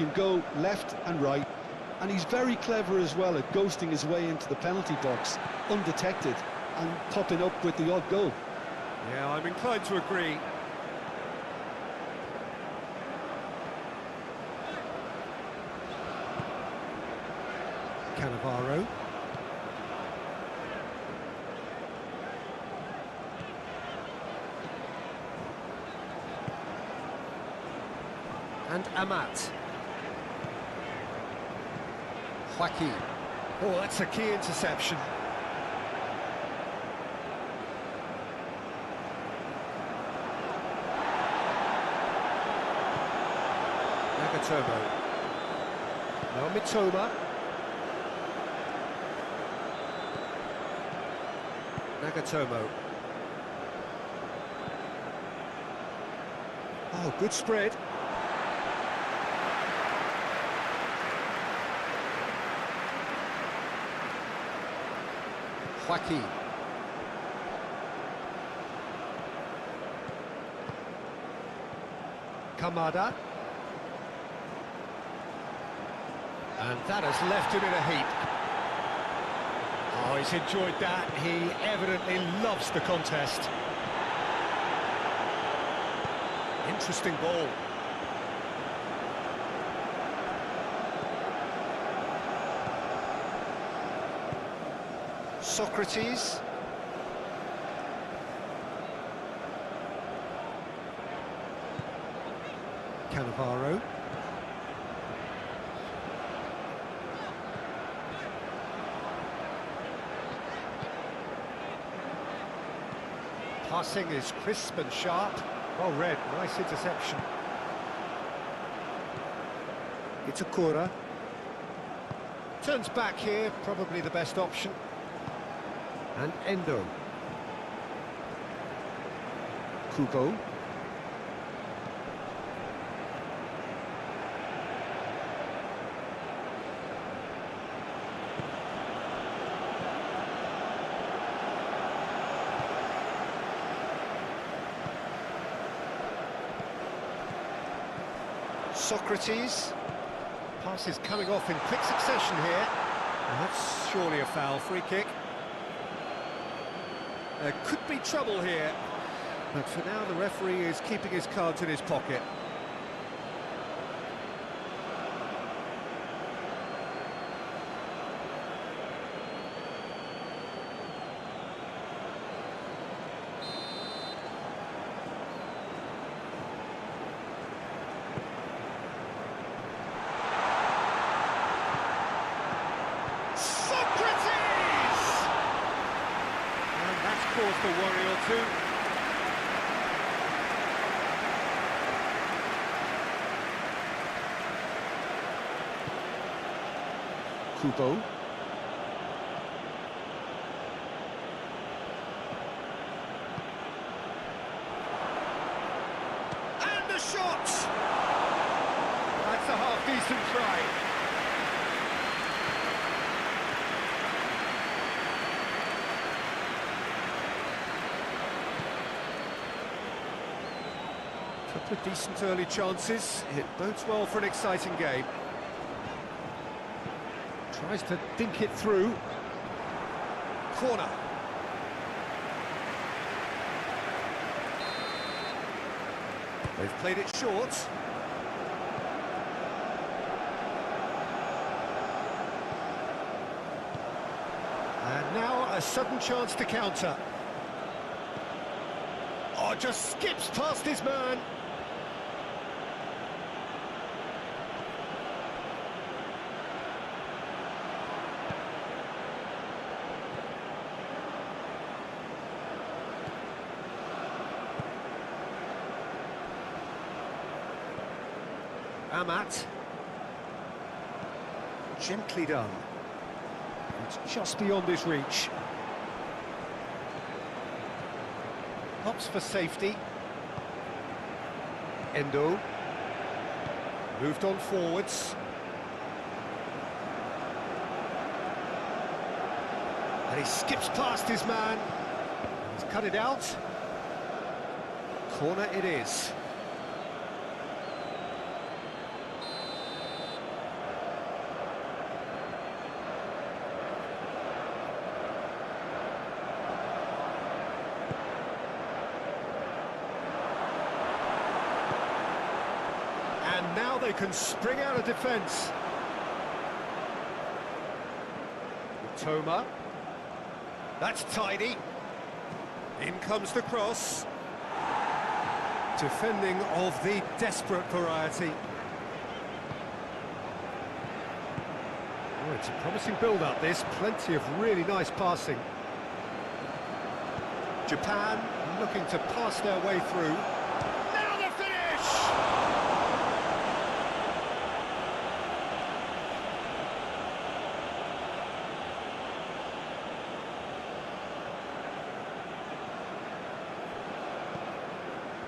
can go left and right, and he's very clever as well at ghosting his way into the penalty box, undetected, and popping up with the odd goal. Yeah, I'm inclined to agree. Cannavaro. And Amat. Joaquin. Oh, that's a key interception. Nagatomo. Now Mitoma. Nagatomo. Oh, good spread. Joaquin. Kamada. And that has left him in a heap. Oh, he's enjoyed that. He evidently loves the contest. Interesting ball. Socrates. Cannavaro. Passing is crisp and sharp. Well read, nice interception. Itakura. Turns back here, probably the best option. And Endo. Kubo. Socrates. Pass is coming off in quick succession here. And that's surely a foul. Free kick. There could be trouble here, but for now the referee is keeping his cards in his pocket. Caused a worry or two. Kubo. And the shot! That's a half-decent try. Couple of decent early chances. It bodes well for an exciting game. Tries to dink it through. Corner. They've played it short. And now a sudden chance to counter. Oh, just skips past his man. Amat. Gently done. It's just beyond his reach. Hops for safety. Endo. Moved on forwards. And he skips past his man. He's cut it out. Corner it is. they can spring out of defence. Toma. That's tidy. In comes the cross. Defending of the desperate variety. Oh, it's a promising build-up, this. Plenty of really nice passing. Japan looking to pass their way through. Now the finish!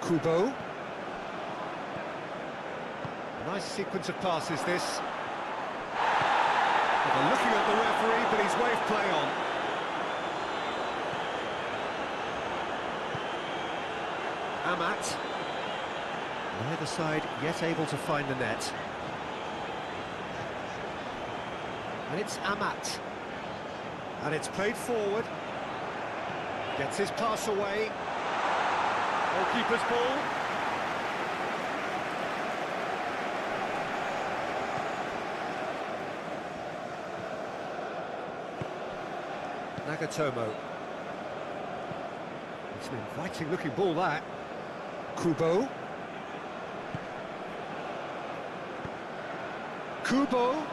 Kubo. Nice sequence of passes, this. They're looking at the referee, but he's waved play on. Amat. Neither side yet able to find the net. And it's Amat. And it's played forward. Gets his pass away. Goalkeeper's ball. Nagatomo. It's an inviting looking ball, that. Kubo. Kubo.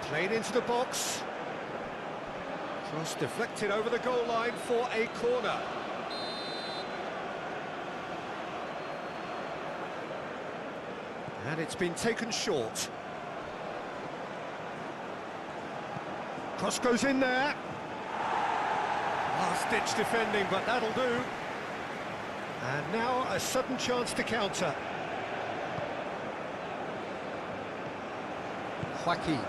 Played into the box. Cross deflected over the goal line for a corner. And it's been taken short. Cross goes in there. Last-ditch defending, but that'll do. And now a sudden chance to counter. Joaquin.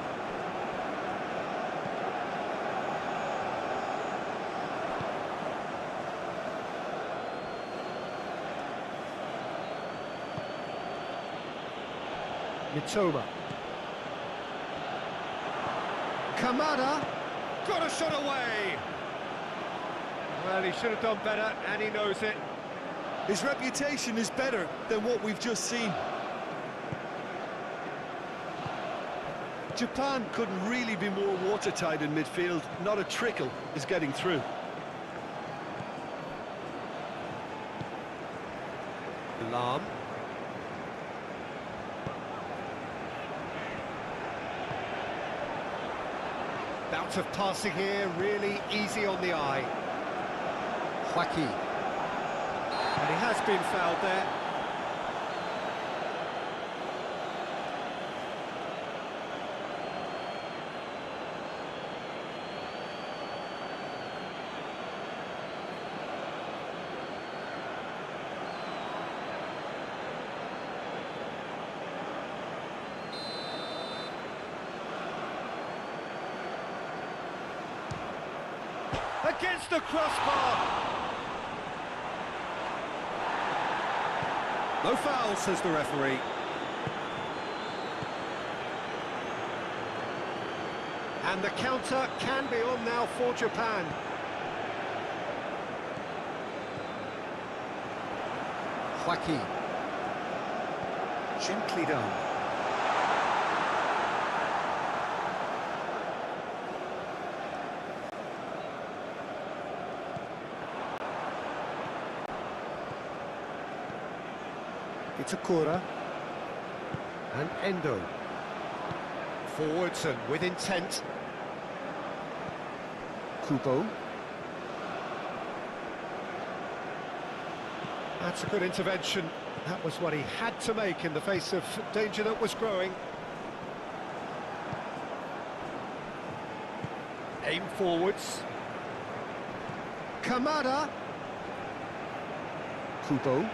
Mitoma. Kamada. Got a shot away. Well, he should have done better, and he knows it. His reputation is better than what we've just seen. Japan couldn't really be more watertight in midfield. Not a trickle is getting through. Lam. Bout of passing here, really easy on the eye. Joaquin. And he has been fouled there. Against the crossbar. No foul, says the referee. And the counter can be on now for Japan. Joaquin. Gently done. Itakura and Endo. Forwards and with intent. Kubo. That's a good intervention. That was what he had to make in the face of danger that was growing. Aim forwards. Kamada. Kubo.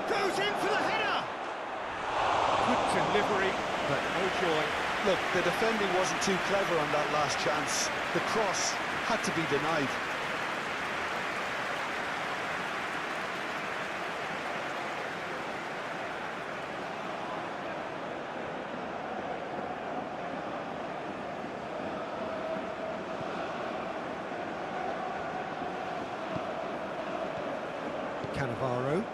Goes in for the header! Good delivery, but no joy. Look, the defending wasn't too clever on that last chance. The cross had to be denied. Cannavaro.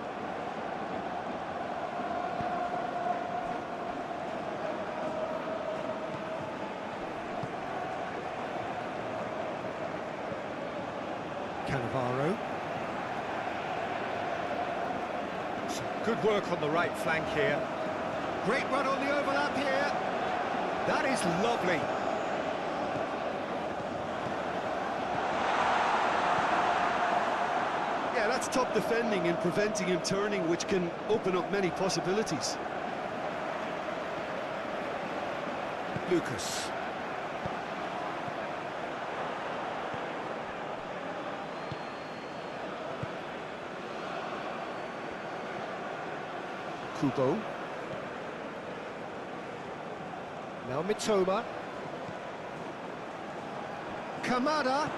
Cannavaro. Some good work on the right flank here. Great run on the overlap here. That is lovely. Yeah, that's top defending and preventing him turning, which can open up many possibilities. Lucas. Kubo. Now Mitoma. Kamada.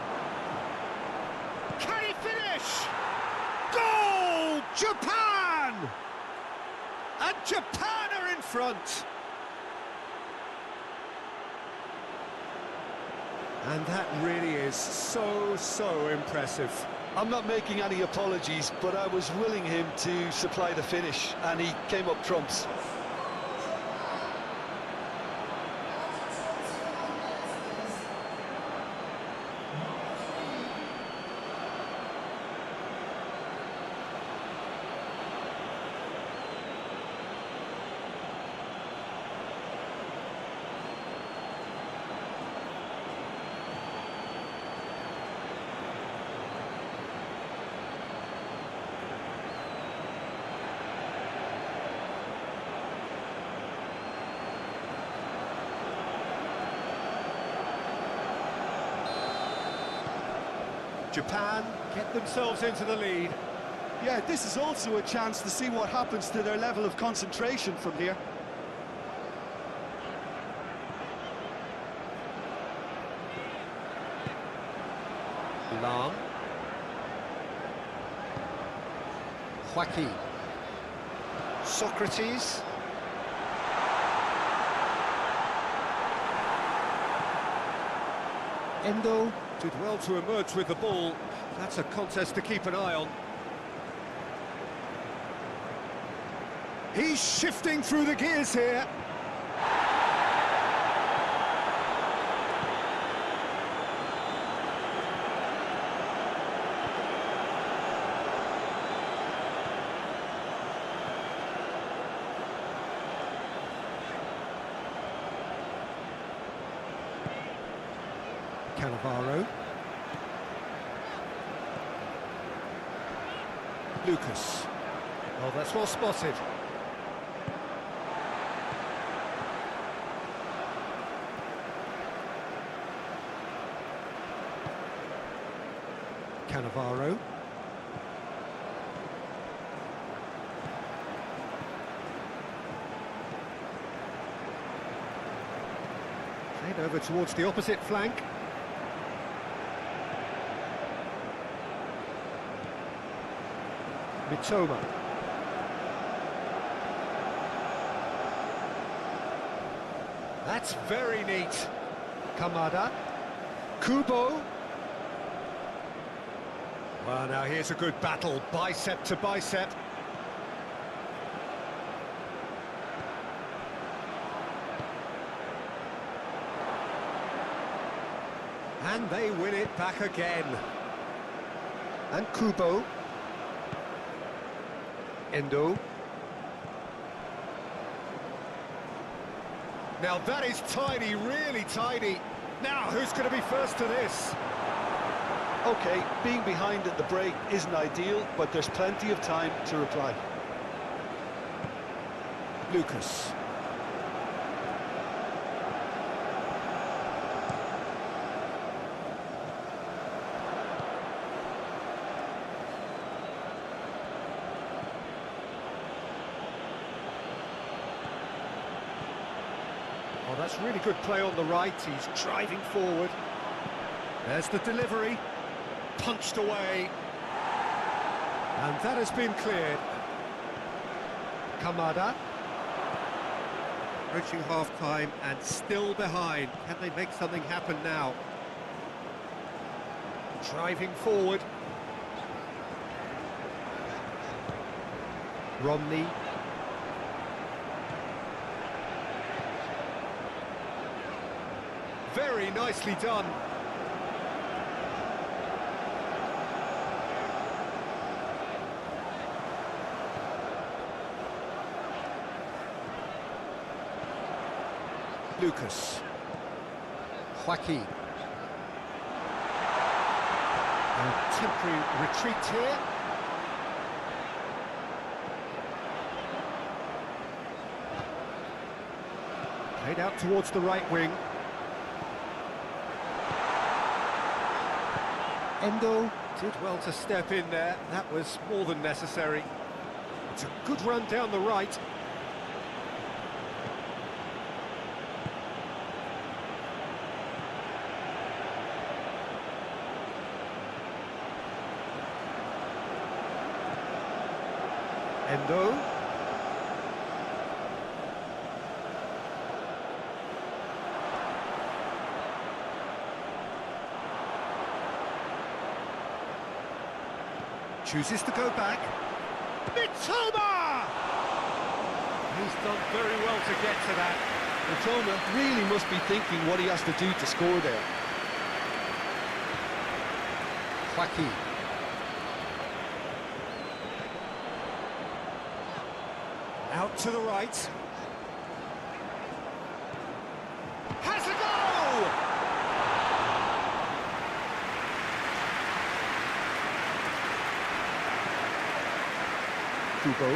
Can he finish? Goal! Japan! And Japan are in front. And that really is so impressive. I'm not making any apologies, but I was willing him to supply the finish, and he came up trumps. Japan get themselves into the lead. Yeah, this is also a chance to see what happens to their level of concentration from here. Lam. Joaquin. Socrates. Endo did well to emerge with the ball. That's a contest to keep an eye on. He's shifting through the gears here. Cannavaro. Lucas. Oh, that's well spotted. Cannavaro. Played over towards the opposite flank. Mitoma. That's very neat. Kamada. Kubo. Well, now here's a good battle, bicep to bicep. And they win it back again. And Kubo. Endo. Now that is tidy, really tidy. Now who's going to be first to this? Okay, being behind at the break isn't ideal, but there's plenty of time to reply. Lucas. Oh, that's really good play on the right. He's driving forward. There's the delivery. Punched away. And that has been cleared. Kamada. Approaching half-time and still behind. Can they make something happen now? Driving forward. Romney. Very nicely done. Lucas. Joaquin. A temporary retreat here. Played out towards the right wing. Endo did well to step in there. That was more than necessary. It's a good run down the right. Endo. Chooses to go back. Mitoma! He's done very well to get to that. Mitoma really must be thinking what he has to do to score there. Joaquin. Out to the right. Has a goal! Kubo.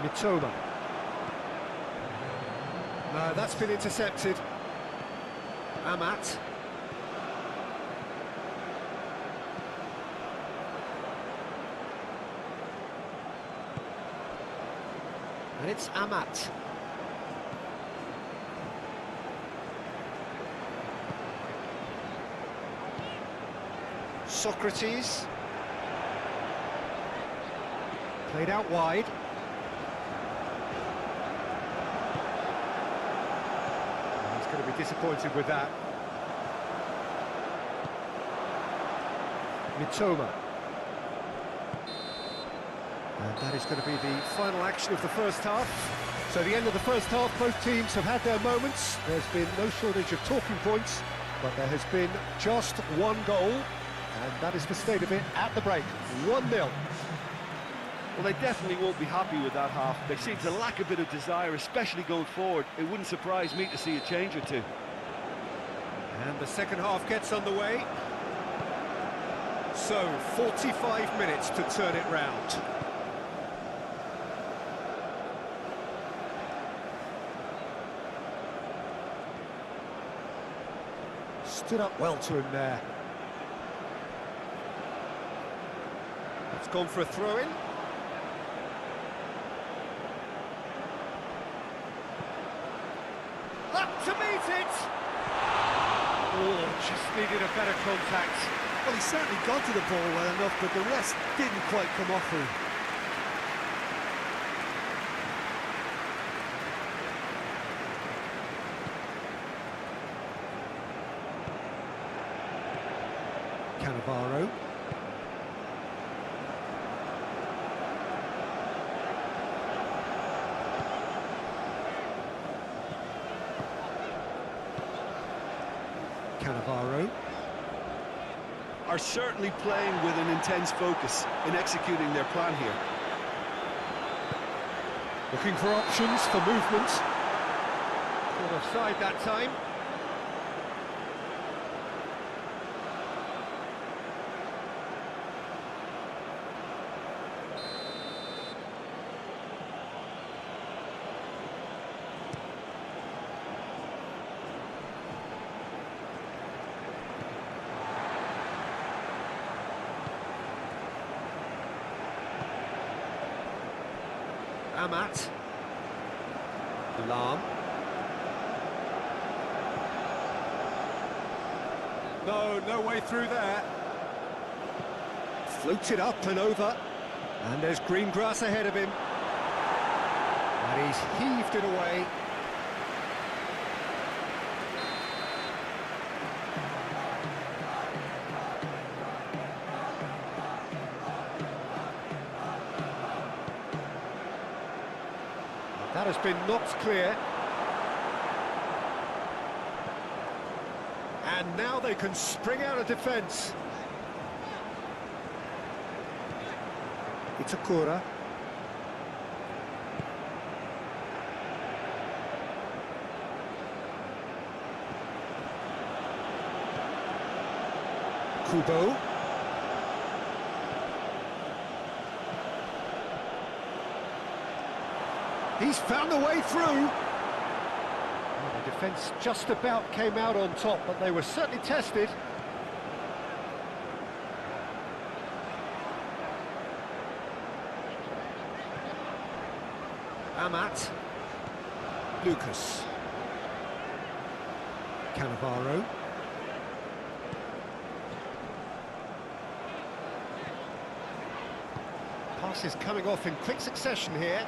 Mitoma. No, that's been intercepted. Amat. And it's Amat. Socrates. Played out wide. He's going to be disappointed with that. Mitoma. And that is going to be the final action of the first half. So the end of the first half, both teams have had their moments. There's been no shortage of talking points, but there has been just one goal, and that is the state of it at the break. 1-0. Well, they definitely won't be happy with that half. They seem to lack a bit of desire, especially going forward. It wouldn't surprise me to see a change or two. And the second half gets underway. So, 45 minutes to turn it round. Stood up well to him there. It's gone for a throw-in. Up to meet it! Oh, just needed a better contact. Well, he certainly got to the ball well enough, but the rest didn't quite come off for him. Cannavaro. Cannavaro. Are certainly playing with an intense focus in executing their plan here. Looking for options for movement. Caught offside that time. Amat. Lam. No way through there. Floats it up and over. And there's green grass ahead of him. And he's heaved it away. That has been knocked clear. And now they can spring out of defence. Itakura. Kubo. He's found a way through. Well, the defence just about came out on top, but they were certainly tested. Amat. Lucas. Cannavaro. Passes coming off in quick succession here.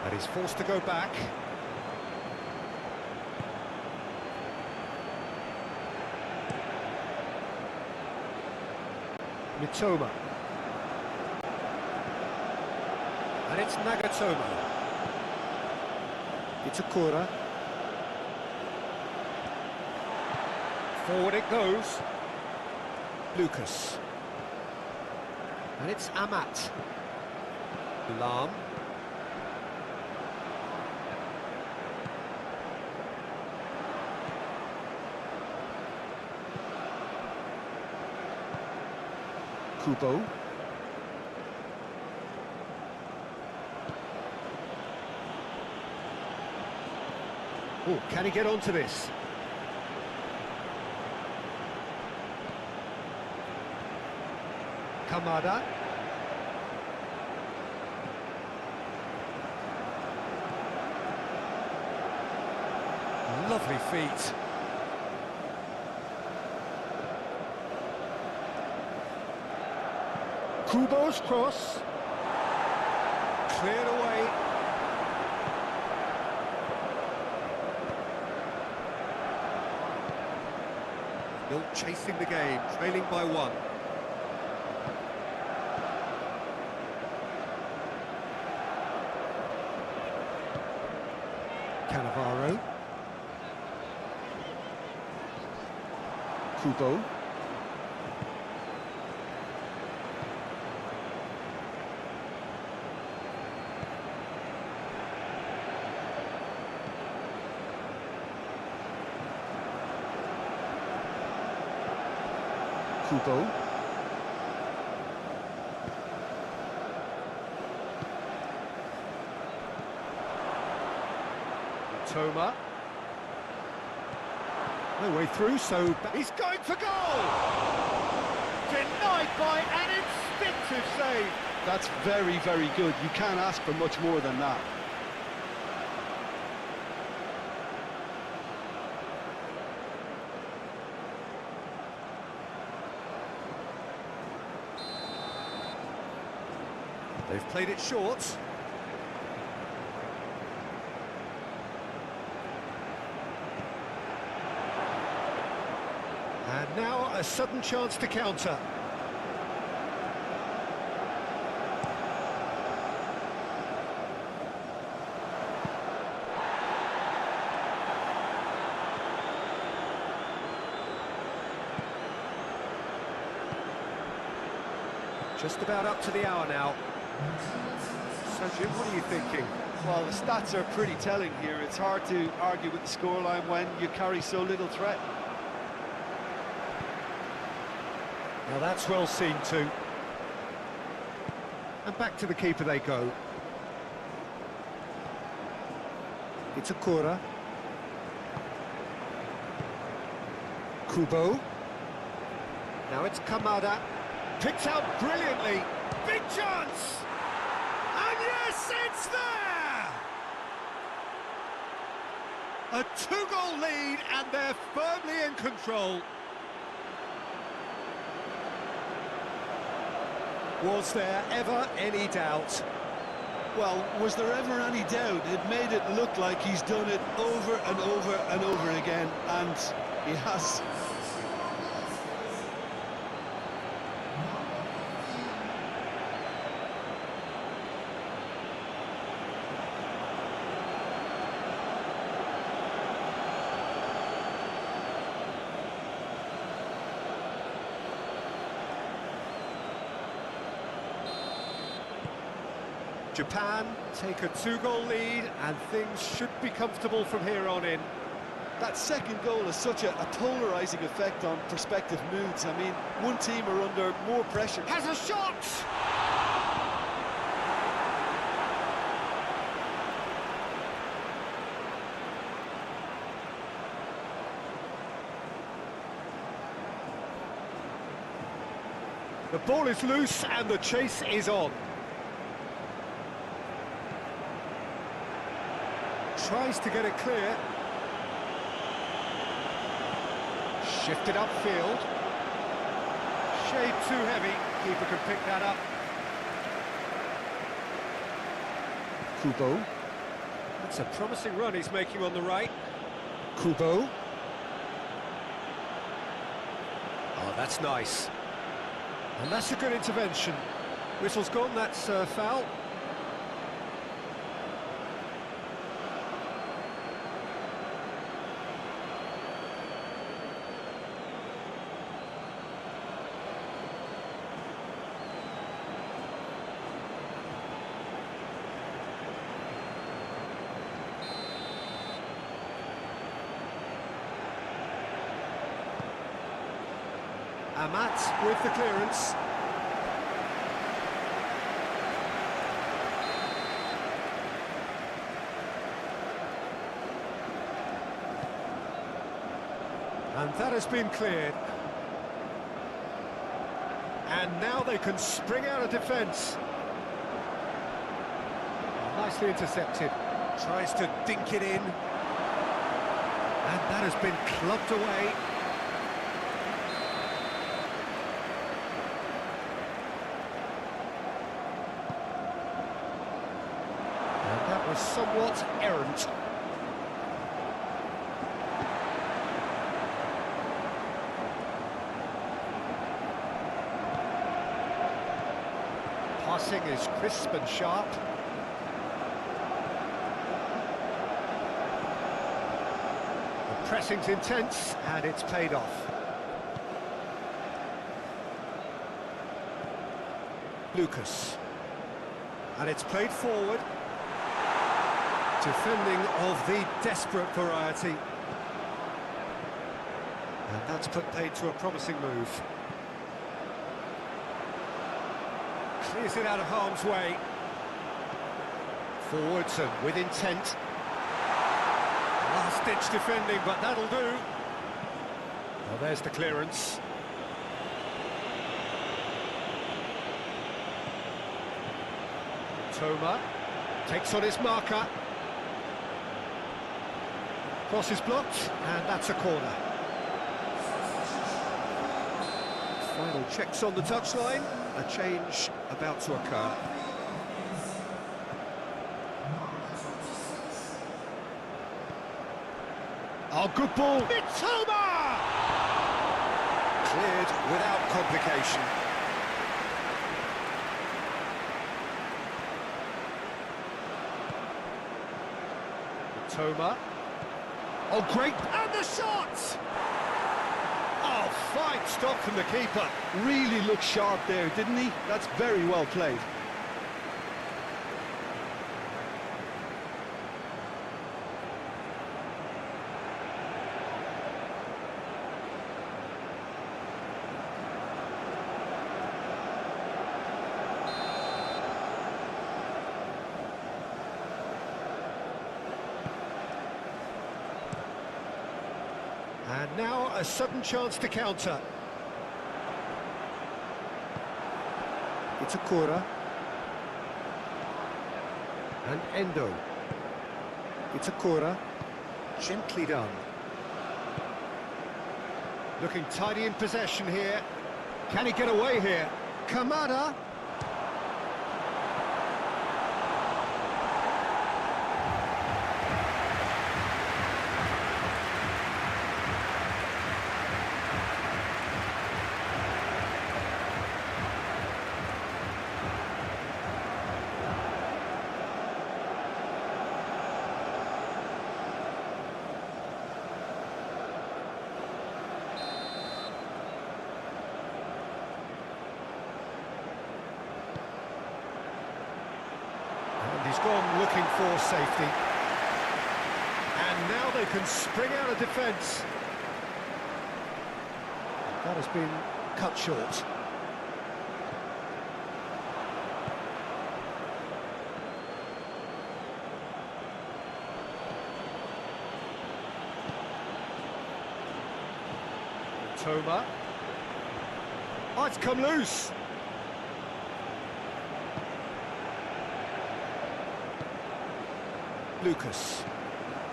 But he's forced to go back. Mitoma. And it's Nagatomo. Itakura. Forward it goes. Lucas. And it's Amat. Lam. Kubo. Oh, can he get onto this? Kamada. Lovely feet. Kubo's cross. Cleared away. Still chasing the game, trailing by one. Cannavaro. Kubo. Kubo. Toma. No way through, so he's going for goal! Denied by an instinctive save. That's very, very good. You can't ask for much more than that. They've played it short. And now a sudden chance to counter. Just about up to the hour now. So, Jim, what are you thinking? Well, the stats are pretty telling here. It's hard to argue with the scoreline when you carry so little threat. Now that's well seen too. And back to the keeper they go. Itakura. Kubo. Now it's Kamada. Picked out brilliantly. Big chance! And yes, it's there! A two-goal lead and they're firmly in control. Was there ever any doubt? Well, was there ever any doubt? It made it look like he's done it over and over and over again, and he has. Japan take a 2-goal lead, and things should be comfortable from here on in. That second goal has such a polarising effect on prospective moods. I mean, one team are under more pressure. Has a shot! The ball is loose and the chase is on. Tries to get it clear. Shifted upfield. Shade too heavy. Keeper can pick that up. Kubo. That's a promising run he's making on the right. Kubo. Oh, that's nice. And that's a good intervention. Whistle's gone, that's foul. Amat with the clearance. And that has been cleared. And now they can spring out of defence. Nicely intercepted. Tries to dink it in. And that has been clubbed away. Was somewhat errant. Passing is crisp and sharp. The pressing's intense and it's paid off. Lucas. And it's played forward. Defending of the desperate variety. And that's put paid to a promising move. Clears it out of harm's way. Forwards and with intent. Last-ditch defending, but that'll do. Well, there's the clearance. Toma takes on his marker. Cross is blocked, and that's a corner. Final checks on the touchline. A change about to occur. Oh, good ball. Mitoma! Cleared without complication. Mitoma. Oh, great! And the shot! Oh, fine stop from the keeper. Really looked sharp there, didn't he? That's very well played. And now a sudden chance to counter. It's a Itakura. And Endo. It's a Itakura. Gently done. Looking tidy in possession here. Can he get away here? Kamada. He's gone looking for safety. And now they can spring out of defence. That has been cut short. Toma. Oh, it's come loose. Lucas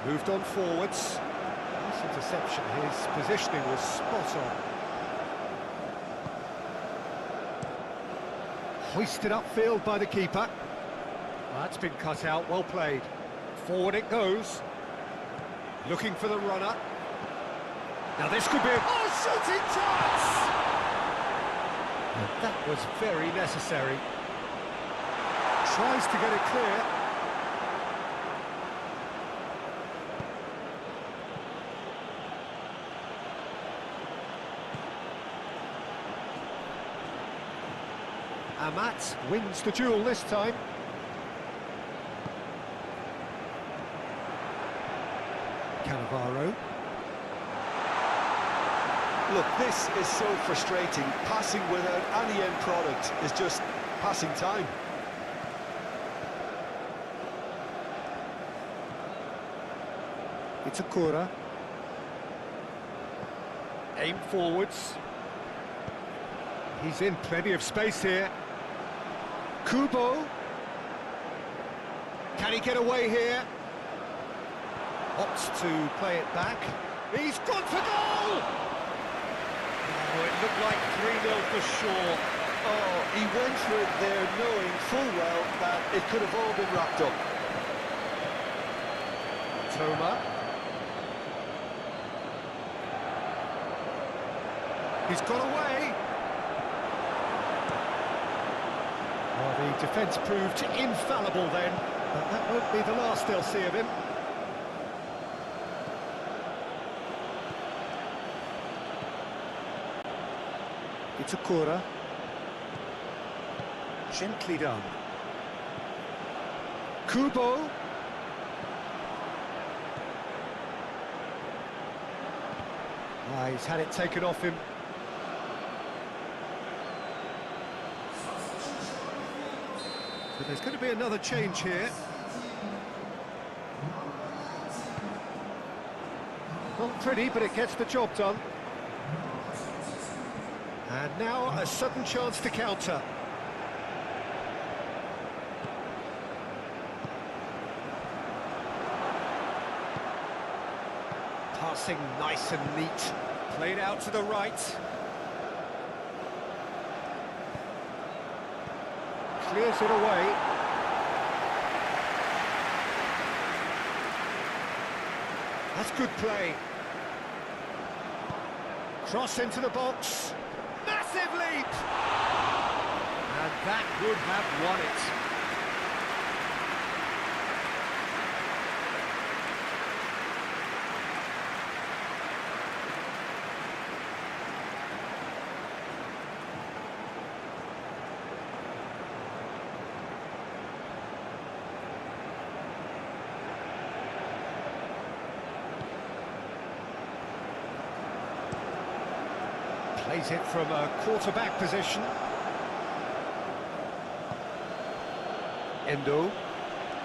moved on forwards. Nice interception. His positioning was spot on. Hoisted upfield by the keeper. That's been cut out. Well played. Forward it goes. Looking for the runner. Now this could be a... Oh, shooting chance! That was very necessary. Tries to get it clear. Amat wins the duel this time. Cannavaro. Look, this is so frustrating. Passing without any end product is just passing time. It's a Kura. Aim forwards. He's in plenty of space here. Kubo. Can he get away here? Opts to play it back. He's gone for goal! Oh, it looked like 3-0 for sure. Oh, he went for it there knowing full well that it could have all been wrapped up. Toma. He's got away. Well, the defence proved infallible then, but that won't be the last they'll see of him. It's a Kura. Gently done. Kubo. He's had it taken off him. But there's going to be another change here. Not pretty, but it gets the job done. And now a sudden chance to counter. Passing nice and neat. Played out to the right. Clears it away. That's good play. Cross into the box. Massive leap! And that would have won it. Plays it from a quarterback position. Endo.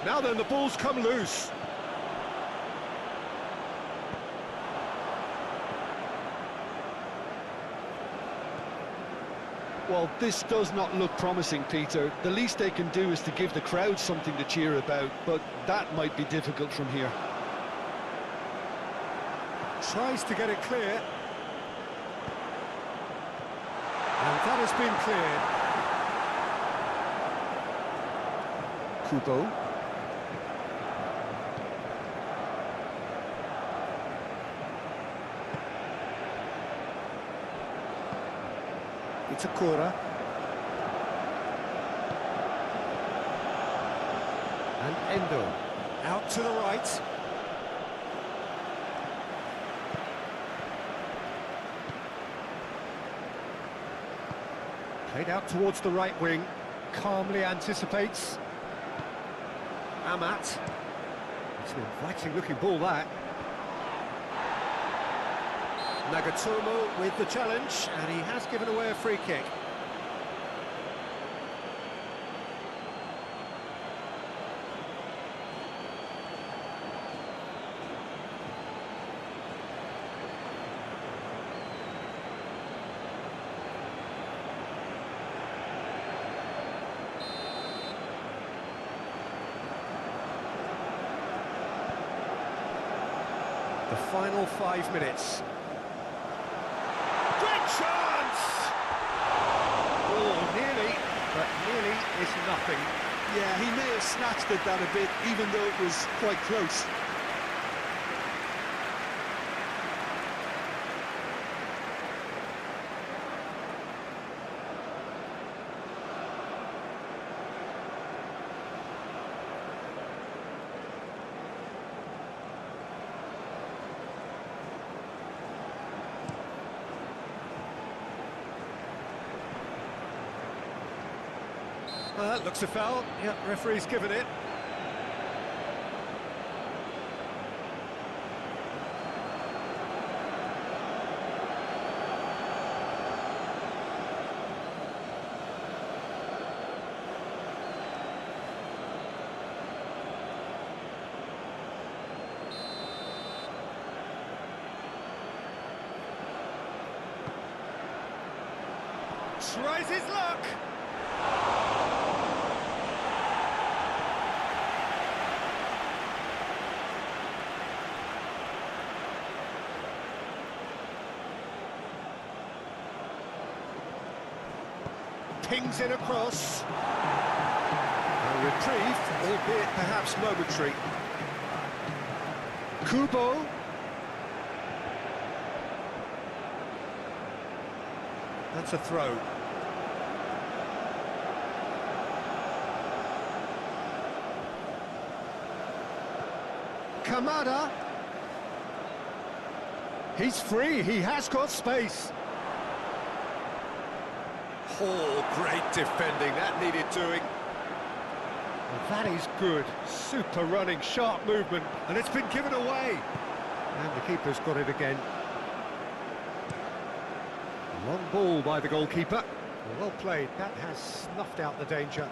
Now then, the ball's come loose. Well, this does not look promising, Peter. The least they can do is to give the crowd something to cheer about, but that might be difficult from here. Tries to get it clear. And that has been cleared. Kubo. It's a Kura. And Endo. Out to the right. Played out towards the right wing, calmly anticipates. Amat. It's an inviting-looking ball, that. Nagatomo with the challenge, and he has given away a free kick. The final 5 minutes. Great chance! Oh, nearly, but nearly is nothing. Yeah, he may have snatched at that a bit, even though it was quite close. Looks a foul. Yep, referee's given it. Tries his luck. Pings it across. A reprieve, albeit perhaps momentary. Kubo. That's a throw. Kamada. He's free, he has got space. Oh, great defending, that needed doing. Well, that is good, super running, sharp movement, and it's been given away. And the keeper's got it again. Long ball by the goalkeeper. Well played, that has snuffed out the danger.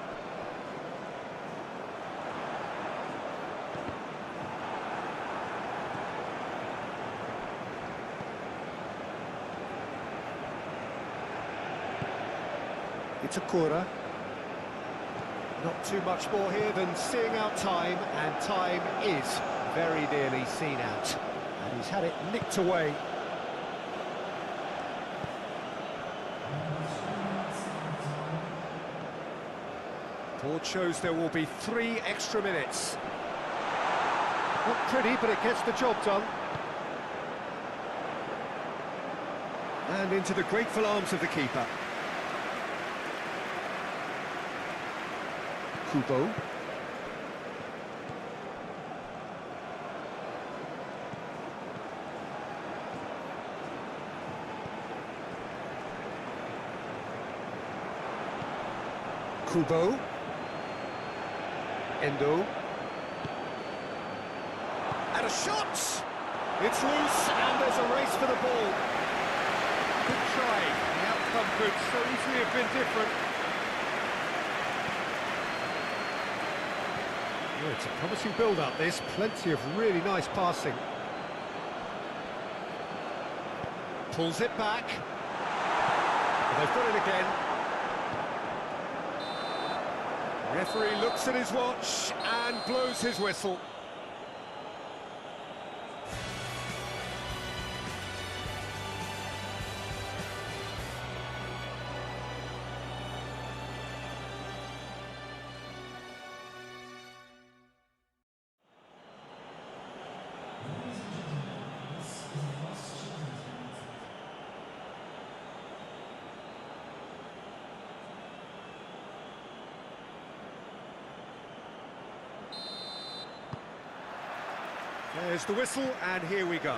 It's a corner. Not too much more here than seeing out time, and time is very nearly seen out. And he's had it nicked away. Board shows there will be 3 extra minutes. Not pretty, but it gets the job done. And into the grateful arms of the keeper. Kubo. Kubo. Endo. And a shot! It's loose, and there's a race for the ball. Good try. The outcome could so easily have been different. Oh, it's a promising build-up, this. Plenty of really nice passing. Pulls it back. And they've got it again. Referee looks at his watch and blows his whistle. There's the whistle, and here we go.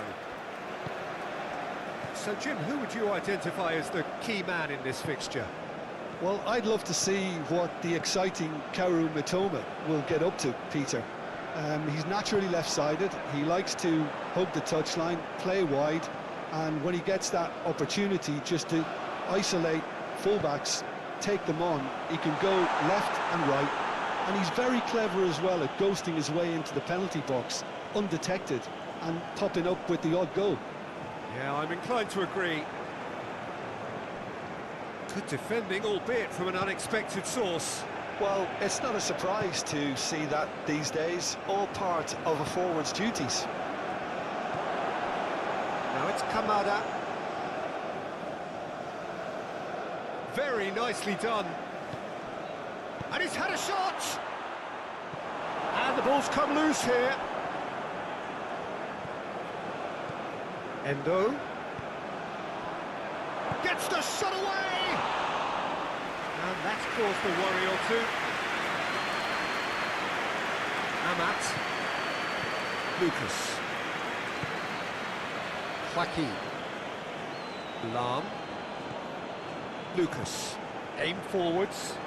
So, Jim, who would you identify as the key man in this fixture? Well, I'd love to see what the exciting Kaoru Mitoma will get up to, Peter. He's naturally left-sided. He likes to hug the touchline, play wide, and when he gets that opportunity just to isolate fullbacks, take them on, he can go left and right. And he's very clever as well at ghosting his way into the penalty box, undetected, and popping up with the odd goal. Yeah, I'm inclined to agree. Good defending, albeit from an unexpected source. Well, it's not a surprise to see that these days, all part of a forward's duties. Now it's Kamada. Very nicely done. And he's had a shot! And the ball's come loose here. Endo. Gets the shot away! And that's caused a worry or two. Amat. Lucas. Joaquin. Lam. Lucas. Aim forwards.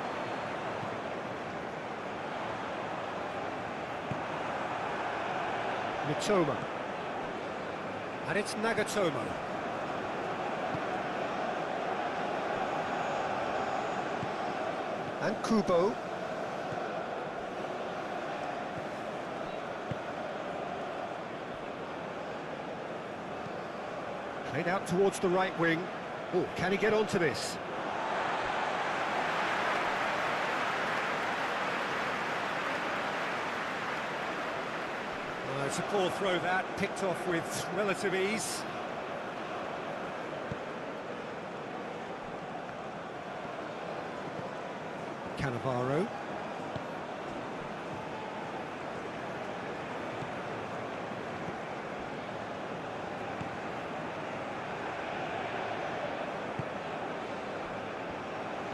Mitoma. And it's Nagatomo. And Kubo. Played out towards the right wing. Oh, can he get onto this? It's a poor throw that, picked off with relative ease. Cannavaro.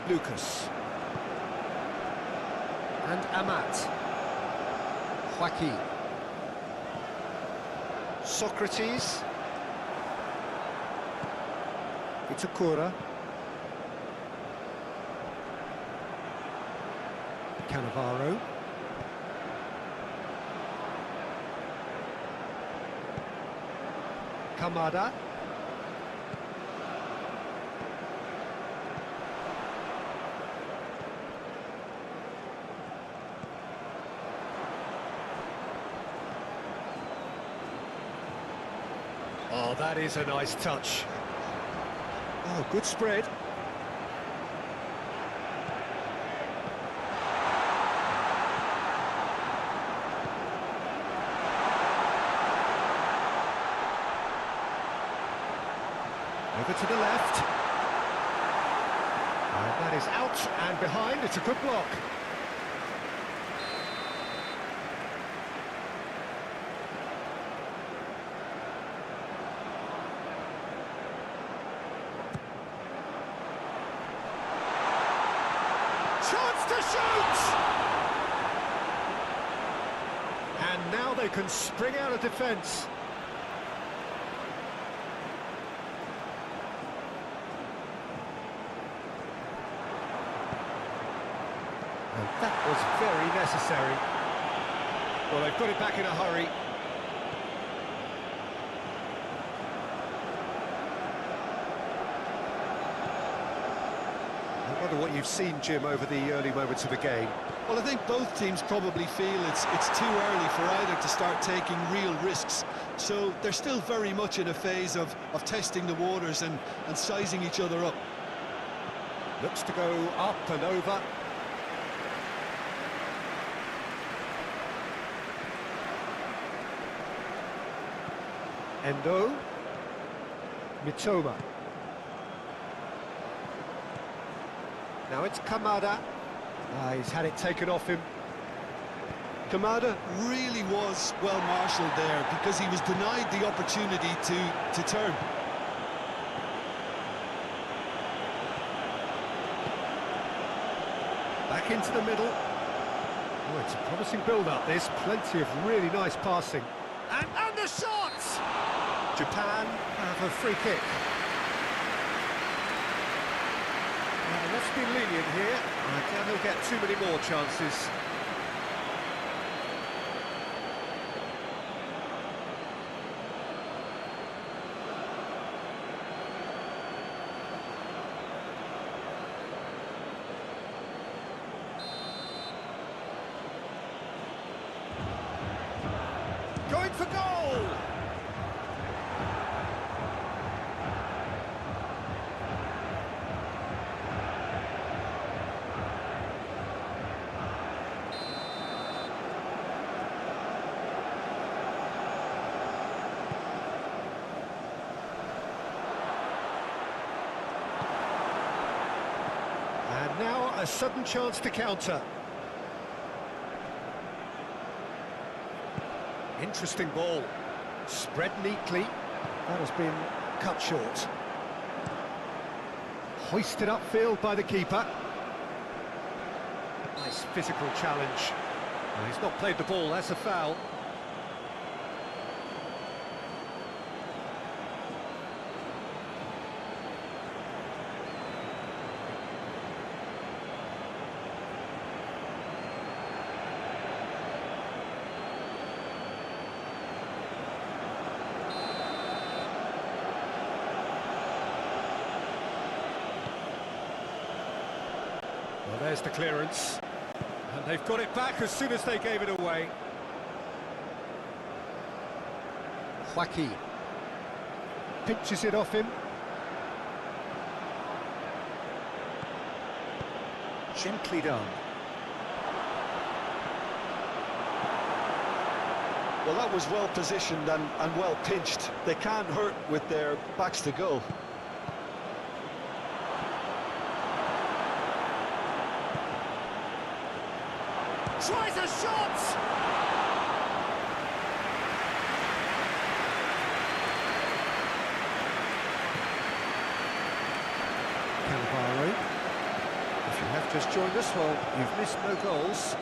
Lucas. And Amat. Joaquin. Socrates. Itakura. Cannavaro. Kamada. Oh, that is a nice touch. Oh, good spread. Over to the left. And that is out and behind. It's a good block. Chance to shoot! And now they can spring out of defence. And that was very necessary. Well, they've got it back in a hurry. I wonder what you've seen, Jim, over the early moments of the game. Well, I think both teams probably feel it's too early for either to start taking real risks. So they're still very much in a phase of testing the waters and sizing each other up. Looks to go up and over. Endo. Mitoma. Now it's Kamada. He's had it taken off him. Kamada really was well marshalled there because he was denied the opportunity to turn. Back into the middle. Oh, it's a promising build-up, this. Plenty of really nice passing. And the shot! Japan have a free kick. Now, the ref's been lenient here. I doubt he'll get too many more chances. Going for goal! And now a sudden chance to counter. Interesting ball. Spread neatly. That has been cut short. Hoisted upfield by the keeper. Nice physical challenge. Well, he's not played the ball, that's a foul. Well, there's the clearance. And they've got it back as soon as they gave it away. Joaquin pinches it off him. Gently done. Well, that was well positioned and well pinched. They can't hurt with their backs to goal. Tries a shot! Cannavaro. If you have just joined us, well, you've missed no goals.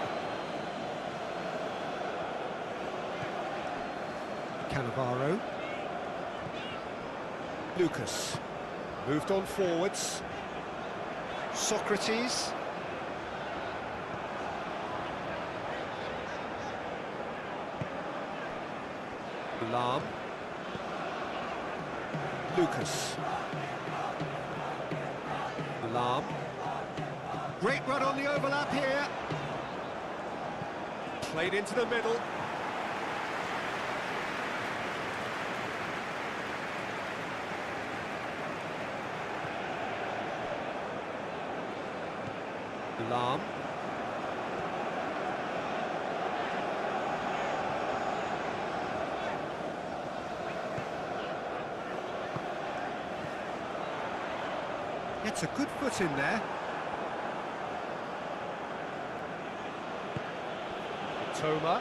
Cannavaro. Lucas. Moved on forwards. Socrates. Lam. Lucas. Lam. Great run on the overlap here. Played into the middle. Lam. Gets a good foot in there. Toma.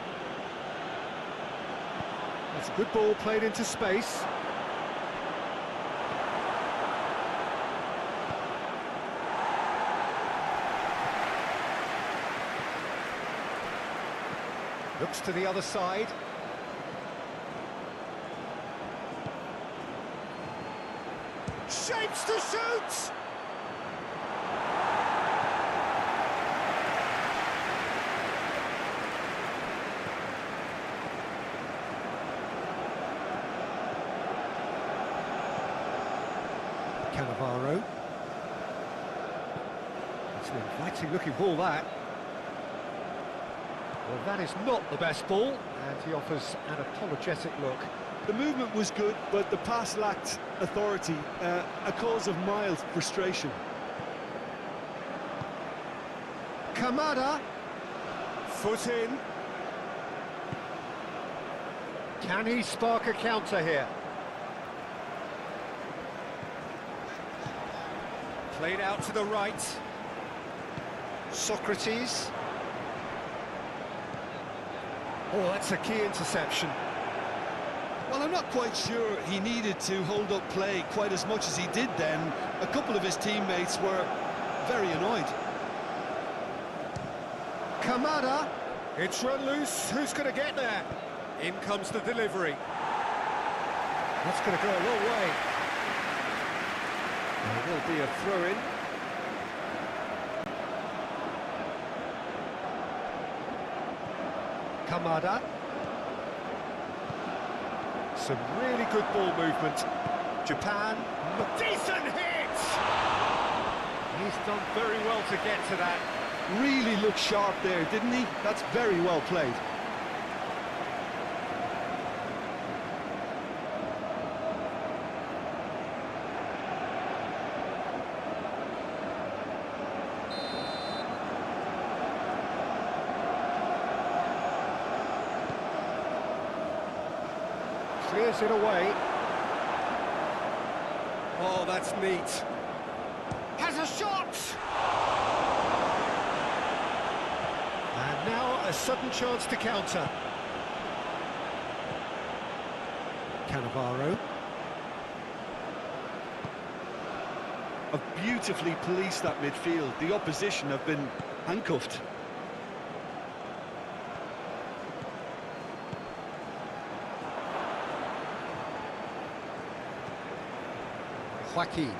That's a good ball played into space. Looks to the other side. Shapes to shoot! Cannavaro. It's an inviting looking ball, that. Well, that is not the best ball, and he offers an apologetic look. The movement was good, but the pass lacked authority, a cause of mild frustration. Kamada. Foot in. Can he spark a counter here? Played out to the right. Socrates. Oh, that's a key interception. Well, I'm not quite sure he needed to hold up play quite as much as he did then. A couple of his teammates were very annoyed. Kamada. It's run loose. Who's going to get there? In comes the delivery. That's going to go a long way. There will be a throw-in. Kamada. Some really good ball movement. Japan, decent hit! He's done very well to get to that. Really looked sharp there, didn't he? That's very well played. Clears it away. Oh, that's neat. Has a shot! And now a sudden chance to counter. Cannavaro. Have beautifully policed that midfield. The opposition have been handcuffed. Joaquin.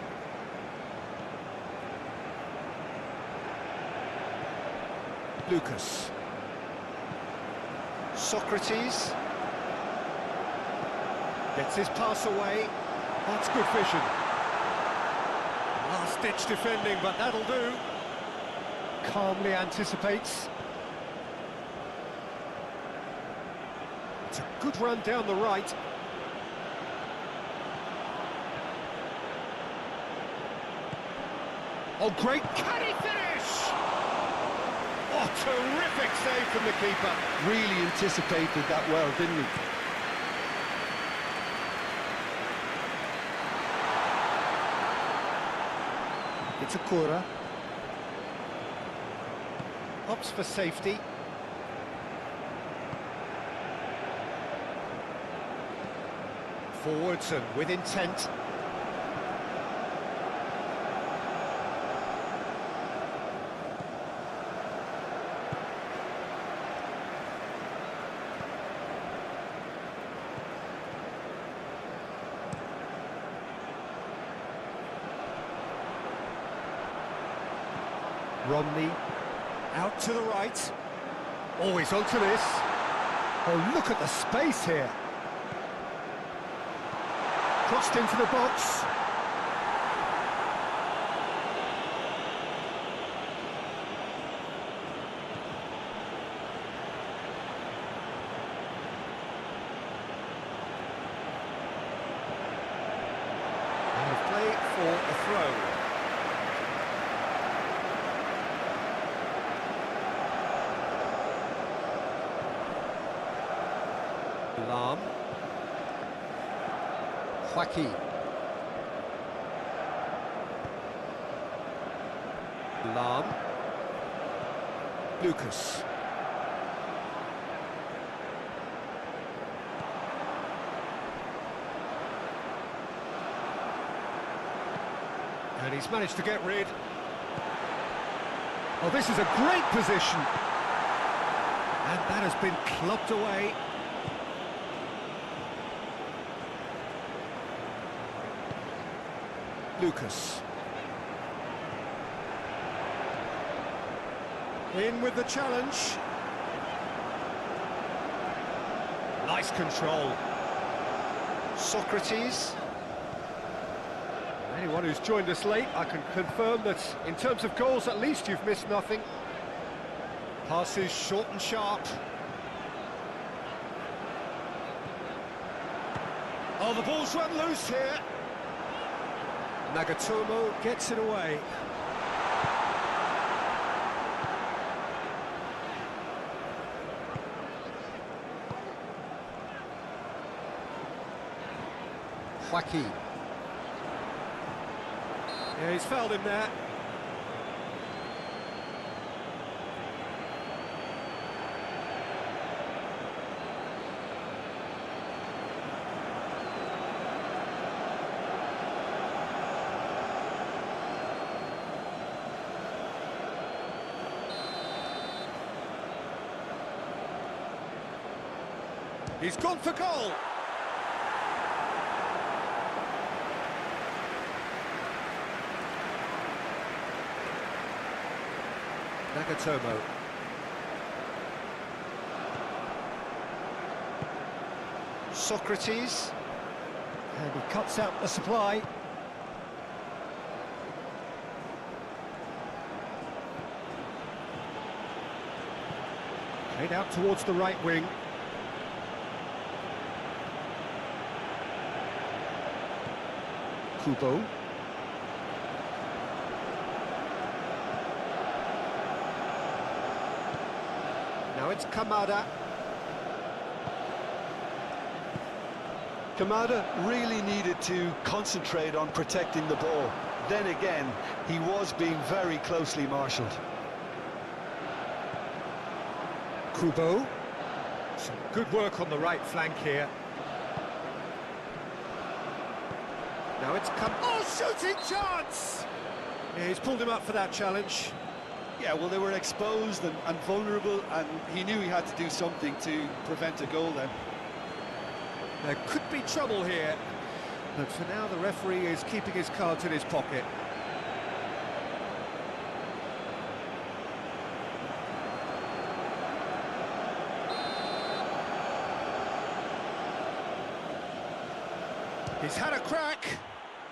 Lucas. Socrates. Gets his pass away. That's good vision. Last-ditch defending, but that'll do. Calmly anticipates. It's a good run down the right. Oh, great! Can he finish? Oh, terrific save from the keeper. Really anticipated that well, didn't he? It's a Kura. Opts for safety. Forwards and with intent. Romney, out to the right. Always onto this. Oh, look at the space here. Crossed into the box. And play for a throw. Lam. Joaquin. Lam. Lucas. And he's managed to get rid. Oh, this is a great position. And that has been clubbed away. Lucas. In with the challenge. Nice control. Socrates. Anyone who's joined us late, I can confirm that in terms of goals, at least you've missed nothing. Passes short and sharp. Oh, the ball's run loose here. Nagatomo gets it away. Joaquin. Yeah, he's fouled him there. He's gone for goal. Nagatomo. Socrates. And he cuts out the supply. Played out towards the right wing. Kubo. Now it's Kamada. Kamada really needed to concentrate on protecting the ball. Then again, he was being very closely marshalled. Kubo. Some good work on the right flank here. Now it's shooting chance! Yeah, he's pulled him up for that challenge. Yeah, well, they were exposed and vulnerable, and he knew he had to do something to prevent a goal then. There could be trouble here, but for now the referee is keeping his cards in his pocket. He's had a crack,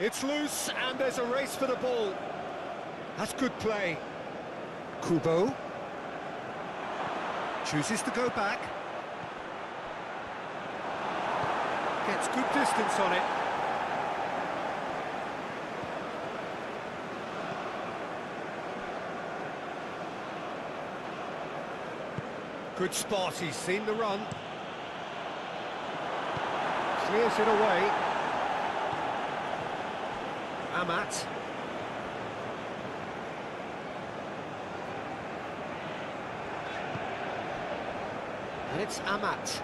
it's loose, and there's a race for the ball. That's good play. Kubo chooses to go back. Gets good distance on it. Good spot, he's seen the run. Clears it away. Amat. And it's Amat.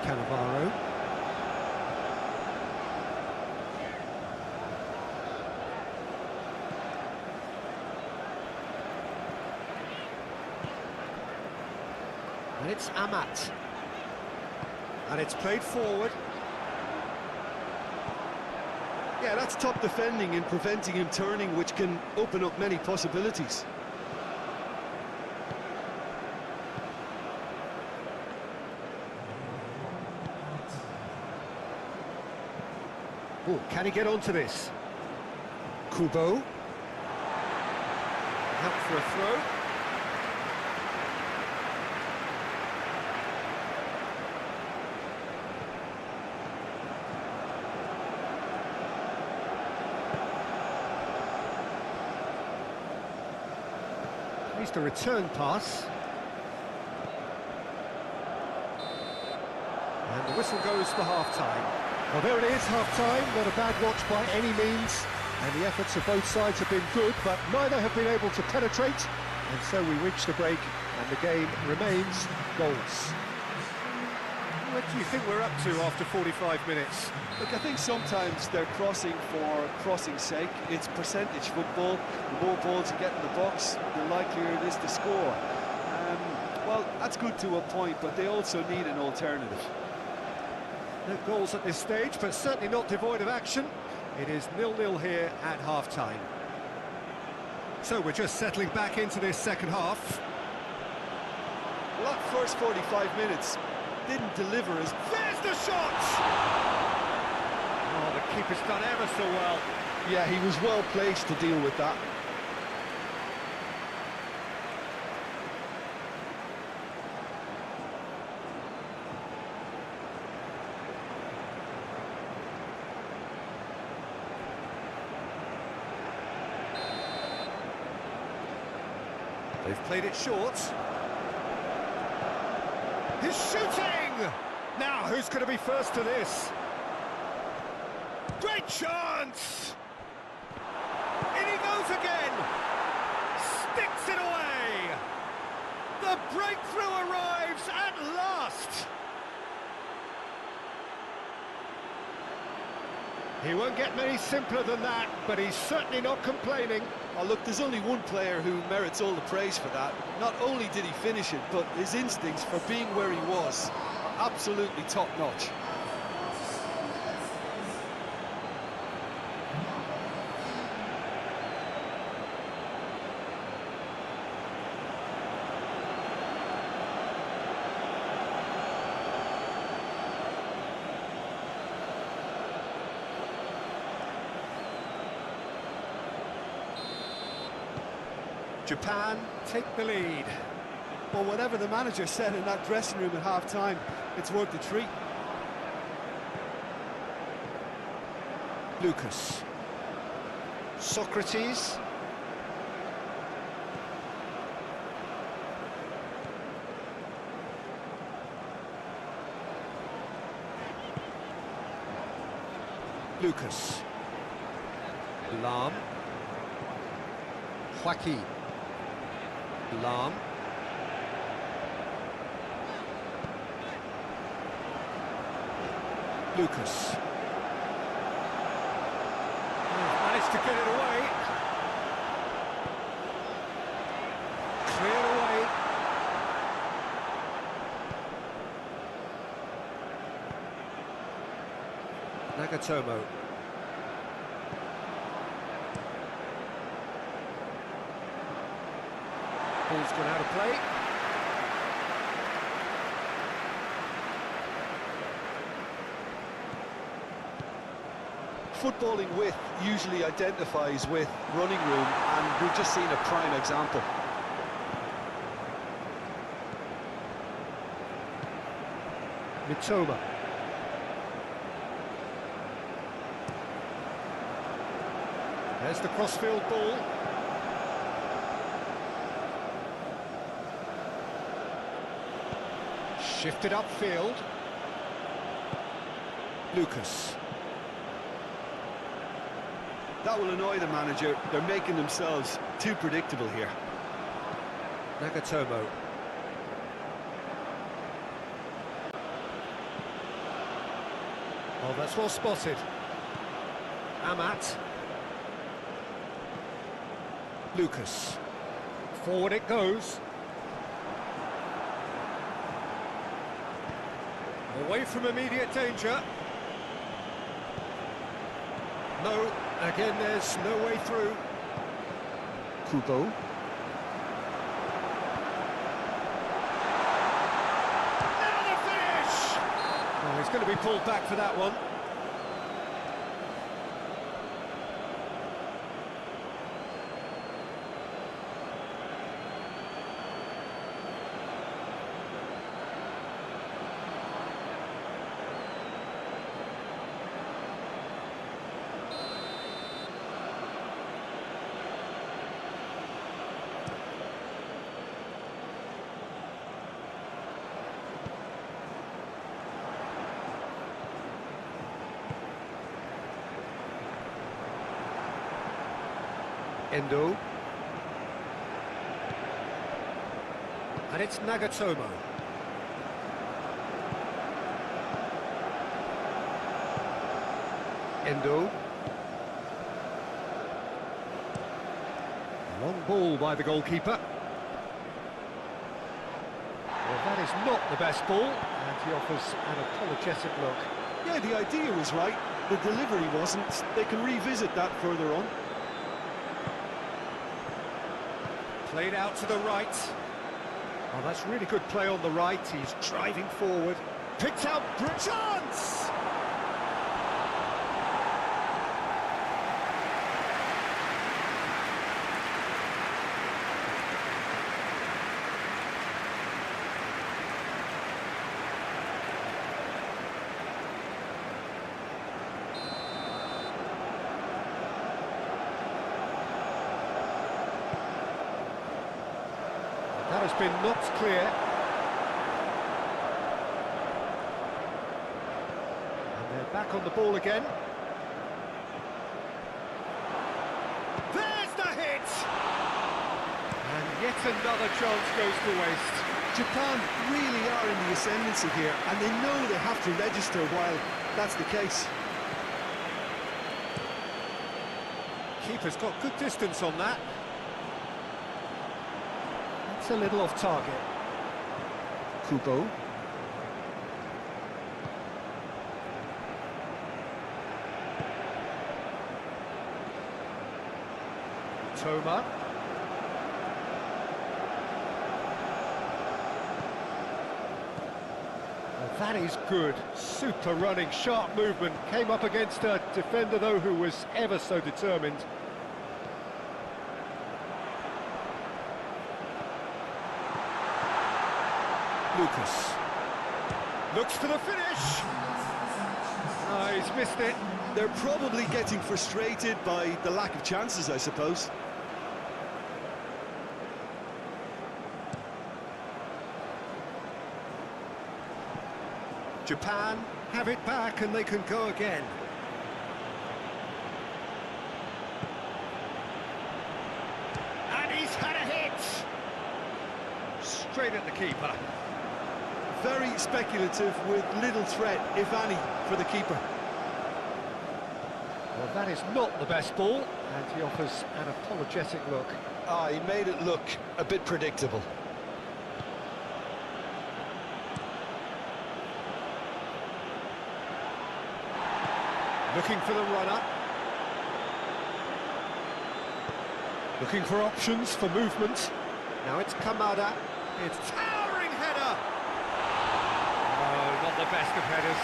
Cannavaro. And it's Amat. And it's played forward. Yeah, that's top defending and preventing him turning, which can open up many possibilities. Oh, can he get onto this? Kubo. Out for a throw. At least a return pass. And the whistle goes for half-time. Well, there it is, half-time. Not a bad watch by any means. And the efforts of both sides have been good, but neither have been able to penetrate. And so we reach the break, and the game remains goals. What do you think we're up to after 45 minutes? Look, I think sometimes they're crossing for crossing's sake. It's percentage football. The more balls you get in the box, the likelier it is to score. Well, that's good to a point, but they also need an alternative. No goals at this stage, but certainly not devoid of action. It is 0-0 here at half-time. So we're just settling back into this second half. Well, that first 45 minutes didn't deliver as... There's the shot! Oh, the keeper's done ever so well. Yeah, he was well placed to deal with that. They've played it short. He's shooting! Now, who's going to be first to this? Great chance! In he goes again! Sticks it away! The breakthrough arrives at last! He won't get many simpler than that, but he's certainly not complaining. Oh, look, there's only one player who merits all the praise for that. Not only did he finish it, but his instincts for being where he was are absolutely top-notch. Japan take the lead. Well, whatever the manager said in that dressing room at half-time, it's worth the treat. Lucas. Socrates. Lucas. Lam. Joaquin. Lam. Lucas. Managed to get it away. Cleared away. Nagatomo. Ball's gone out of play. Footballing width usually identifies with running room, and we've just seen a prime example. Mitoma. There's the crossfield ball. Shifted upfield. Lucas. That will annoy the manager. They're making themselves too predictable here. Nagatomo. Oh, that's well spotted. Amat. Lucas. Forward it goes. Away from immediate danger. No, again there's no way through. Kubo. Now the finish! Oh, he's going to be pulled back for that one. Endo. And it's Nagatomo. Endo. Long ball by the goalkeeper. Well, that is not the best ball, and he offers an apologetic look. Yeah, the idea was right, the delivery wasn't. They can revisit that further on. Played out to the right. Oh, that's really good play on the right. He's driving forward. Picked out chance! That has been knocked clear. And they're back on the ball again. There's the hit! And yet another chance goes to waste. Japan really are in the ascendancy here, and they know they have to register while that's the case. Keeper's got good distance on that. It's a little off target. Kubo. Toma. Well, that is good. Super running, sharp movement. Came up against a defender, though, who was ever so determined. Lucas. Looks for the finish. Oh, he's missed it. They're probably getting frustrated by the lack of chances, I suppose. Japan have it back and they can go again. And he's had a hit! Straight at the keeper. Very speculative with little threat, if any, for the keeper. Well, that is not the best ball, and he offers an apologetic look. Ah, he made it look a bit predictable. Looking for the runner. Looking for options for movement. Now it's Kamada. It's towering header! Oh, not the best of headers.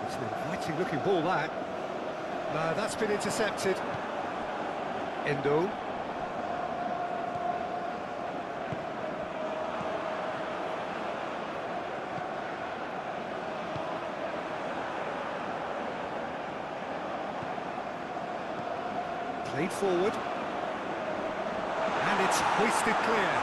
It's an inviting looking ball, that. No, that's been intercepted. Endo. Played forward. And it's hoisted clear.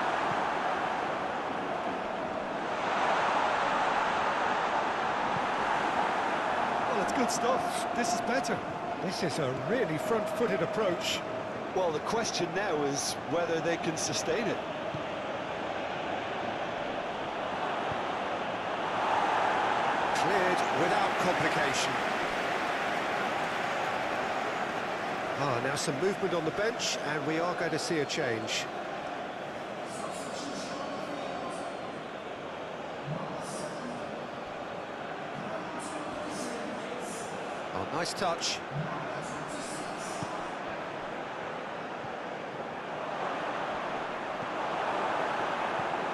Well, it's good stuff. This is better. This is a really front-footed approach. Well, the question now is whether they can sustain it. Cleared without complication. Ah, now some movement on the bench, and we are going to see a change. Oh, nice touch.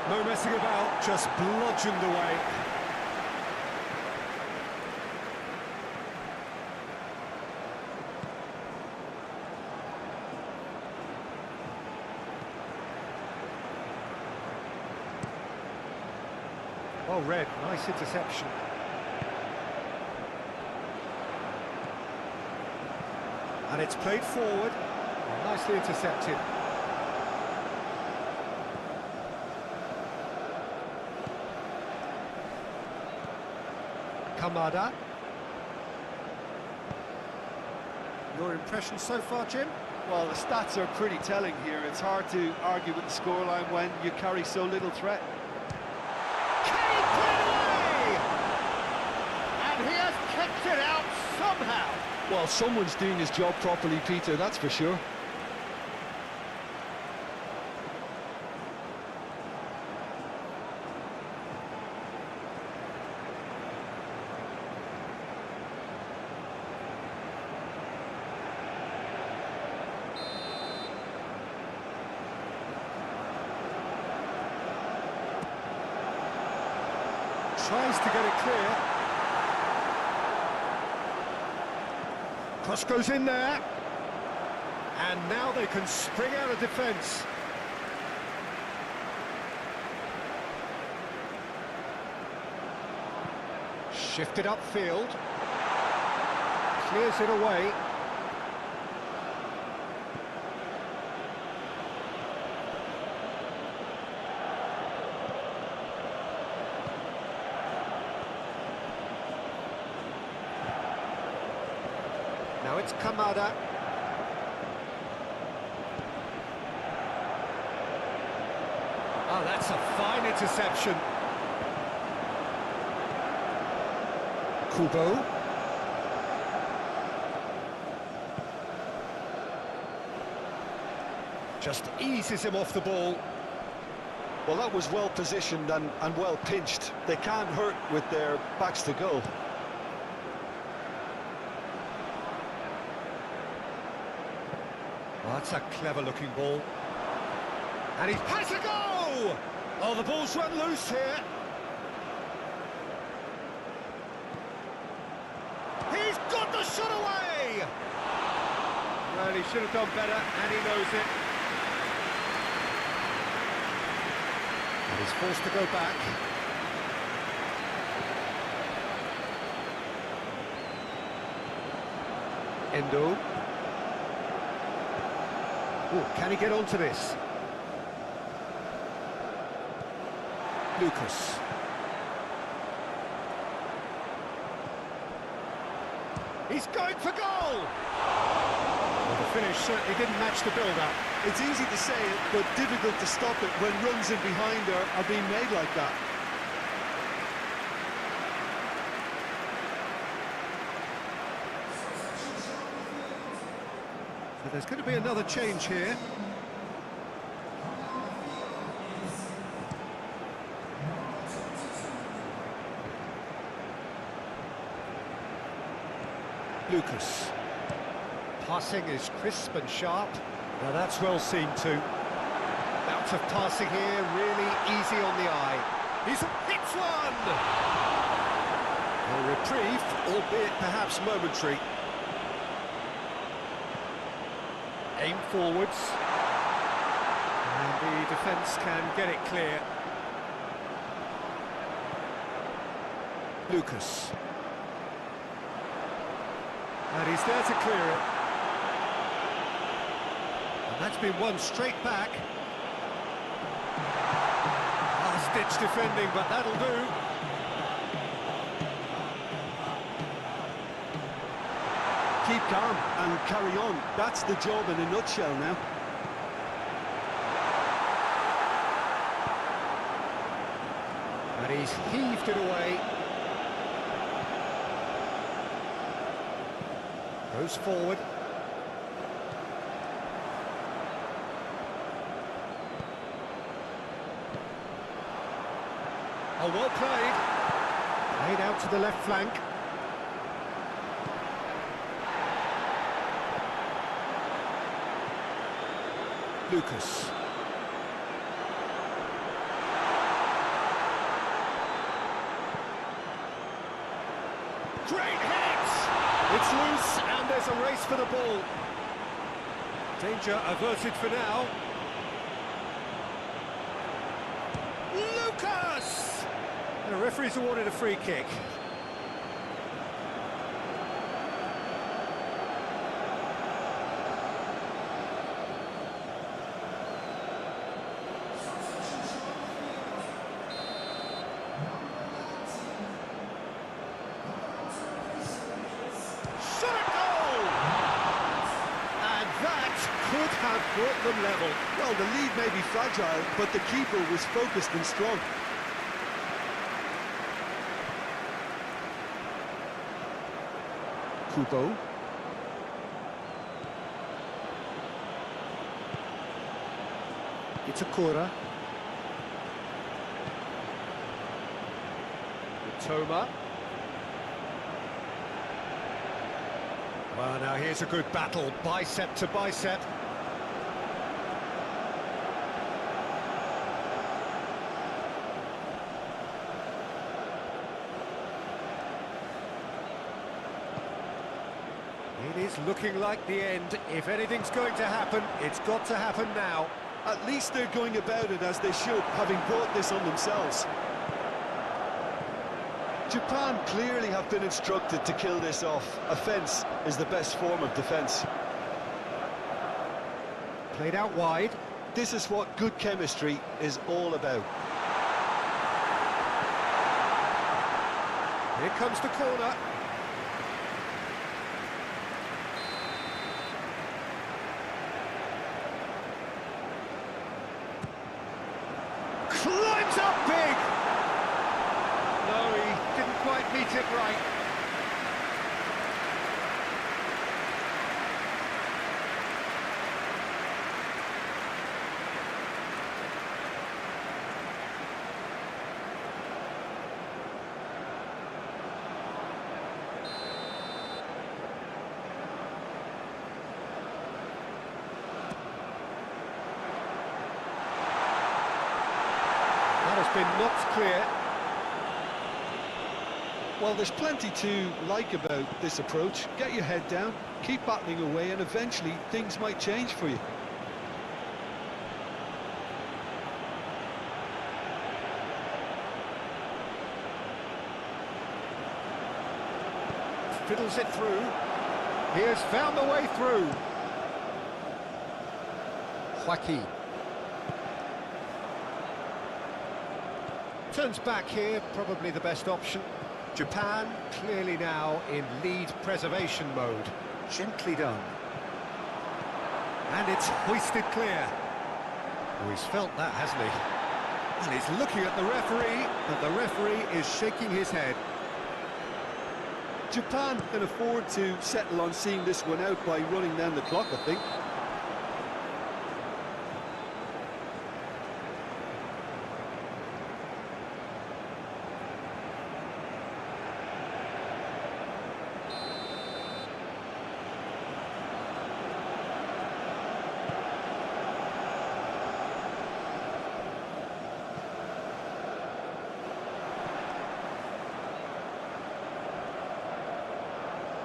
No messing about, just bludgeoned away. Well read, nice interception. And it's played forward, nicely intercepted. Kamada. Your impression so far, Jim? Well, the stats are pretty telling here. It's hard to argue with the scoreline when you carry so little threat. Can he put it away? And he has kicked it out somehow. Well, someone's doing his job properly, Peter, that's for sure. Tries to get it clear. Cross goes in there. And now they can spring out of defence. Shifted upfield. Clears it away. Now it's Kamada. Oh, that's a fine interception. Kubo. Just eases him off the ball. Well, that was well positioned and well pinched. They can't hurt with their backs to goal. That's a clever-looking ball. And he's has a go! Oh, the ball's run loose here. He's got the shot away! Well, he should have done better, and he knows it. And he's forced to go back. Endo. Oh, can he get onto this? Lucas. He's going for goal! Well, the finish certainly didn't match the build-up. It's easy to say it, but difficult to stop it when runs in behind are being made like that. So there's going to be another change here. Lucas. Passing is crisp and sharp. Now that's well seen too. Out of passing here, really easy on the eye. He's hits one! A reprieve, albeit perhaps momentary. Aim forwards. And the defence can get it clear. Lucas. And he's there to clear it. And that's been won straight back. Last-ditch defending, but that'll do. Keep calm and carry on. That's the job in a nutshell now. And he's heaved it away. Goes forward. Oh, well played. Played out to the left flank. Lucas. Great hit! It's loose and there's a race for the ball. Danger averted for now. Lucas! The referee's awarded a free kick. Could have brought them level. Well, the lead may be fragile, but the keeper was focused and strong. Kubo. Itakura. Toma. Well, now here's a good battle, bicep to bicep. It is looking like the end. If anything's going to happen, it's got to happen now. At least they're going about it as they should, having brought this on themselves. Japan clearly have been instructed to kill this off. Offence is the best form of defence. Played out wide. This is what good chemistry is all about. Here comes the corner. Climbs up big! No, he didn't quite meet it right. been knocked clear. Well, there's plenty to like about this approach. Get your head down, keep battling away, and eventually things might change for you. Fiddles it through. He has found the way through. Joaquin. Turns back here, probably the best option. Japan clearly now in lead preservation mode. Gently done. And it's hoisted clear. Oh, he's felt that, hasn't he? And he's looking at the referee, and the referee is shaking his head. Japan can afford to settle on seeing this one out by running down the clock, I think.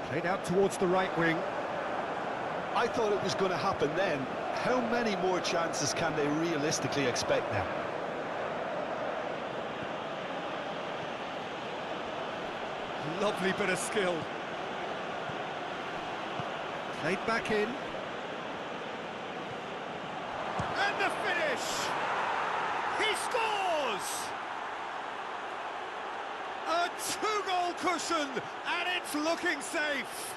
Played out towards the right wing. I thought it was going to happen then. How many more chances can they realistically expect now? Lovely bit of skill. Played back in. And the finish! He scores! A two-goal cushion, and it's looking safe.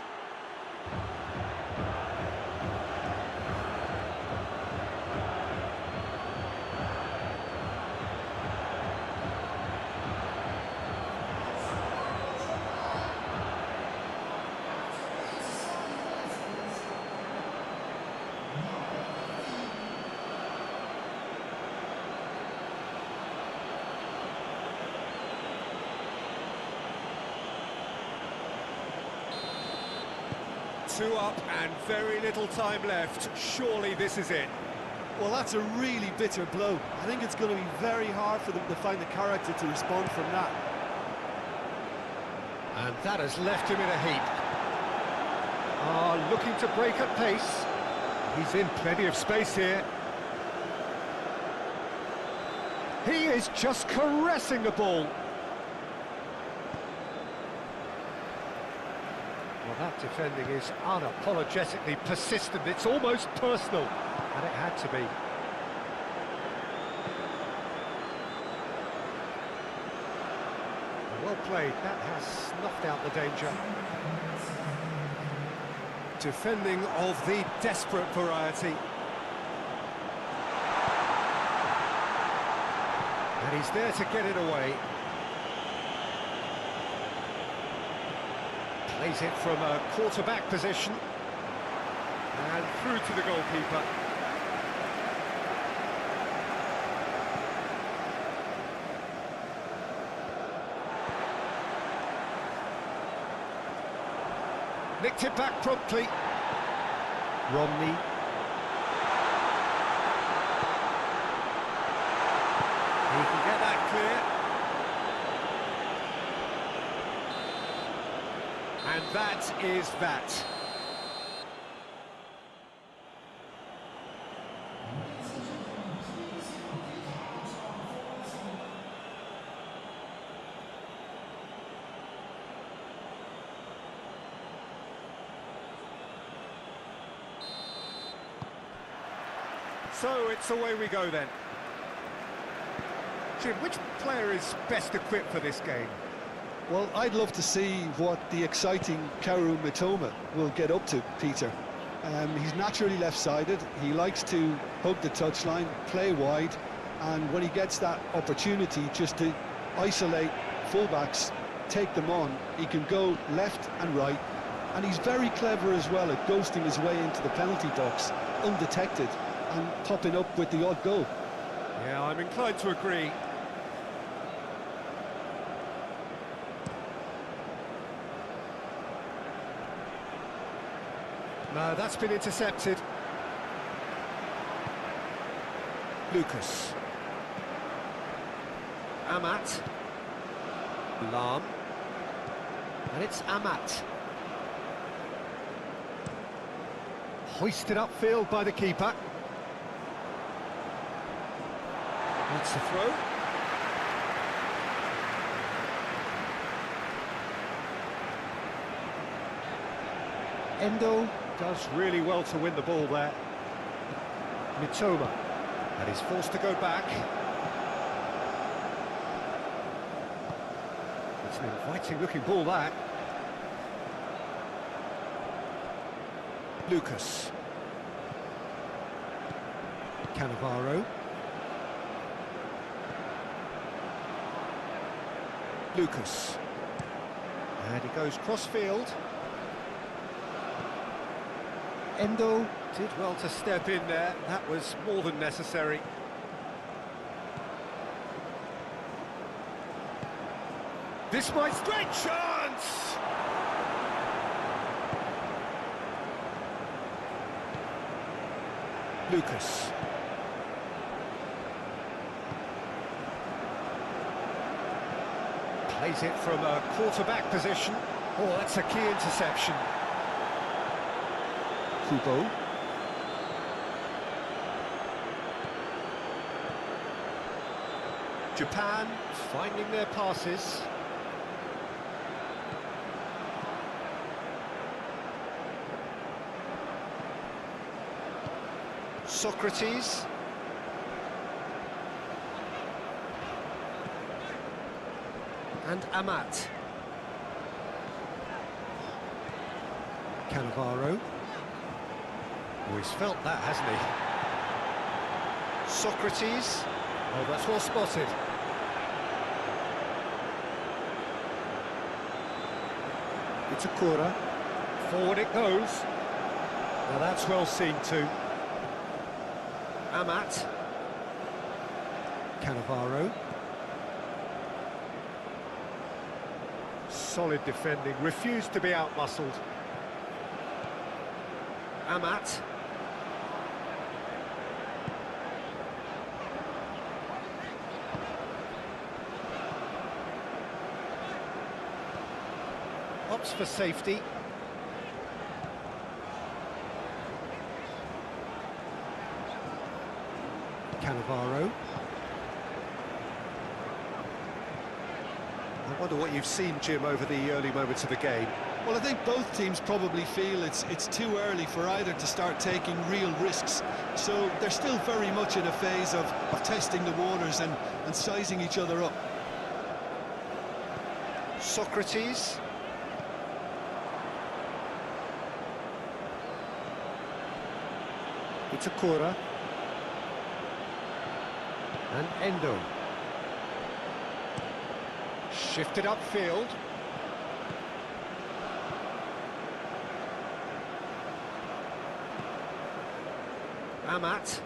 Two up and very little time left. Surely this is it. Well, that's a really bitter blow. I think it's going to be very hard for them to find the character to respond from that. And that has left him in a heap. Looking to break at pace. He's in plenty of space here. He is just caressing the ball. Well, that defending is unapologetically persistent. It's almost personal, and it had to be. Well played. That has snuffed out the danger. Defending of the desperate variety. And he's there to get it away. Plays it from a quarterback position. And through to the goalkeeper. Nicked it back promptly. Romney. He can get that clear. And that is that. So it's away we go then. Jim, which player is best equipped for this game? Well, I'd love to see what the exciting Kaoru Mitoma will get up to, Peter. He's naturally left-sided. He likes to hug the touchline, play wide, and when he gets that opportunity just to isolate fullbacks, take them on, he can go left and right, and he's very clever as well at ghosting his way into the penalty box, undetected, and popping up with the odd goal. Yeah, I'm inclined to agree. No, that's been intercepted. Lucas. Amat. Lam. And it's Amat. Hoisted upfield by the keeper. That's the throw. Endo does really well to win the ball there. Mitoma. And he's forced to go back. It's an inviting looking ball, that. Lucas. Cannavaro. Lucas. And he goes cross-field. Endo did well to step in there. That was more than necessary. This might strike. Chance! Lucas. Plays it from a quarterback position. Oh, that's a key interception. Kubo. Japan finding their passes. Socrates. And Amat. Cannavaro. Oh, he's felt that, hasn't he? Socrates. Oh, that's well spotted. Itakura. Forward it goes. Now that's well seen too. Amat. Cannavaro. Solid defending, refused to be outmuscled. Amat. Opts for safety. Cannavaro. I wonder what you've seen, Jim, over the early moments of the game. Well, I think both teams probably feel it's too early for either to start taking real risks. So they're still very much in a phase of testing the waters and sizing each other up. Socrates. Itakura. And Endo. Shifted upfield. Amat.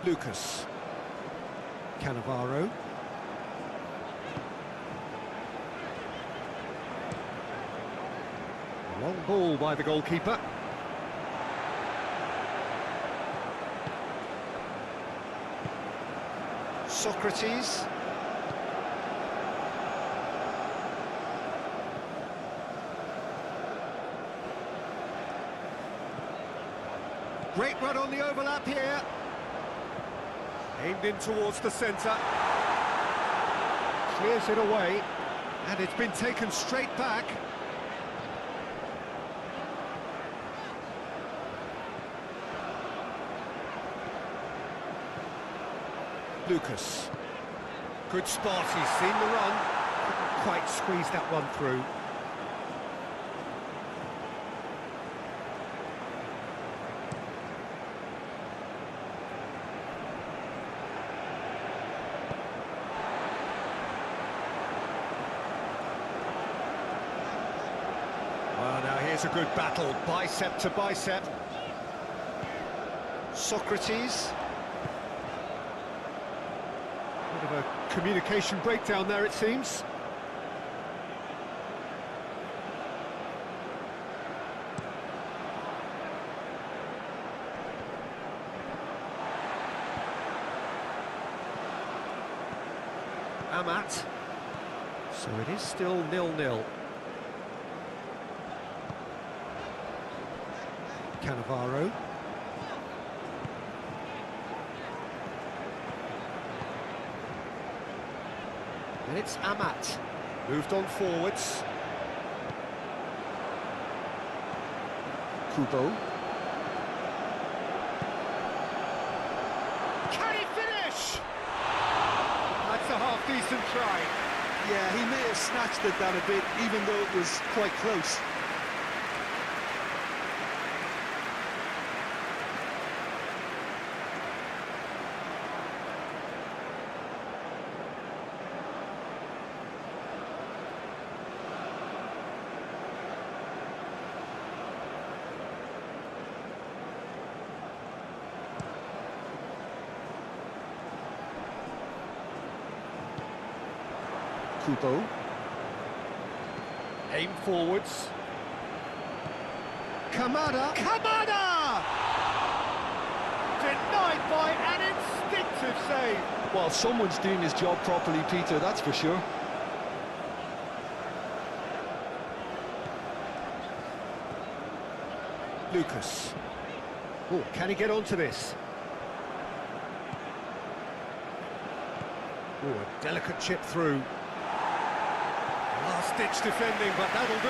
Lucas. Cannavaro. Long ball by the goalkeeper. Socrates. Great run on the overlap here. Aimed in towards the centre. Clears it away. And it's been taken straight back. Lucas. Good spot, he's seen the run. Couldn't quite squeeze that one through. Well, now here's a good battle, bicep to bicep. Socrates. Bit of a communication breakdown there, it seems. Amat. So it is still 0-0. Cannavaro. And it's Amat. Moved on forwards. Kubo. Can he finish? That's a half-decent try. Yeah, he may have snatched it down a bit, even though it was quite close. Kubo. Aim forwards. Kamada. Kamada! Denied by an instinctive save. Well, someone's doing his job properly, Peter, that's for sure. Lucas. Oh, can he get onto this? Oh, a delicate chip through. Last-ditch defending, but that'll do.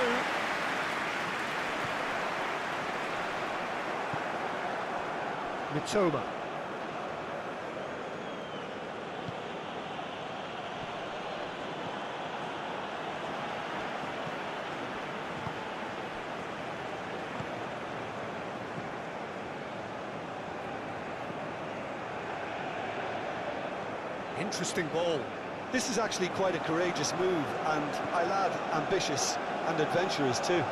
Mitoma. Interesting ball. This is actually quite a courageous move, and I lad ambitious and adventurous too.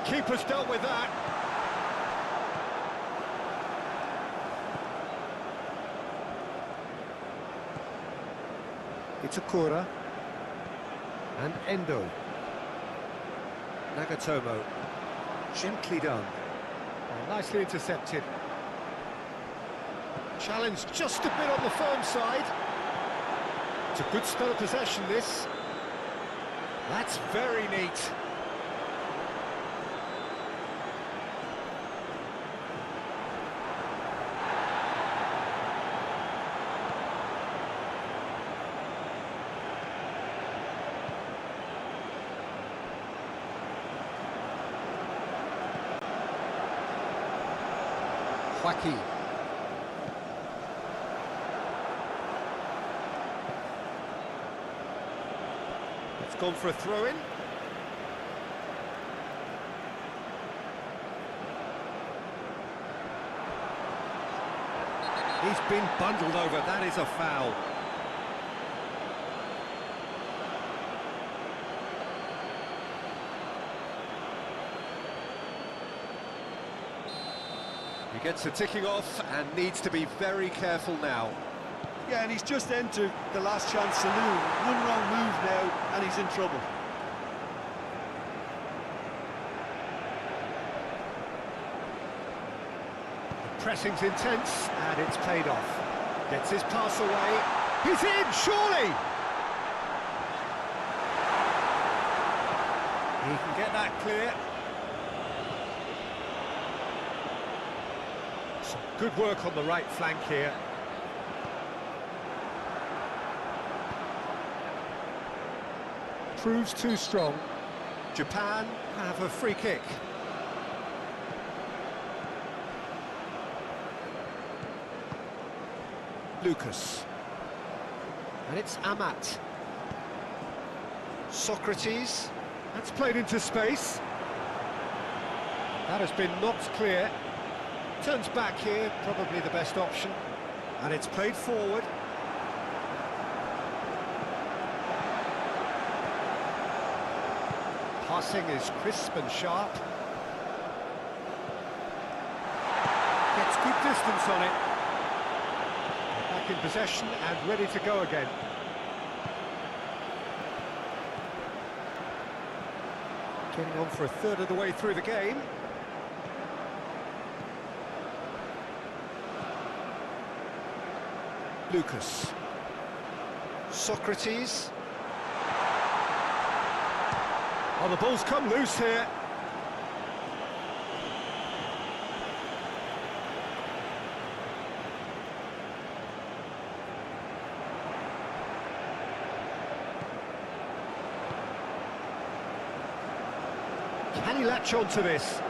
Keeper's dealt with that. It's Akura. And Endo. Nagatomo. Gently done. Oh, nicely intercepted. Challenge just a bit on the firm side. It's a good spell of possession, this. That's very neat. Joaquin. It's gone for a throw-in. He's been bundled over, that is a foul. He gets the ticking off and needs to be very careful now. Yeah, and he's just entered the last chance saloon. One wrong move now, and he's in trouble. The pressing's intense, and it's paid off. Gets his pass away. He's in, surely! He can get that clear. Some good work on the right flank here. Proves too strong. Japan have a free kick. Lucas. And it's Amat. Socrates. That's played into space. That has been knocked clear. Turns back here, probably the best option. And it's played forward. Passing is crisp and sharp. Gets good distance on it. Back in possession and ready to go again. Getting on for a third of the way through the game. Lucas. Socrates. Oh, the ball's come loose here. Can he latch on to this?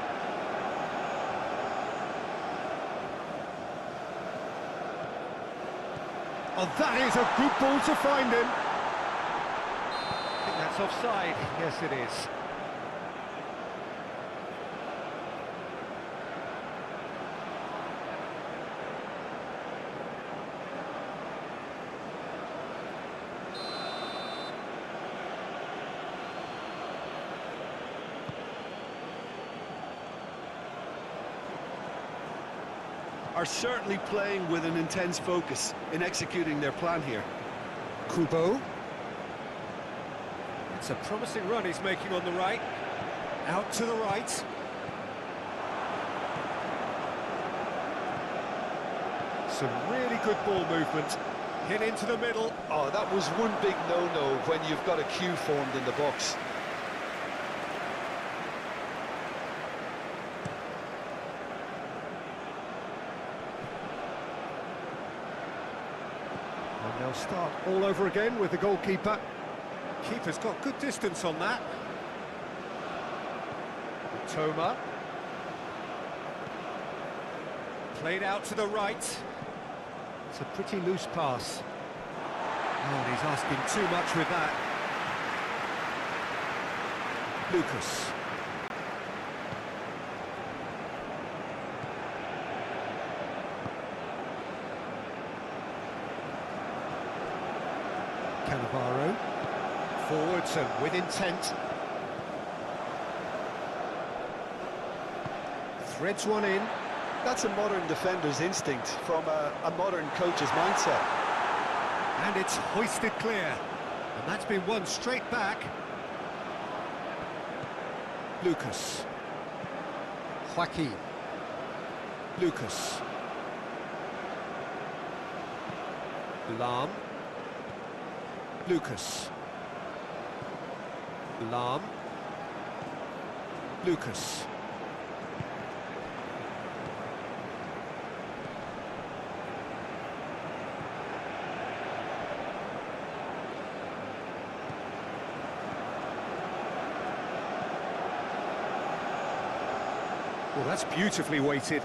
Oh, that is a good ball to find him. I think that's offside. Yes, it is. Are certainly playing with an intense focus in executing their plan here. Kubo. It's a promising run he's making on the right. Out to the right. Some really good ball movement. Hit into the middle. Oh, that was one big no-no when you've got a queue formed in the box. And they'll start all over again with the goalkeeper. Keeper's got good distance on that. Toma. Played out to the right. It's a pretty loose pass. Oh, and he's asking too much with that. Lucas. Cannavaro. Forwards and with intent. Threads one in. That's a modern defender's instinct from a modern coach's mindset. And it's hoisted clear. And that's been won straight back. Lucas. Joaquin. Lucas. Lam. Lucas. Lam. Lucas. Well, that's beautifully weighted.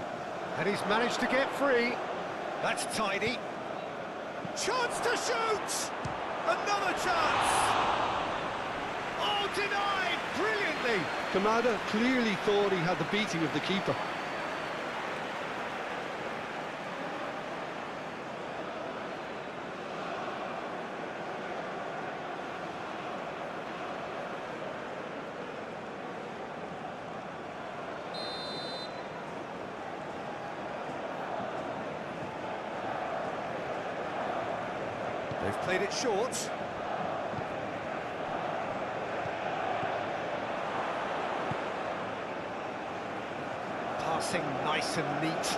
And he's managed to get free. That's tidy. Chance to shoot! Another chance! Oh, denied! Brilliantly! Kamada clearly thought he had the beating of the keeper. They've played it short. Passing nice and neat.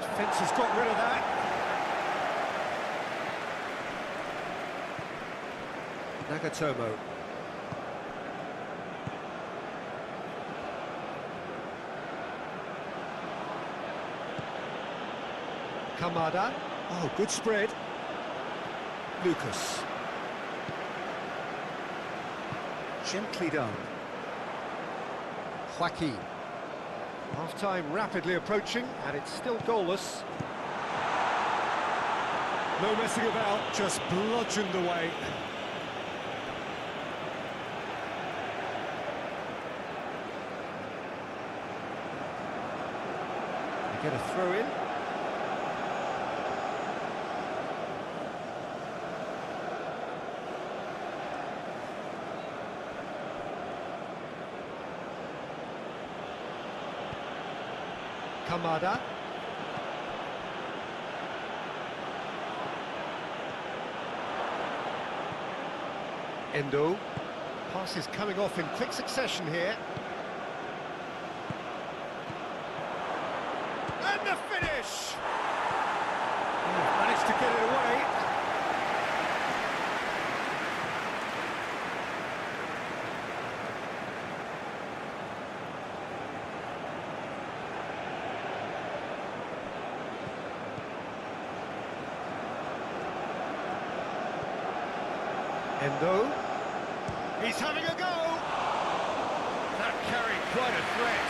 Defence has got rid of that. Nagatomo. Kamada. Oh, good spread. Lucas. Gently done. Joaquin. Half-time rapidly approaching, and it's still goalless. No messing about, just bludgeoned away. They get a throw in. Kamada. Endo. Passes coming off in quick succession here. And the finish! Managed to get it away. Endo. He's having a go! That carried quite a threat.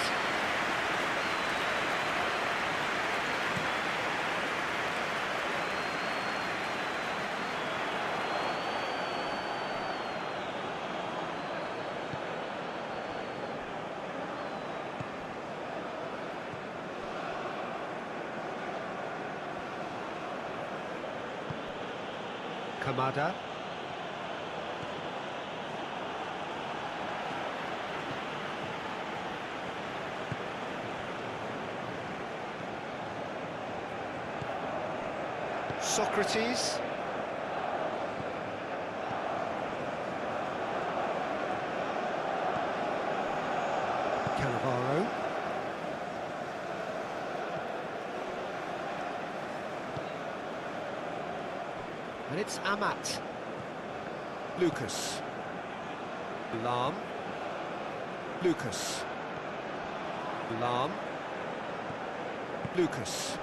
Kamada. Socrates. Cannavaro. And it's Amat. Lucas. Lam. Lucas. Lam. Lucas.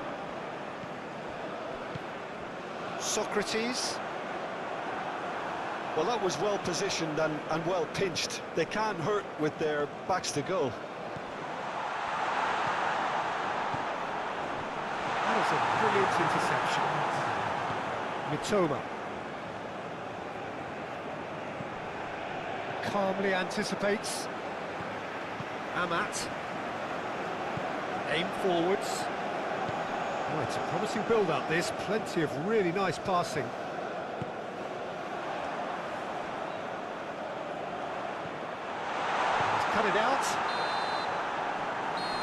Socrates. Well, that was well positioned and well pinched. They can't hurt with their backs to goal. That is a brilliant interception. Mitoma. Calmly anticipates. Amat. Aim forwards. Oh, it's a promising build-up, this. Plenty of really nice passing. He's cut it out.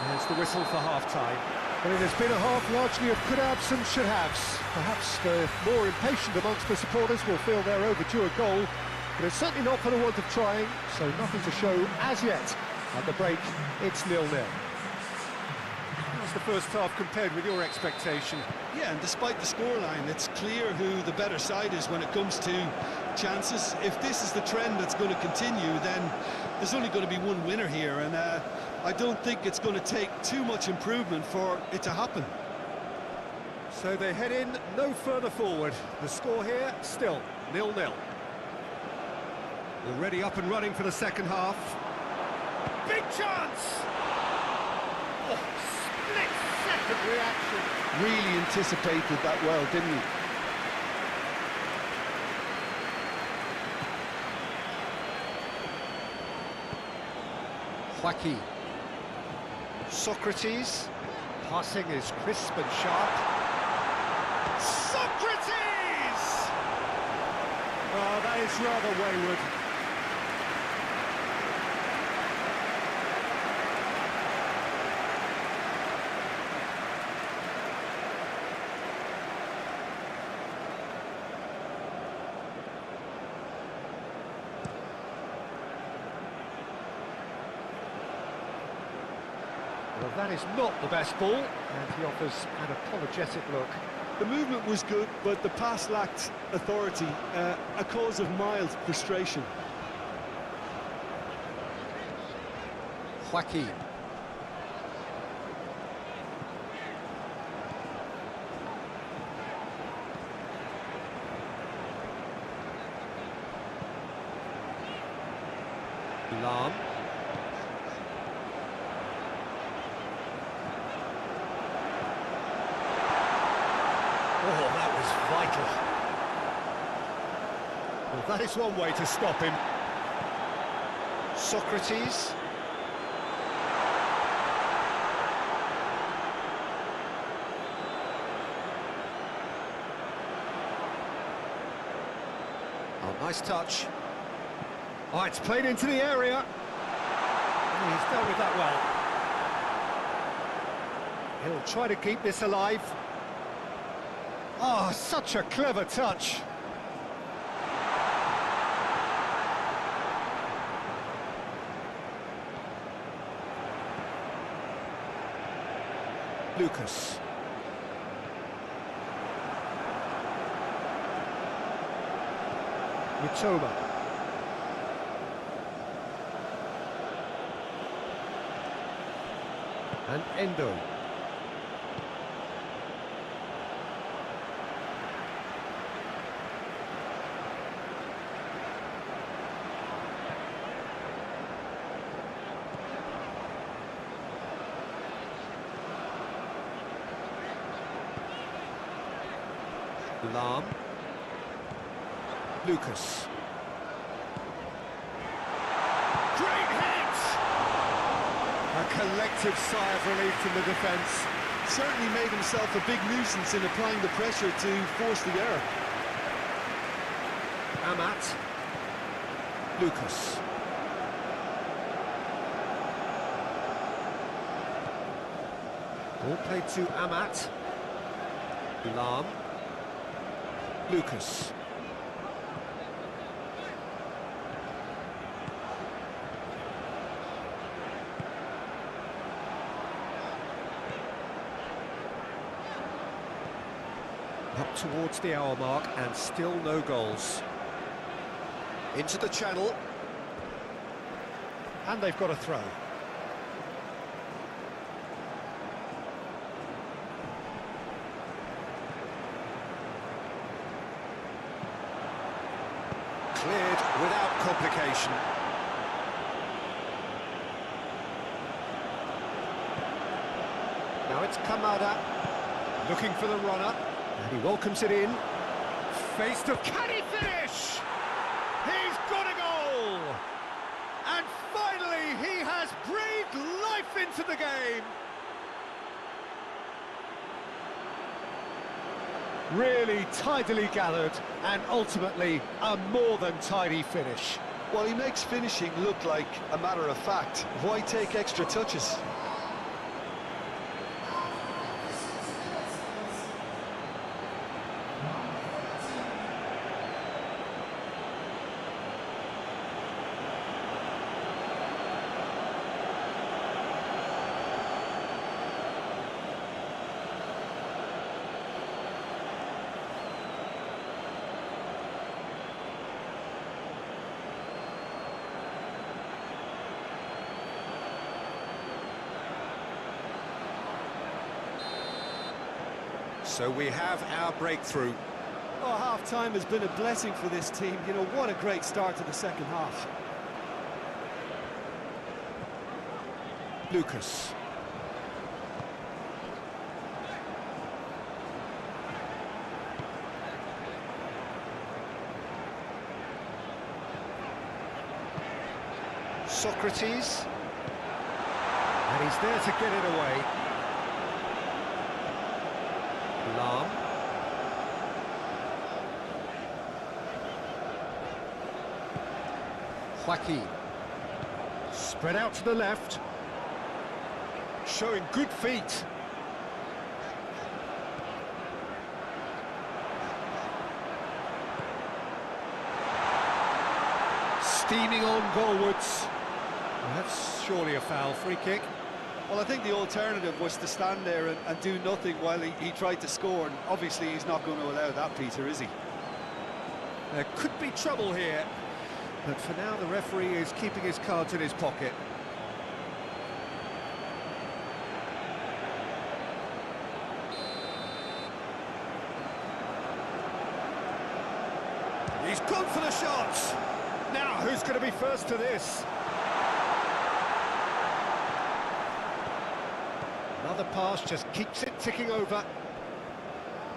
There's the whistle for half-time. Well, it has been a half largely of could-haves and should-haves. Perhaps the more impatient amongst the supporters will feel they're overdue a goal, but it's certainly not for the want of trying, so nothing to show as yet. At the break, it's 0-0. How's the first half compared with your expectation? Yeah, and despite the scoreline, it's clear who the better side is when it comes to chances. If this is the trend that's going to continue, then there's only going to be one winner here, and I don't think it's going to take too much improvement for it to happen. So they head in no further forward. The score here, still 0-0. Already up and running for the second half. Big chance! Oh, split-second reaction. Really anticipated that well, didn't he? Joaquin. Socrates. Passing is crisp and sharp. Socrates! Oh, that is rather wayward. Well, that is not the best ball, and he offers an apologetic look. The movement was good, but the pass lacked authority, a cause of mild frustration. Joaquin. Lam. Oh, that was vital. Well, that is one way to stop him. Socrates. Oh, nice touch. Oh, it's played into the area. Oh, he's dealt with that well. He'll try to keep this alive. Oh, such a clever touch. Lucas. Mitoma. And Endo. Lam. Lucas. Great hit! A collective sigh of relief from the defence. Certainly made himself a big nuisance in applying the pressure to force the error. Amat. Lucas. Ball played to Amat. Lam. Lucas. Up towards the hour mark and still no goals. Into the channel. And they've got a throw. Cleared without complication. Now it's Kamada, looking for the runner, and he welcomes it in. Faced of, can he finish? He's got a goal! And finally he has breathed life into the game. Really tidily gathered, and ultimately a more than tidy finish. Well, he makes finishing look like a matter of fact. Why take extra touches? So we have our breakthrough. Oh, half-time has been a blessing for this team. You know, what a great start to the second half. Lucas. Socrates. And he's there to get it away. Lam. Joaquin. Spread out to the left. Showing good feet. Steaming on goalwards. Well, that's surely a foul. Free kick. Well, I think the alternative was to stand there and do nothing while he tried to score, and obviously he's not going to allow that, Peter, is he? There could be trouble here, but for now the referee is keeping his cards in his pocket. He's gone for the shots! Now, who's going to be first to this? Another pass just keeps it ticking over.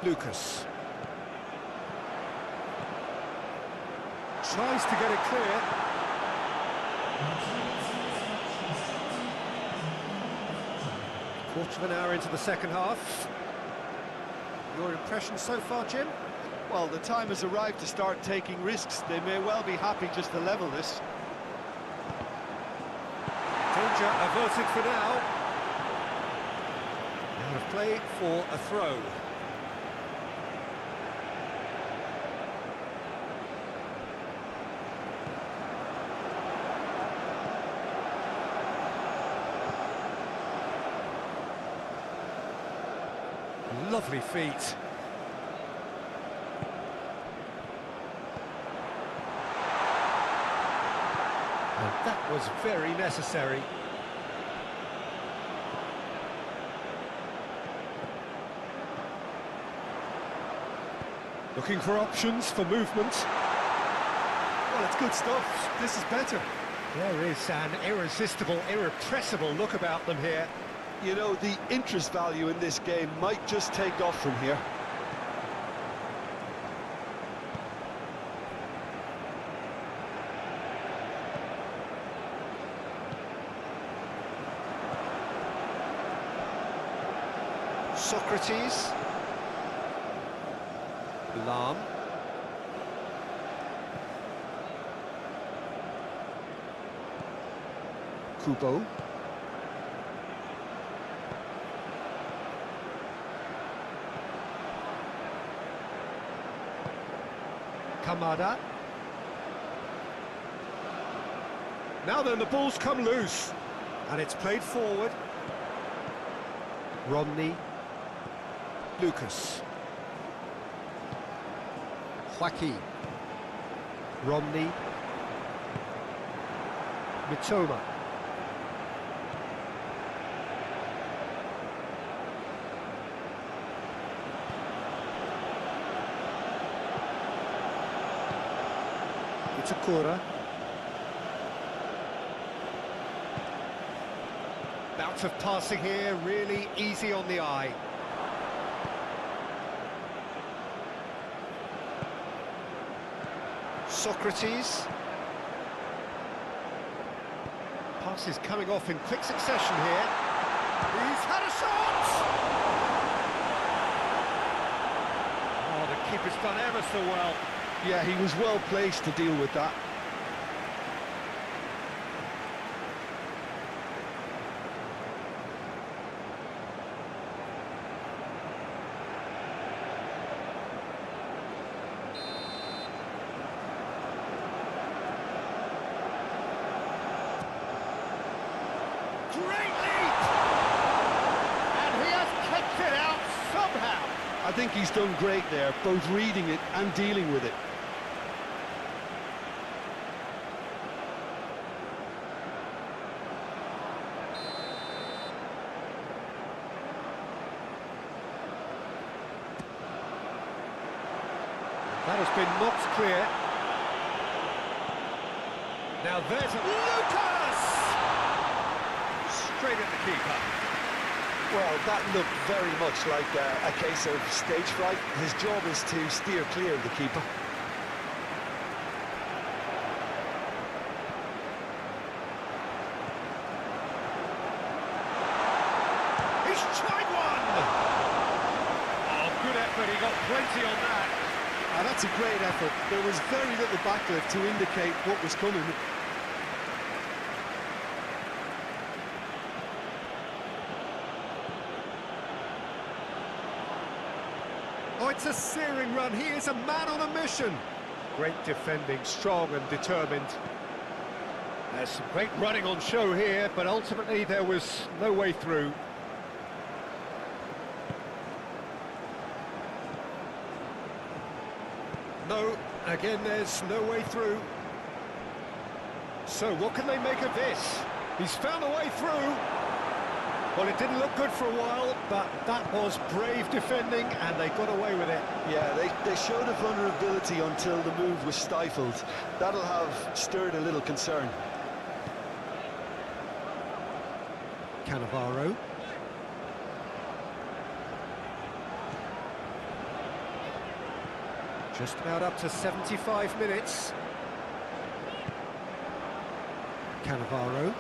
Lucas. Tries to get it clear. Quarter of an hour into the second half. Your impression so far, Jim? Well, the time has arrived to start taking risks. They may well be happy just to level this. Danger averted for now. Out of play for a throw. Lovely feet. And that was very necessary. Looking for options for movement. Well, it's good stuff. This is better. There is an irresistible, irrepressible look about them here. You know, the interest value in this game might just take off from here. Socrates. Lam. Kubo. Kamada. Now then, the ball's come loose. And it's played forward. Romney. Lucas. Joaquin. Romney. Mitoma. Itakura. Bout of passing here, really easy on the eye. Socrates. Pass is coming off in quick succession here. He's had a shot! Oh, the keeper's done ever so well. Yeah, he was well placed to deal with that. Great leap! And he has kept it out somehow. I think he's done great there, both reading it and dealing with it. That has been knocked clear. Now there's a... Lucas! Straight at the keeper. Well, that looked very much like a case of stage fright. His job is to steer clear of the keeper. He's tried one! Oh, good effort, he got plenty on that. And that's a great effort. There was very little backlift to indicate what was coming. Oh, it's a searing run. He is a man on a mission. Great defending, strong and determined. There's some great running on show here, but ultimately there was no way through. No, again there's no way through. So what can they make of this? He's found a way through. Well, it didn't look good for a while, but that was brave defending and they got away with it. Yeah, they showed a vulnerability until the move was stifled. That'll have stirred a little concern. Cannavaro. Just about up to 75 minutes. Cannavaro.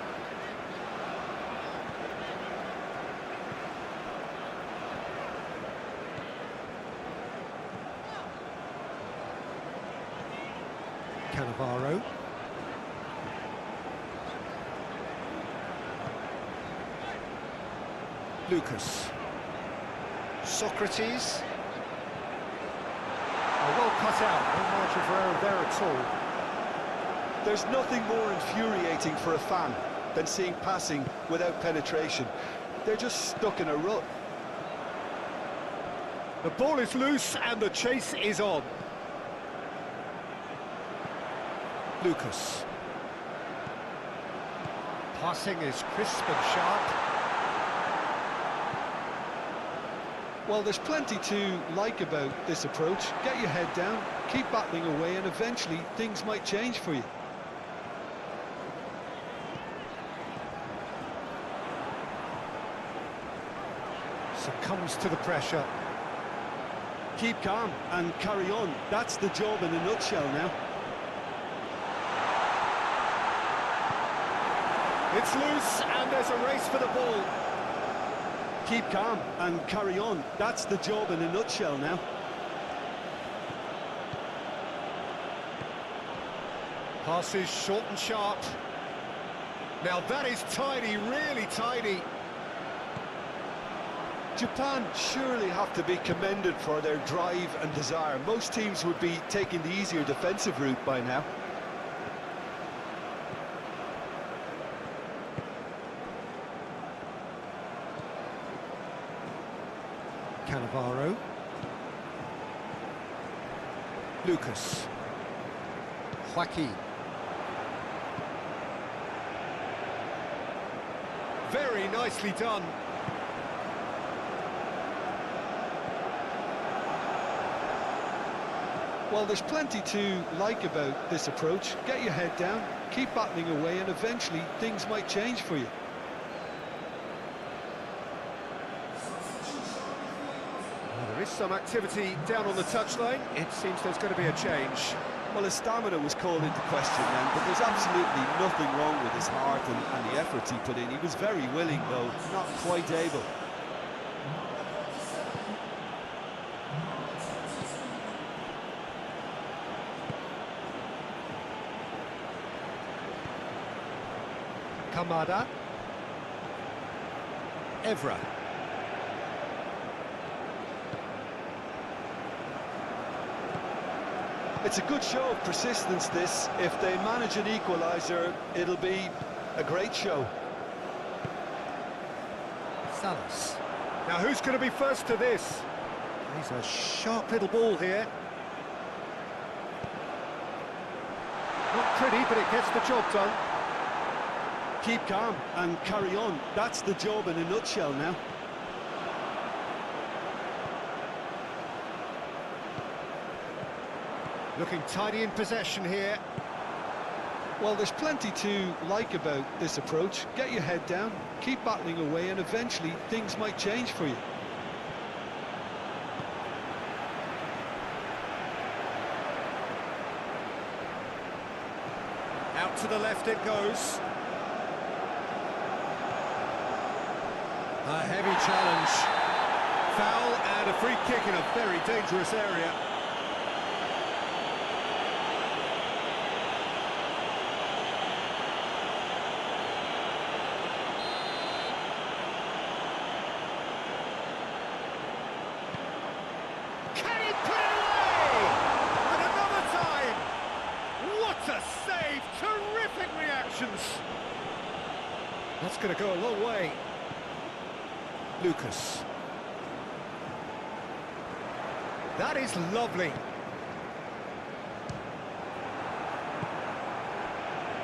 Cannavaro. Lucas. Socrates. Well cut out, no margin for error there at all. There's nothing more infuriating for a fan than seeing passing without penetration. They're just stuck in a rut. The ball is loose and the chase is on. Lucas. Passing is crisp and sharp. Well, there's plenty to like about this approach. Get your head down, keep battling away, and eventually things might change for you. Succumbs to the pressure. Keep calm and carry on. That's the job in a nutshell now. It's loose, and there's a race for the ball. Keep calm and carry on. That's the job in a nutshell now. Passes short and sharp. Now that is tidy, really tidy. Japan surely have to be commended for their drive and desire. Most teams would be taking the easier defensive route by now. Cannavaro. Lucas. Joaquin. Very nicely done. Well, there's plenty to like about this approach. Get your head down, keep battling away, and eventually things might change for you. Well, there is some activity down on the touchline. It seems there's going to be a change. Well, his stamina was called into question then, but there's absolutely nothing wrong with his heart and the efforts he put in. He was very willing, though, not quite able. Kamada. Evra. It's a good show of persistence, this. If they manage an equaliser, it'll be a great show. Salas. Now who's going to be first to this? He's a sharp little ball here. Not pretty, but it gets the job done. Keep calm and carry on. That's the job in a nutshell now. Looking tidy in possession here. Well, there's plenty to like about this approach. Get your head down, keep battling away, and eventually things might change for you. Out to the left it goes. A heavy challenge. Foul and a free kick in a very dangerous area. Can he put it away? And another time. What a save! Terrific reactions. That's going to go a long way. Lucas. That is lovely.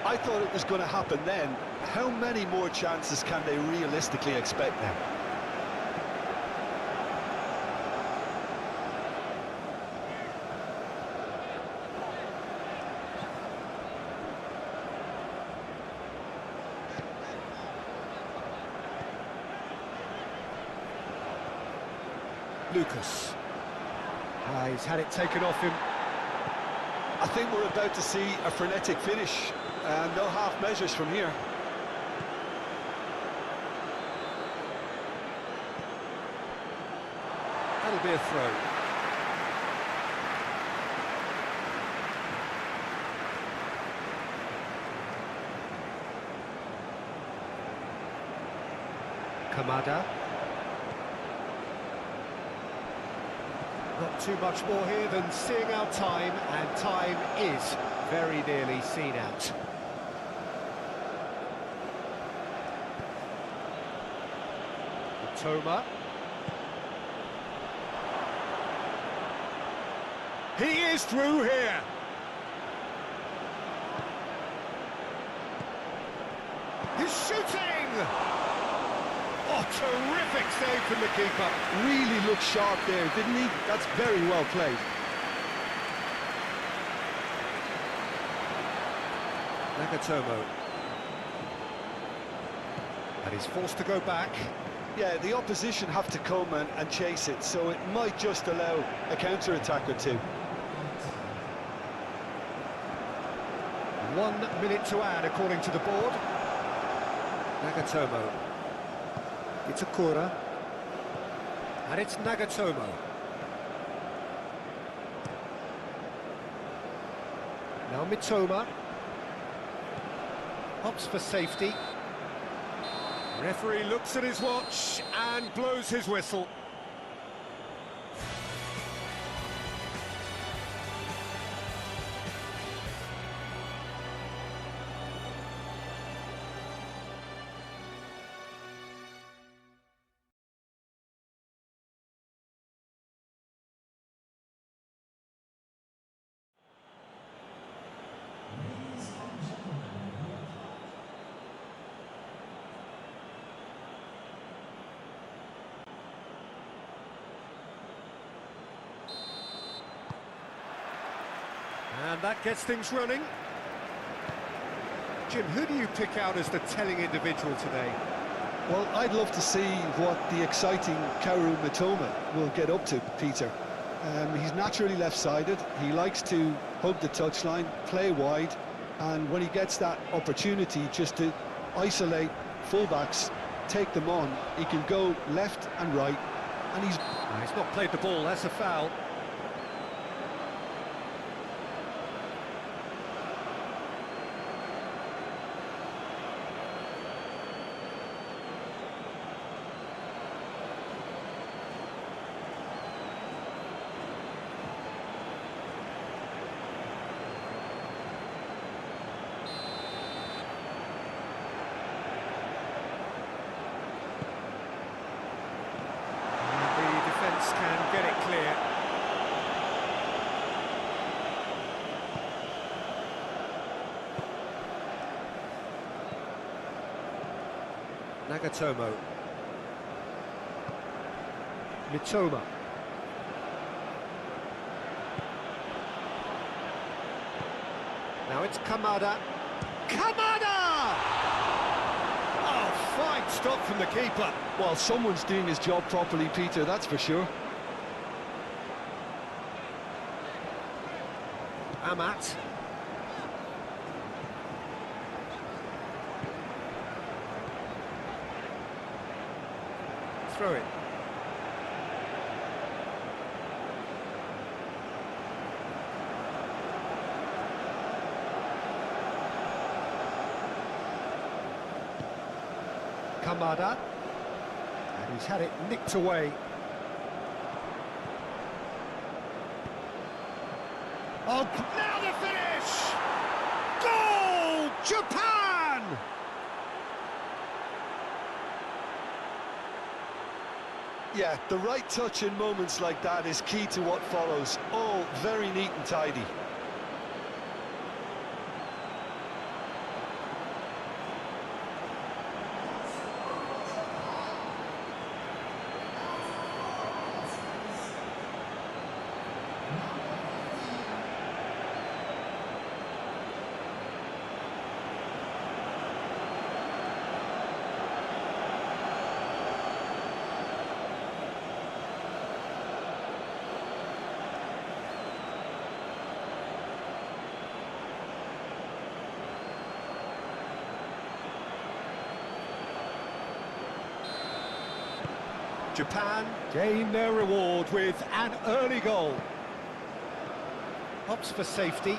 I thought it was going to happen then. How many more chances can they realistically expect now? Lucas. He's had it taken off him. I think we're about to see a frenetic finish, and no half measures from here. That'll be a throw. Kamada. Not too much more here than seeing out time, and time is very nearly seen out. Toma. He is through here. His shooting! Oh, terrific save from the keeper. Really looked sharp there, didn't he? That's very well played. Nagatomo. And he's forced to go back. Yeah, the opposition have to come and chase it, so it might just allow a counter-attack or two. 1 minute to add, according to the board. Nagatomo. Itakura. And it's Nagatomo. Now Mitoma. Hops for safety. Referee looks at his watch and blows his whistle. And that gets things running. Jim, who do you pick out as the telling individual today? Well, I'd love to see what the exciting Kaoru Mitoma will get up to, Peter. He's naturally left-sided. He likes to hug the touchline, play wide, and when he gets that opportunity just to isolate fullbacks, take them on, he can go left and right, and he's not played the ball, that's a foul. Can get it clear. Nagatomo. Mitoma. Now it's Kamada. Kamada! Oh, fine stop from the keeper. well, someone's doing his job properly, Peter, that's for sure. Amat. Throw it. Kamada. And he's had it nicked away. Oh, now the finish! Goal! Japan! Yeah, the right touch in moments like that is key to what follows. All very neat and tidy. Japan gain their reward with an early goal. Hops for safety.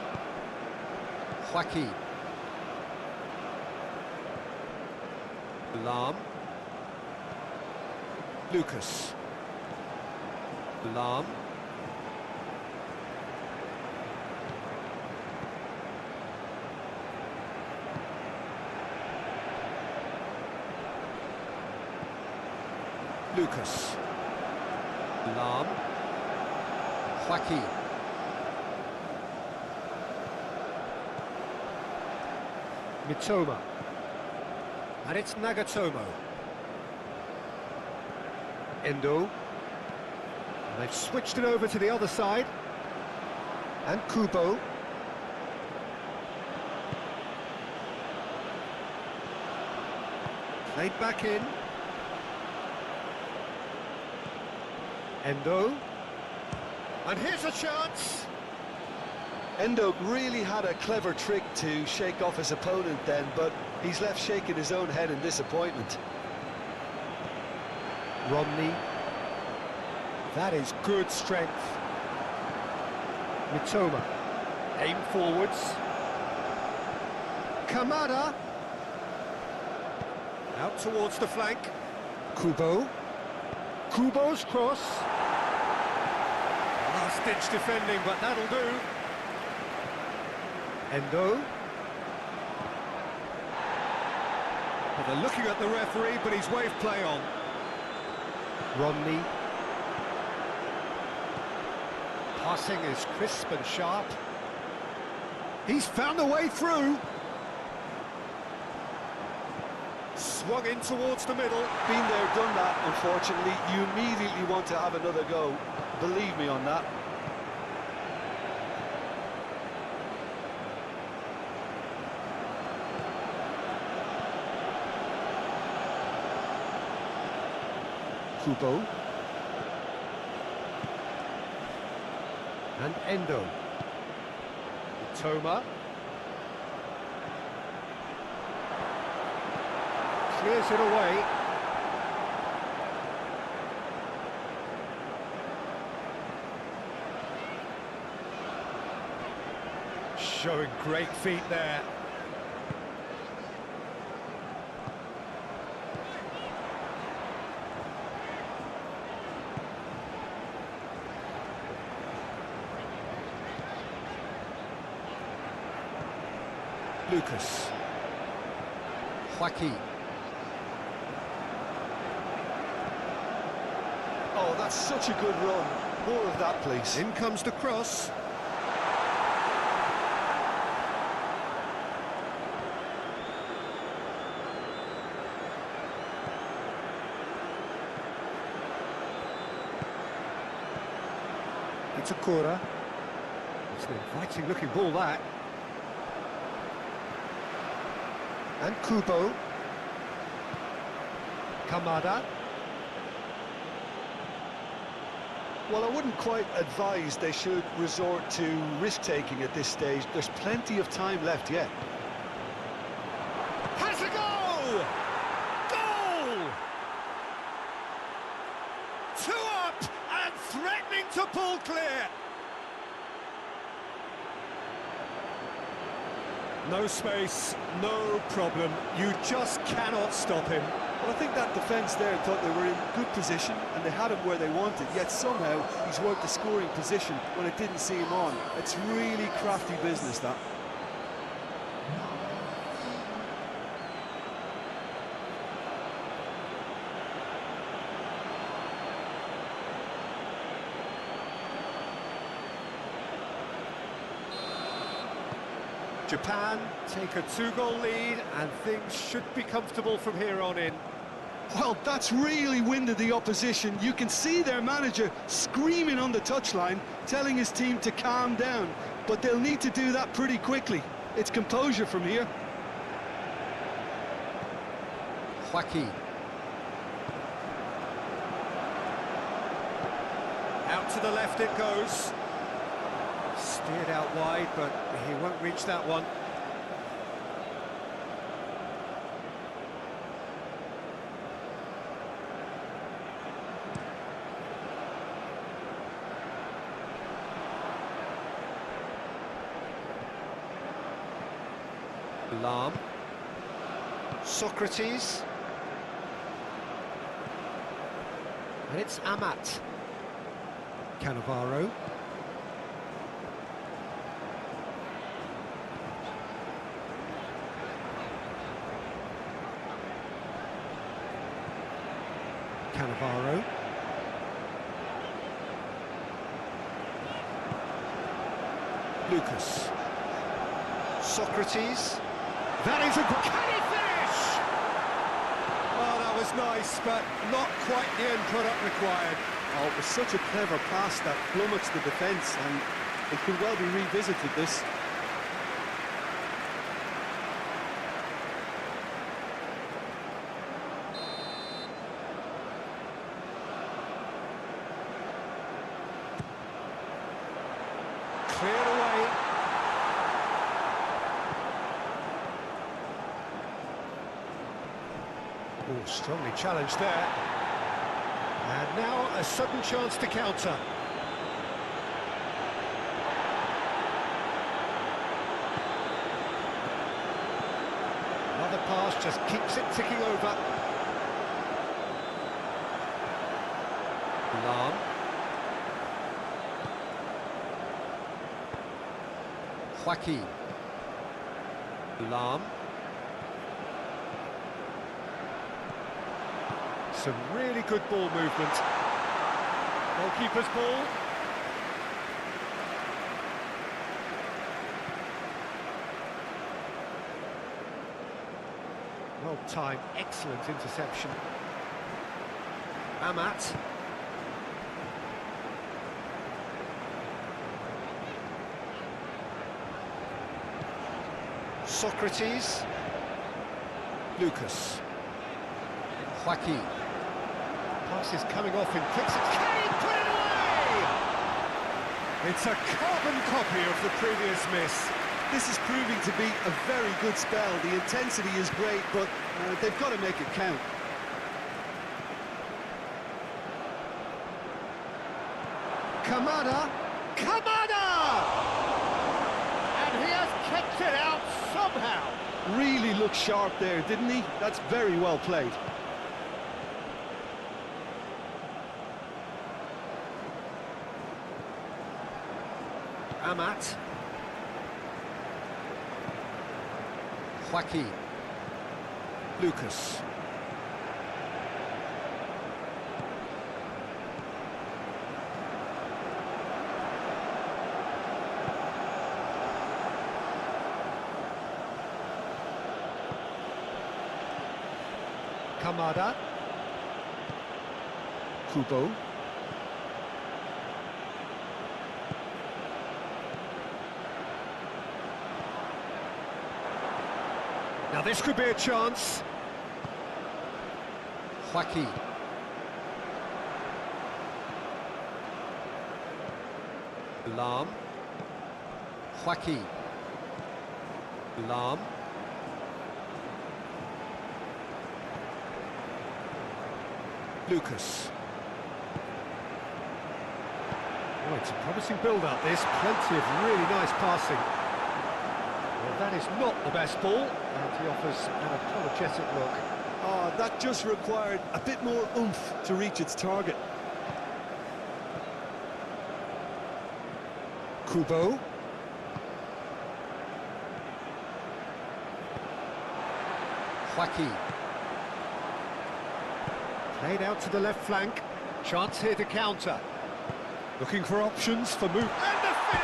Joaquin. Lam. Lucas. Lam. Lucas. Lam. Joaquin. Mitoma. And it's Nagatomo. Endo. And they've switched it over to the other side. And Kubo. Played back in. Endo. And here's a chance. Endo really had a clever trick to shake off his opponent then, but he's left shaking his own head in disappointment. Romney. That is good strength. Mitoma. Aim forwards. Kamada. Out towards the flank. Kubo. Kubo's cross. Last-ditch defending, but that'll do. Endo. Well, they're looking at the referee, but he's waved play on. Romney. Passing is crisp and sharp. He's found a way through. Swung in towards the middle. Been there, done that, unfortunately. You immediately want to have another go. Believe me on that. Kubo. And Endo. Toma. Clears it away. Showing great feet there. Lucas. Joaquin. Oh, that's such a good run. More of that, please. In comes the cross. It's a corner. It's an inviting looking ball, that. And Kubo. Kamada. Well, I wouldn't quite advise they should resort to risk-taking at this stage. There's plenty of time left yet. Has a goal! Goal! 2 up and threatening to pull clear. No space, no problem. You just cannot stop him. Well, I think that defence there thought they were in good position and they had him where they wanted, yet somehow he's worked the scoring position when it didn't see him on. It's really crafty business, that. Japan take a 2-goal lead and things should be comfortable from here on in. Well, that's really winded the opposition. You can see their manager screaming on the touchline, telling his team to calm down. But they'll need to do that pretty quickly. It's composure from here. Joaquin. Out to the left it goes. Steered out wide, but he won't reach that one. Lam. Socrates. And it's Amat. Cannavaro. Cannavaro. Lucas. Socrates. That is a... Can he finish? was nice, but not quite the end product required. Oh, it was such a clever pass that flummoxed the defence, and it could well be revisited, this. Cleared away. Oh, strongly challenged there. And now a sudden chance to counter. Another pass just keeps it ticking over. Lam. Joaquin. Lam. Some really good ball movement. Goalkeeper's ball. Well timed, excellent interception. Amat. Socrates. Lucas. Joaquin. Pass is coming off in quick succession. Can he put it away? It's a carbon copy of the previous miss. This is proving to be a very good spell. The intensity is great, but they've got to make it count. Kamada! Kamada! And he has kept it out somehow. Really looked sharp there, didn't he? That's very well played. Amat. Joaquin. Lucas. Kamada. Kubo. Now this could be a chance. Joaquin. Lam. Joaquin. Lam. Lucas. Oh, it's a promising build-up, this. Plenty of really nice passing. Well, that is not the best ball, and he offers an apologetic look. Oh, that just required a bit more oomph to reach its target. Kubo. Joaquin. Played out to the left flank. Chance here to counter. Looking for options for move. And the finish!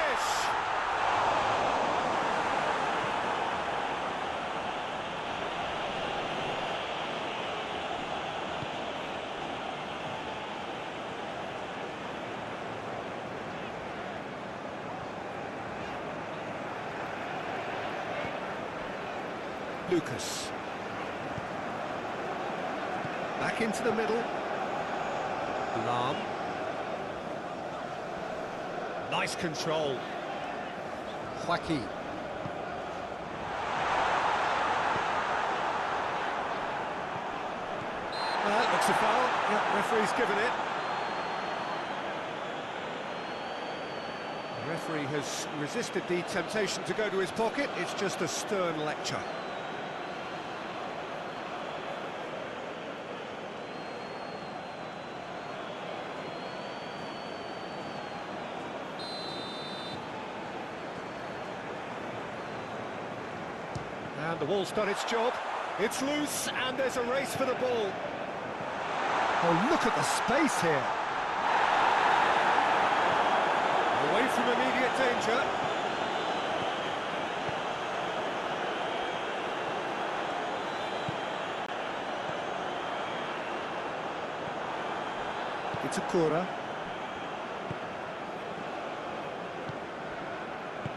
Lucas. Back into the middle. Lam. Nice control. Joaquin. That looks a foul. Yeah, referee's given it. The referee has resisted the temptation to go to his pocket. It's just a stern lecture. And the ball's done its job. It's loose, and there's a race for the ball. Oh, look at the space here. Away from immediate danger. It's a Kura.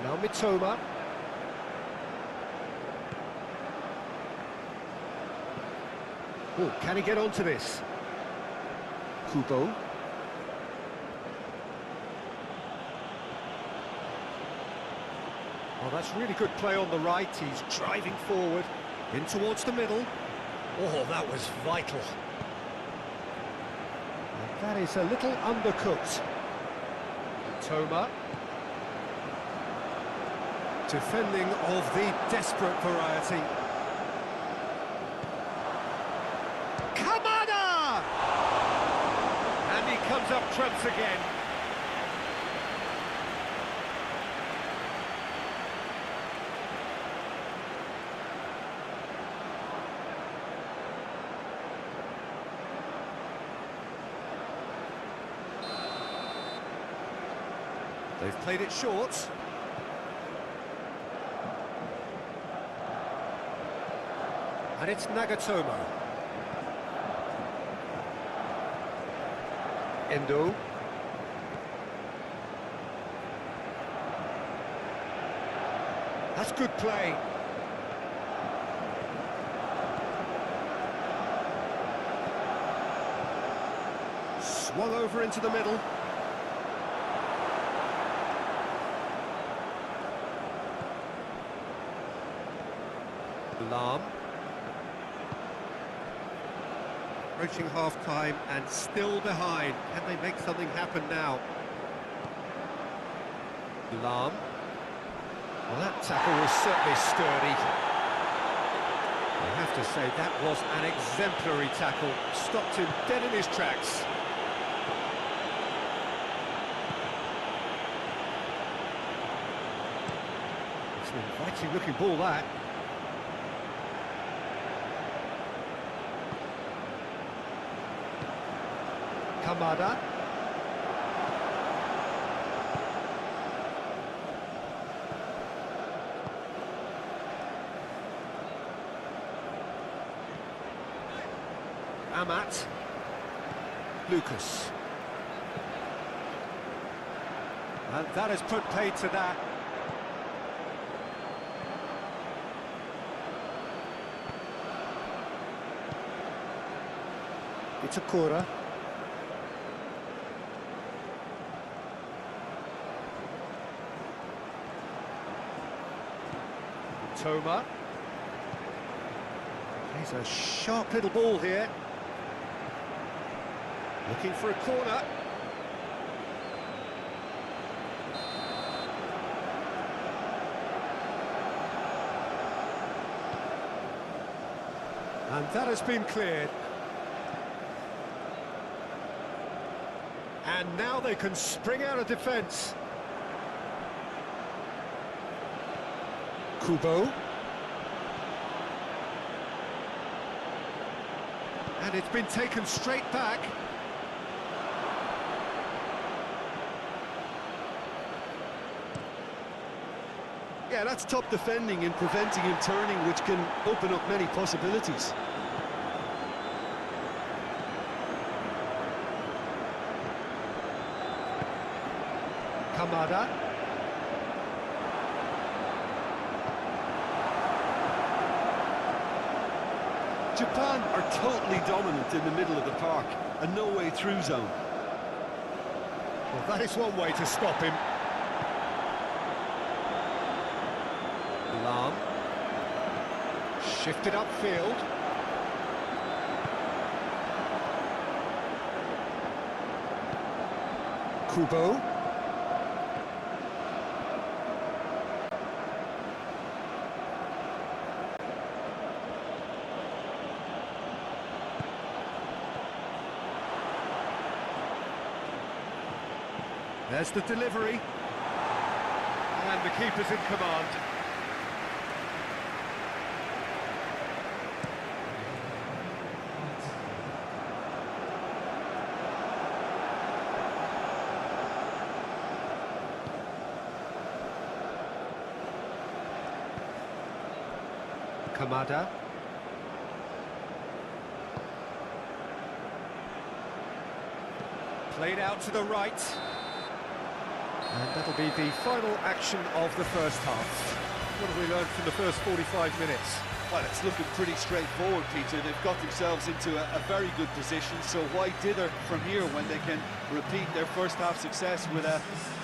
Now Mitoma. Oh, can he get onto this? Kubo. Oh, that's really good play on the right. He's driving forward, in towards the middle. Oh, that was vital. And that is a little undercooked. Toma. Defending of the desperate variety. Kamada! And he comes up trumps again. They've played it short. And it's Nagatomo. Endo. That's good play. Swung over into the middle. Lam. Approaching half-time and still behind. Can they make something happen now? Lam. Well, that tackle was certainly sturdy. I have to say, that was an exemplary tackle. Stopped him dead in his tracks. It's an inviting-looking ball, that. Kamada. Amat. Lucas. And that has put paid to that. It's a Kura. Toma. He's a sharp little ball here. Looking for a corner. And that has been cleared. And now they can spring out of defence. Kubo. And it's been taken straight back. Yeah, that's top defending and preventing him turning, which can open up many possibilities. Kamada. Japan are totally dominant in the middle of the park, a no-way through zone. Well, that is one way to stop him. Lam. Shifted upfield. Kubo. There's the delivery. And the keeper's in command. Kamada. Played out to the right. And that'll be the final action of the first half. What have we learned from the first 45 minutes? Well, it's looking pretty straightforward, Peter. They've got themselves into a very good position, so why dither from here when they can repeat their first half success with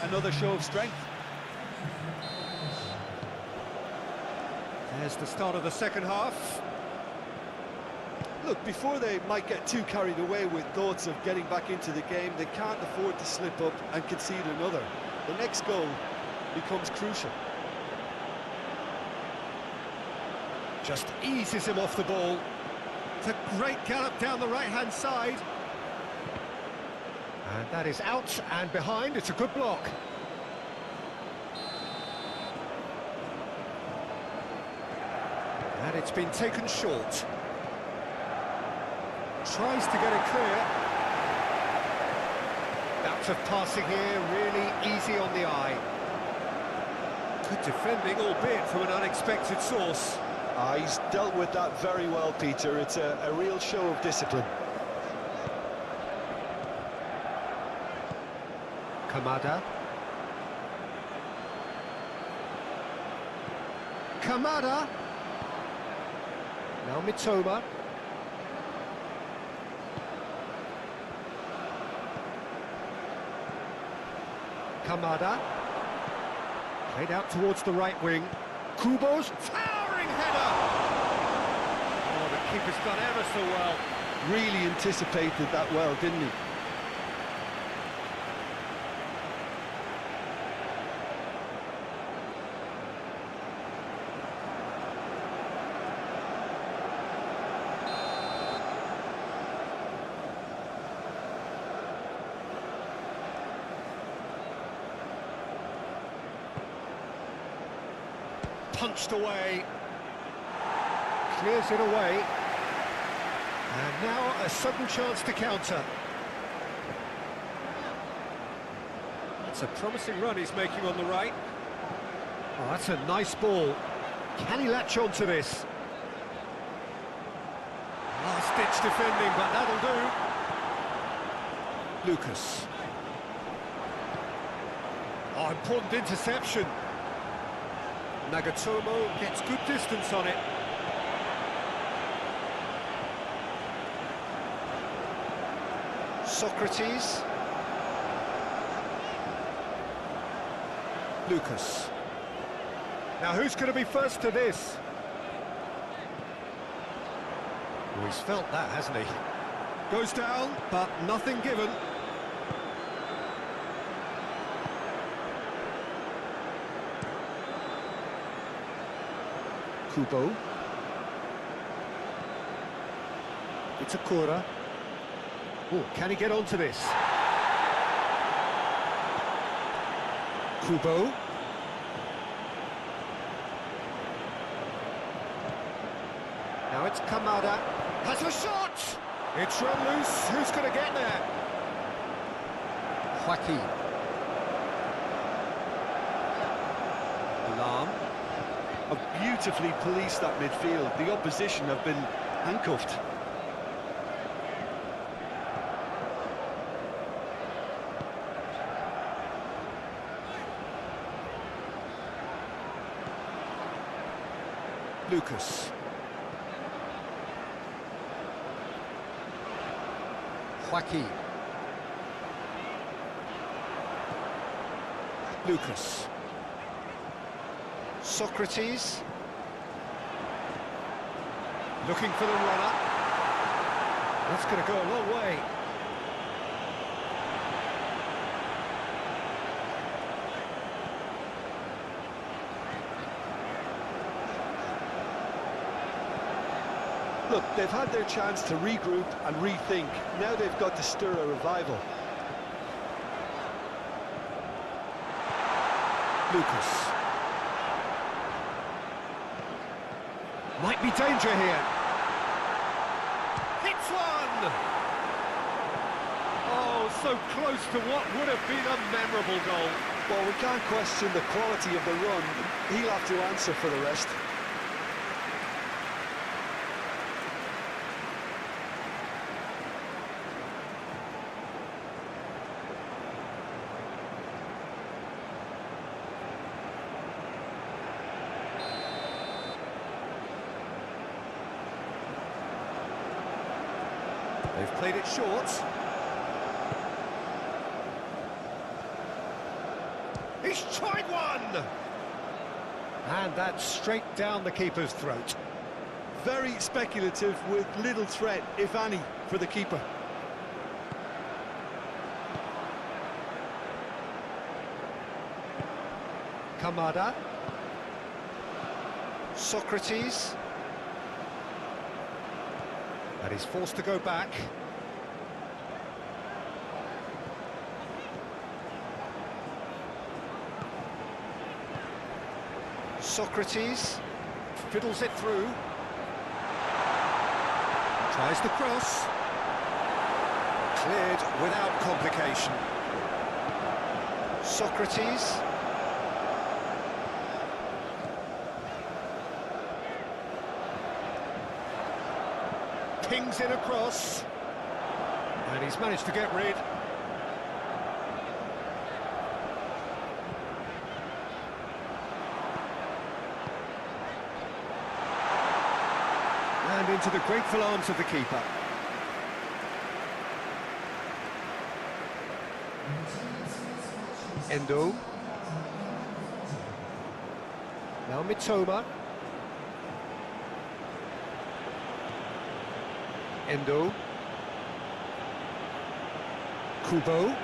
another show of strength? There's the start of the second half. Look, before they might get too carried away with thoughts of getting back into the game, they can't afford to slip up and concede another. The next goal becomes crucial. Just eases him off the ball. It's a great gallop down the right-hand side. And that is out and behind. It's a good block. And it's been taken short. Tries to get it clear. Bouts of passing here, really easy on the eye. Good defending, albeit from an unexpected source. He's dealt with that very well, Peter. It's a real show of discipline. Kamada. Kamada. Now Mitoma. Kamada. Played out towards the right wing. Kubo's towering header! Oh, the keeper's done ever so well. Really anticipated that well, didn't he? Punched away. Clears it away. And now a sudden chance to counter. That's a promising run he's making on the right. Oh, that's a nice ball. Can he latch on to this? Last-ditch defending, but that'll do. Lucas. Oh, important interception. Nagatomo gets good distance on it. Socrates. Lucas. Now who's going to be first to this? Oh, he's felt that, hasn't he? Goes down, but nothing given. Kubo. It's a Kura. Oh, can he get onto this? Kubo. Now it's Kamada. Has a shot! It's run loose. Who's going to get there? Joaquin. Alarm. Have beautifully policed that midfield. The opposition have been handcuffed. Lucas. Joaquin. Lucas. Socrates. Looking for the runner. That's going to go a long way. Look, they've had their chance to regroup and rethink. Now they've got to stir a revival. Lucas. Might be danger here. Hits one! Oh, so close to what would have been a memorable goal. Well, we can't question the quality of the run. He'll have to answer for the rest. They've played it short. He's tried one! And that's straight down the keeper's throat. Very speculative with little threat, if any, for the keeper. Kamada. Socrates. And he's forced to go back. Socrates fiddles it through. Tries the cross. Cleared without complication. Socrates. Pings it across. And he's managed to get rid. And into the grateful arms of the keeper. Endo. Now Mitoma. Endo. Kubo.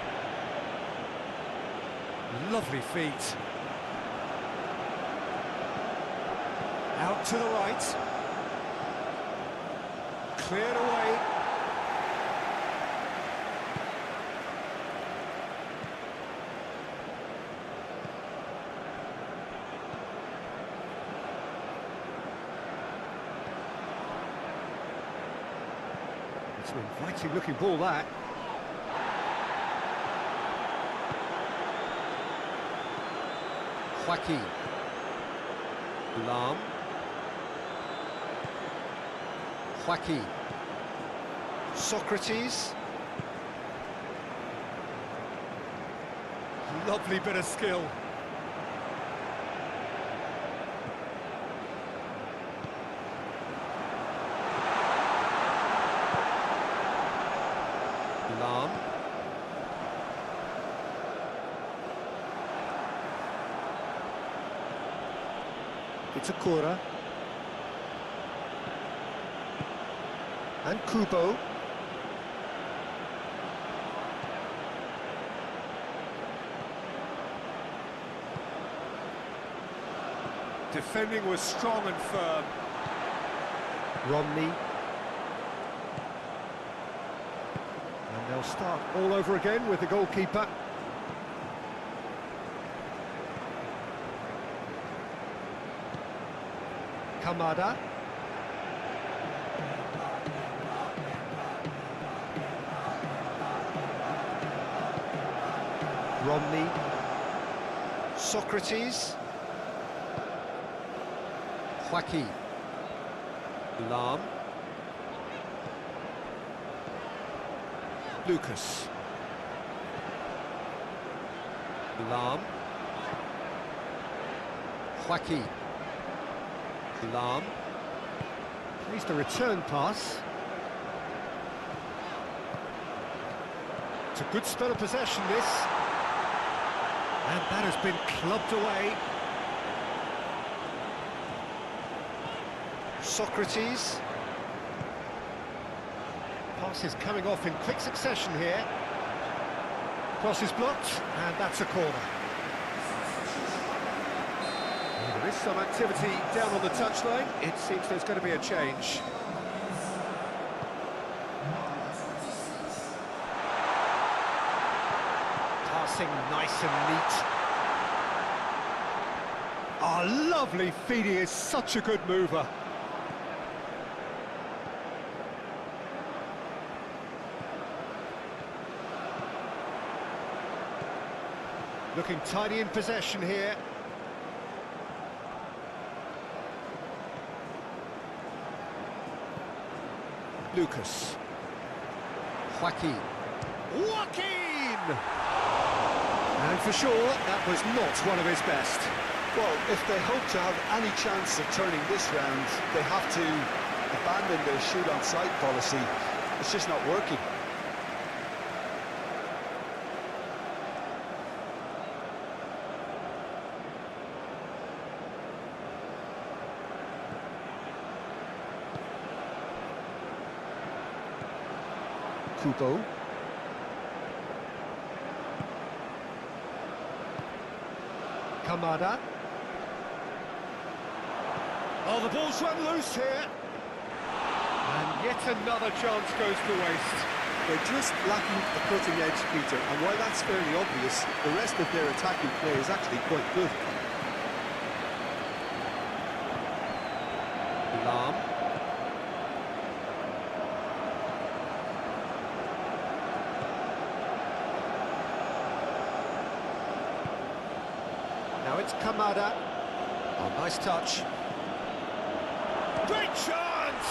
Lovely feet. Out to the right. Cleared away. It's an inviting looking ball, that. Joaquin. Lam. Joaquin. Socrates. Lovely bit of skill. Lam. It's Akura. And Kubo. Defending was strong and firm. Romney. And they'll start all over again with the goalkeeper. Kamada. Romney. Socrates. Joaquin. Lam. Lucas. Lam. Joaquin. Lam. Plays the return pass. It's a good spell of possession, this. And that has been clubbed away. Socrates. Pass is coming off in quick succession here. Cross is blocked, and that's a corner. Well, there is some activity down on the touchline. It seems there's going to be a change. Passing nice and neat. Oh, lovely feet. He is such a good mover. Looking tidy in possession here. Lucas. Joaquin. Joaquin! And for sure, that was not one of his best. Well, if they hope to have any chance of turning this round, they have to abandon their shoot-on-sight policy. It's just not working. Kubo. Kamada. Oh, the ball's run loose here. And yet another chance goes to waste. They're just lacking the cutting edge, Peter, and while that's fairly obvious, the rest of their attacking play is actually quite good. Lam. Now it's Kamada. Oh, nice touch. Great chance!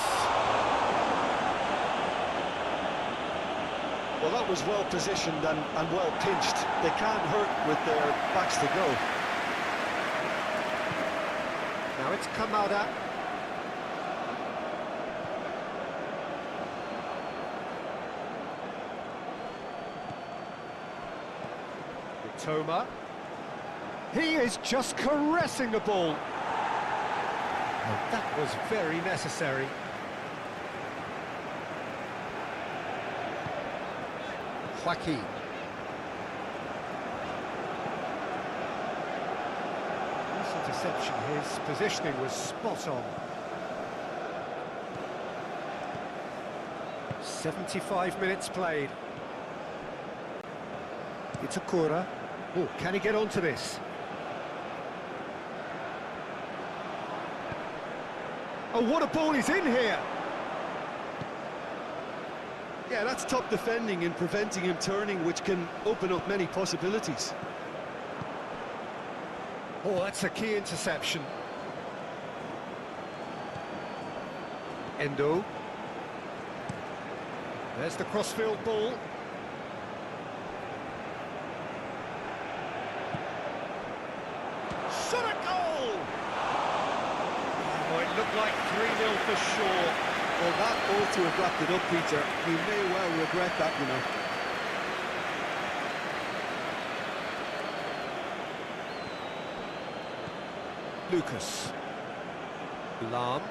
Well, that was well positioned and well pinched. They can't hurt with their backs to go. Now it's Kamada. Mitoma. He is just caressing the ball. Oh, that was very necessary. Joaquin. This interception, his positioning was spot on. 75 minutes played. Itakura. Oh, can he get onto this? Oh, what a ball is in here! Yeah, that's top defending and preventing him turning, which can open up many possibilities. Oh, that's a key interception. Endo. There's the crossfield ball. Shot a goal! Oh, it looked like 3-0 for sure. Well, that ought to have wrapped it up, Peter. He may well regret that, you know. Lucas. Lam.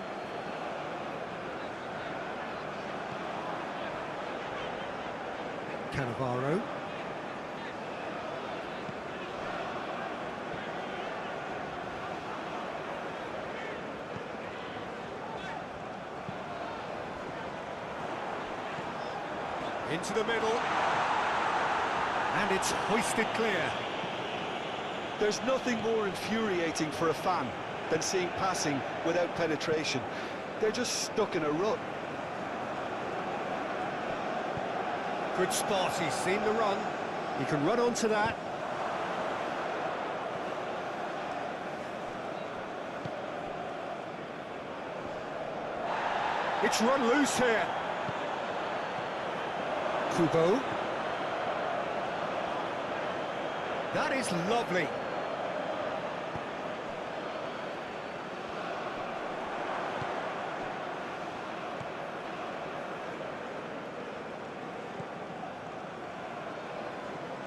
Cannavaro. Into the middle. And it's hoisted clear. There's nothing more infuriating for a fan than seeing passing without penetration. They're just stuck in a rut. Good spot, he's seen the run. He can run onto that. It's run loose here. Kubo. That is lovely.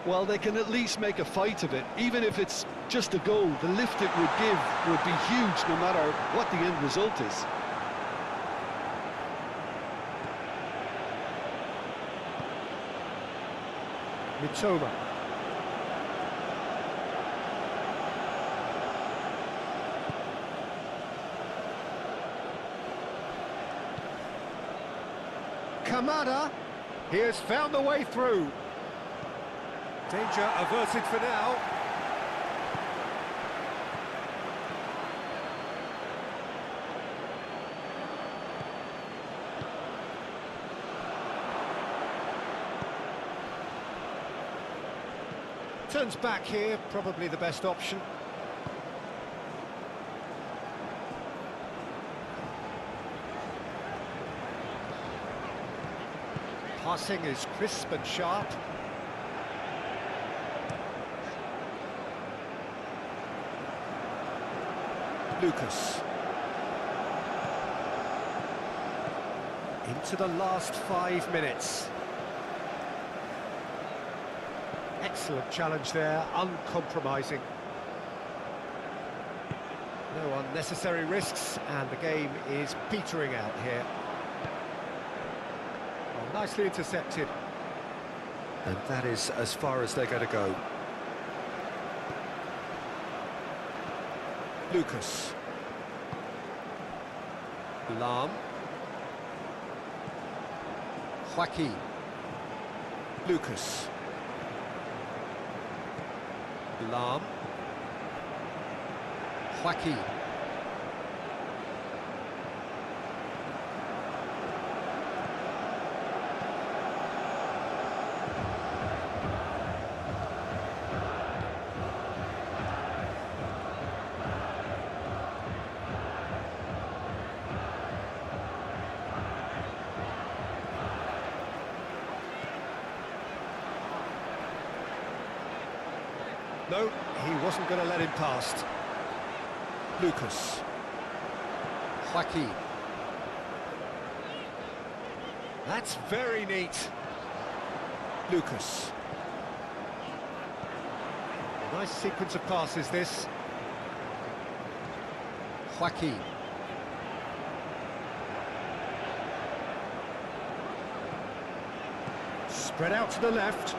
Well, they can at least make a fight of it. Even if it's just a goal, the lift it would give would be huge no matter what the end result is. Mitoma. Kamada. He has found the way through. Danger averted for now. Turns back here, probably the best option. Passing is crisp and sharp. Lucas. Into the last 5 minutes. Excellent challenge there, uncompromising. No unnecessary risks, and the game is petering out here. Well, nicely intercepted. And that is as far as they're going to go. Lucas. Lam. Joaquin. Lucas. Lam. Joaquin. No, he wasn't going to let him past. Lucas. Joaquin. That's very neat. Lucas. Nice sequence of passes, this. Joaquin. Spread out to the left.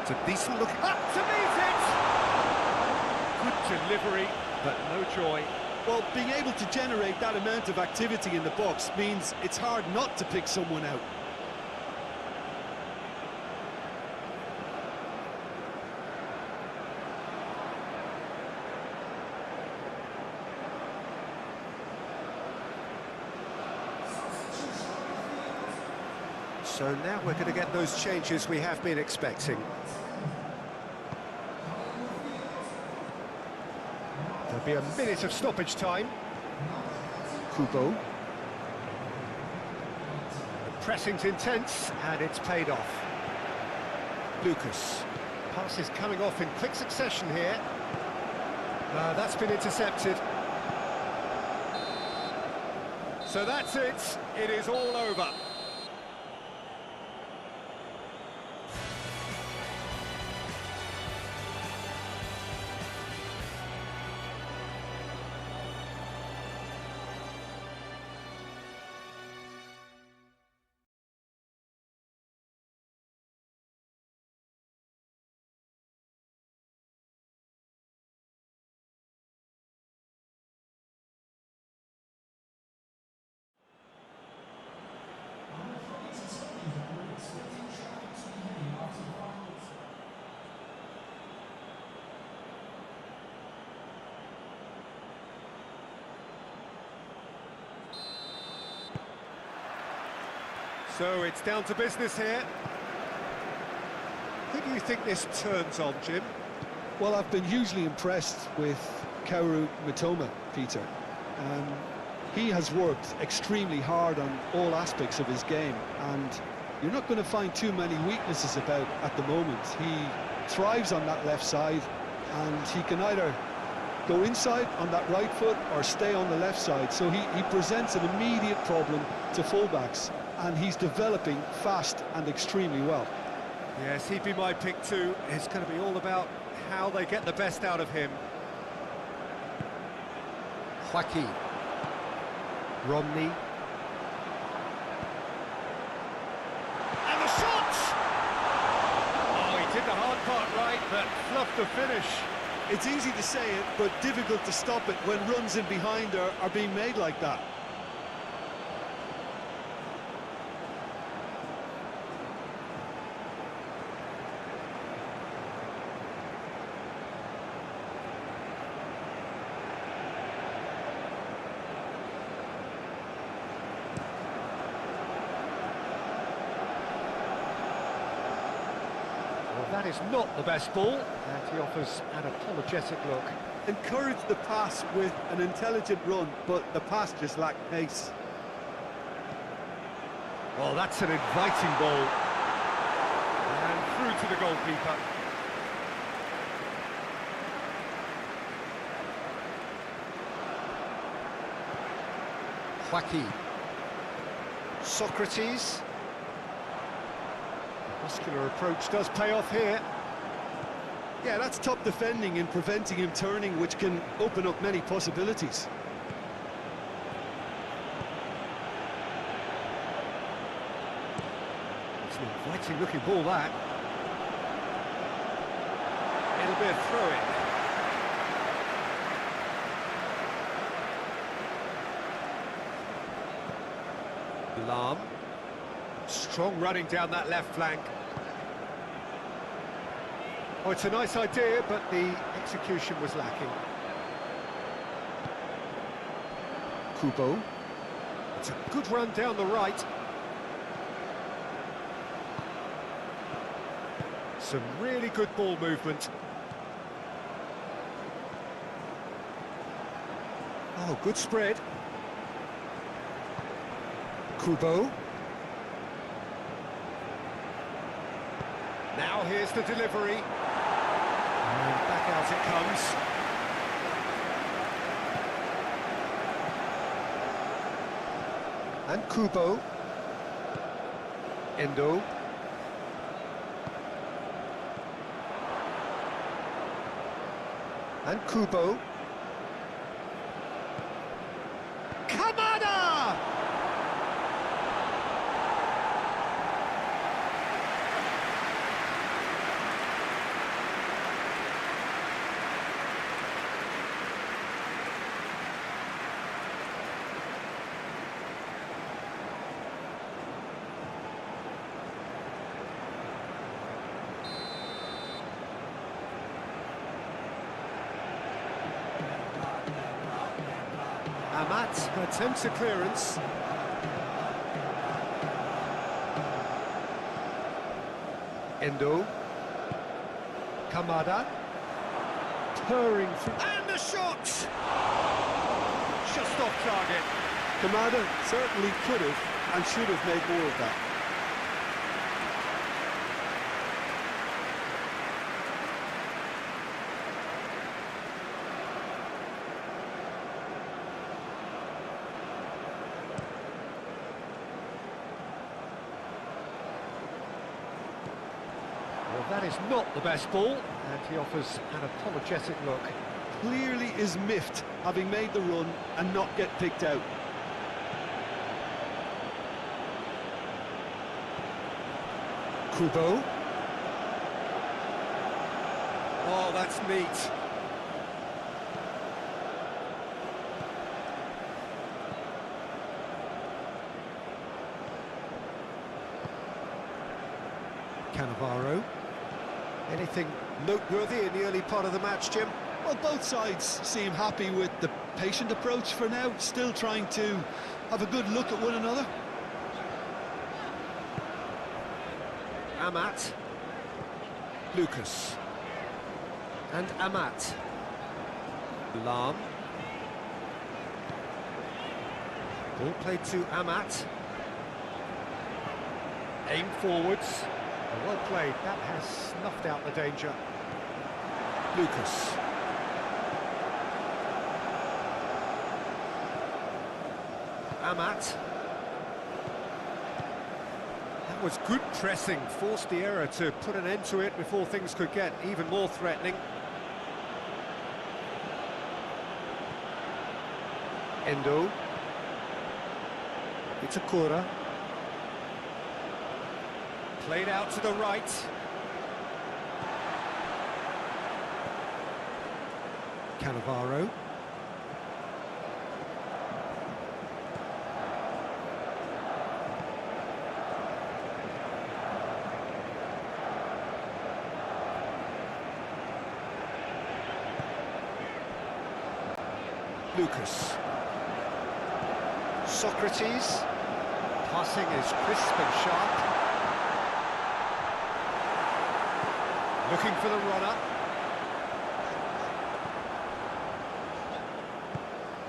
It's a decent look. Up to meet it! Good delivery, but no joy. Well, being able to generate that amount of activity in the box means it's hard not to pick someone out. So now we're going to get those changes we have been expecting. There'll be a minute of stoppage time. Kubo. The pressing's intense, and it's paid off. Lucas. Pass is coming off in quick succession here. That's been intercepted. So that's it. It is all over. So it's down to business here. Who do you think this turns on, Jim? Well, I've been hugely impressed with Kaoru Mitoma, Peter. He has worked extremely hard on all aspects of his game, and you're not going to find too many weaknesses about at the moment. He thrives on that left side, and he can either go inside on that right foot or stay on the left side. So he presents an immediate problem to fullbacks, and he's developing fast and extremely well. Yes, he'd be my pick too. It's going to be all about how they get the best out of him. Joaquin. Romney. And the shot! Oh, he did the hard part right, but fluffed the finish. It's easy to say it, but difficult to stop it when runs in behind are being made like that. That is not the best ball, and he offers an apologetic look. Encourage the pass with an intelligent run, but the pass just lacked pace. Well, that's an inviting ball. And through to the goalkeeper. Joaquin. Socrates. Muscular approach does pay off here. Yeah, that's top defending and preventing him turning, which can open up many possibilities. It's an inviting looking ball, that. It'll be a throw-in. Lam. Strong running down that left flank. Oh, it's a nice idea, but the execution was lacking. Kubo. It's a good run down the right. Some really good ball movement. Oh, good spread. Kubo. Now here's the delivery. And back out it comes. And Kubo. Endo. And Kubo. Kamada! Amat attempts a clearance. Endo. Kamada. Purring through. And the shot! Just off target. Kamada certainly could have and should have made more of that. Well, that is not the best ball, and he offers an apologetic look. Clearly is miffed, having made the run and not get picked out. Kubo. Oh, that's neat. Cannavaro. Anything noteworthy in the early part of the match, Jim? Well, both sides seem happy with the patient approach for now, still trying to have a good look at one another. Amat. Lucas. And Amat. Lam. Ball played to Amat. Aim forwards. Well played, that has snuffed out the danger. Lucas. Amat. That was good pressing, forced the error to put an end to it before things could get even more threatening. Endo. Itakura. Played out to the right. Cannavaro. Lucas. Socrates. Passing is crisp and sharp. Looking for the runner.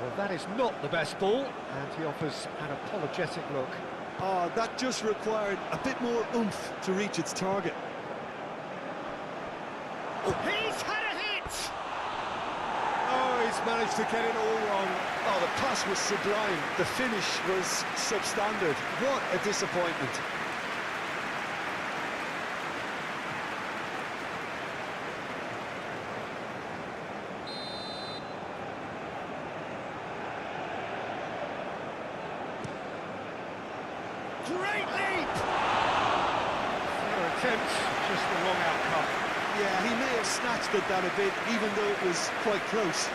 Well, that is not the best ball, and he offers an apologetic look. Oh, that just required a bit more oomph to reach its target. He's had a hit! Oh, he's He's managed to get it all wrong. Oh, the pass was sublime. The finish was substandard. What a disappointment. Great leap! Fair attempt, just the wrong outcome. Yeah, he may have snatched at that a bit, even though it was quite close.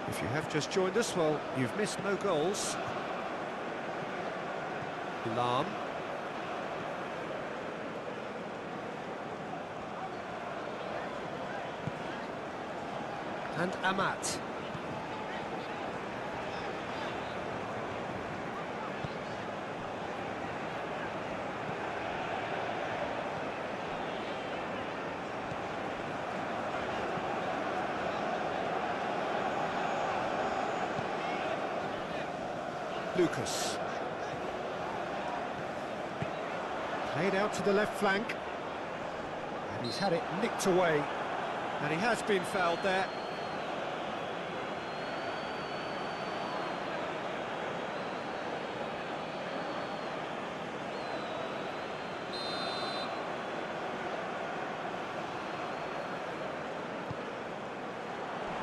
If you have just joined us, well, you've missed no goals. Lam. And Amat. Lucas. Played out to the left flank. And he's had it nicked away. And he has been fouled there.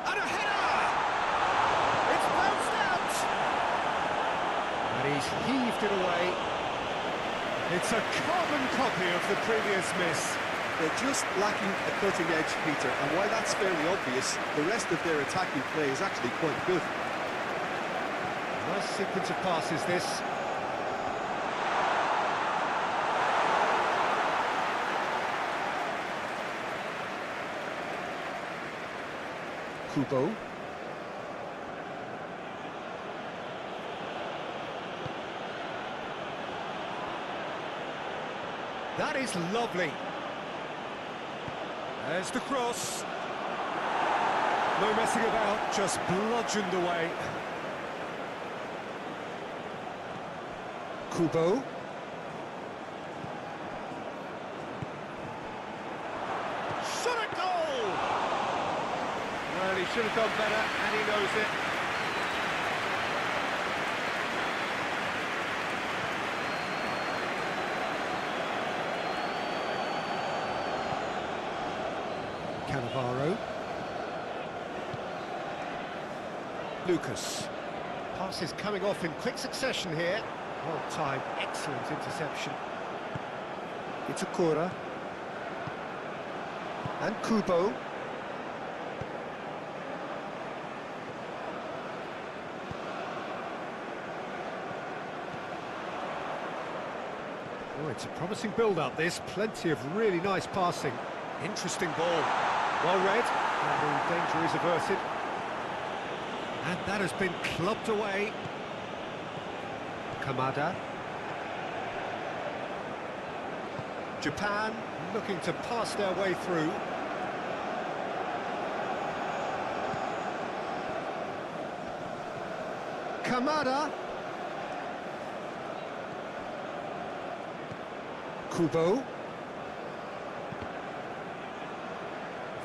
And a header! It's bounced out! And he's heaved it away. It's a carbon copy of the previous miss. They're just lacking a cutting edge, Peter, and while that's fairly obvious, the rest of their attacking play is actually quite good. Nice sequence of passes, this. Kubo. That is lovely. There's the cross. No messing about, just bludgeoned away. Kubo. Shot a goal! Well, he should have done better, and he knows it. Cannavaro. Lucas. Passes coming off in quick succession here. Well timed, excellent interception. Itakura. And Kubo. Oh, it's a promising build-up, this. Plenty of really nice passing. Interesting ball. Well read, and the danger is averted. And that has been clubbed away. Kamada. Japan looking to pass their way through. Kamada. Kubo.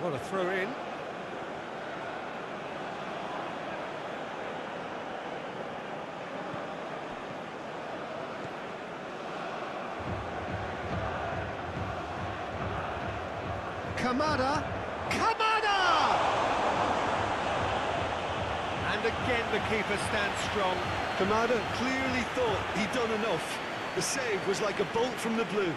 What a throw in. Kamada! Kamada! And again the keeper stands strong. Kamada clearly thought he'd done enough. The save was like a bolt from the blue.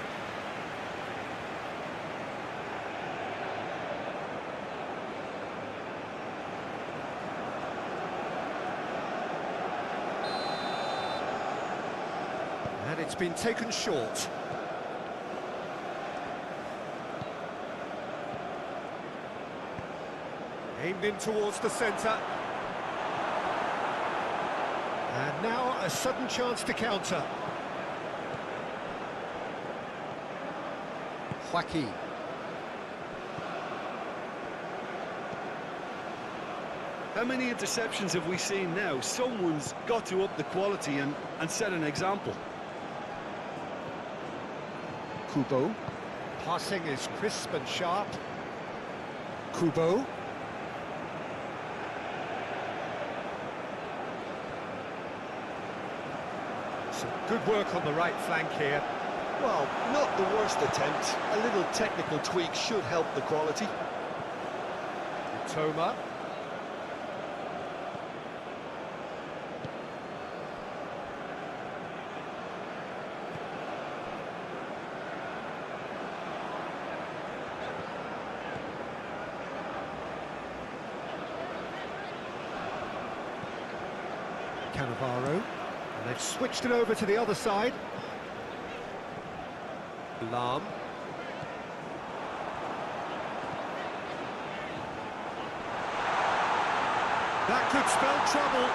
And it's been taken short. Aimed in towards the centre. And now a sudden chance to counter. Joaquin. How many interceptions have we seen now? Someone's got to up the quality and set an example. Kubo. Passing is crisp and sharp. Kubo. Some good work on the right flank here. Well, not the worst attempt. A little technical tweak should help the quality. Toma. Cannavaro, and they've switched it over to the other side. Lam. That could spell trouble.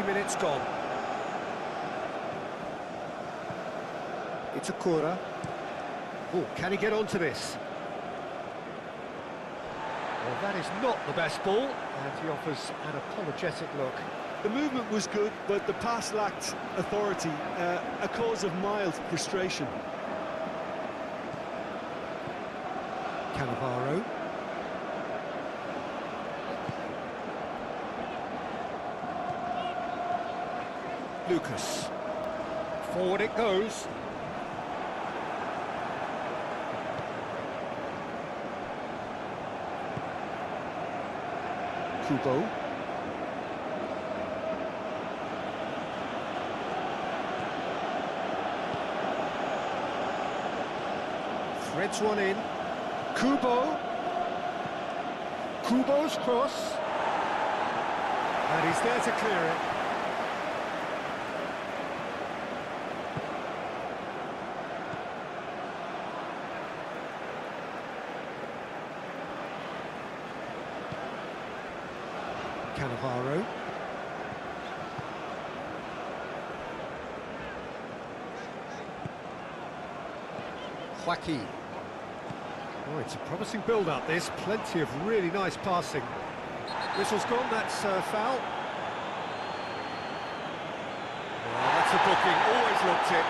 Minutes gone. It's Akura. Oh, can he get onto this? Well, that is not the best ball, and he offers an apologetic look. The movement was good, but the pass lacked authority, a cause of mild frustration. Cannavaro. Lucas. Forward it goes. Kubo. Threads one in. Kubo. Kubo's cross. And he's there to clear it. Cannavaro. Joaquin. Oh, it's a promising build-up, this. Plenty of really nice passing. Whistle's gone, that's foul. Oh, that's a booking, always looked it.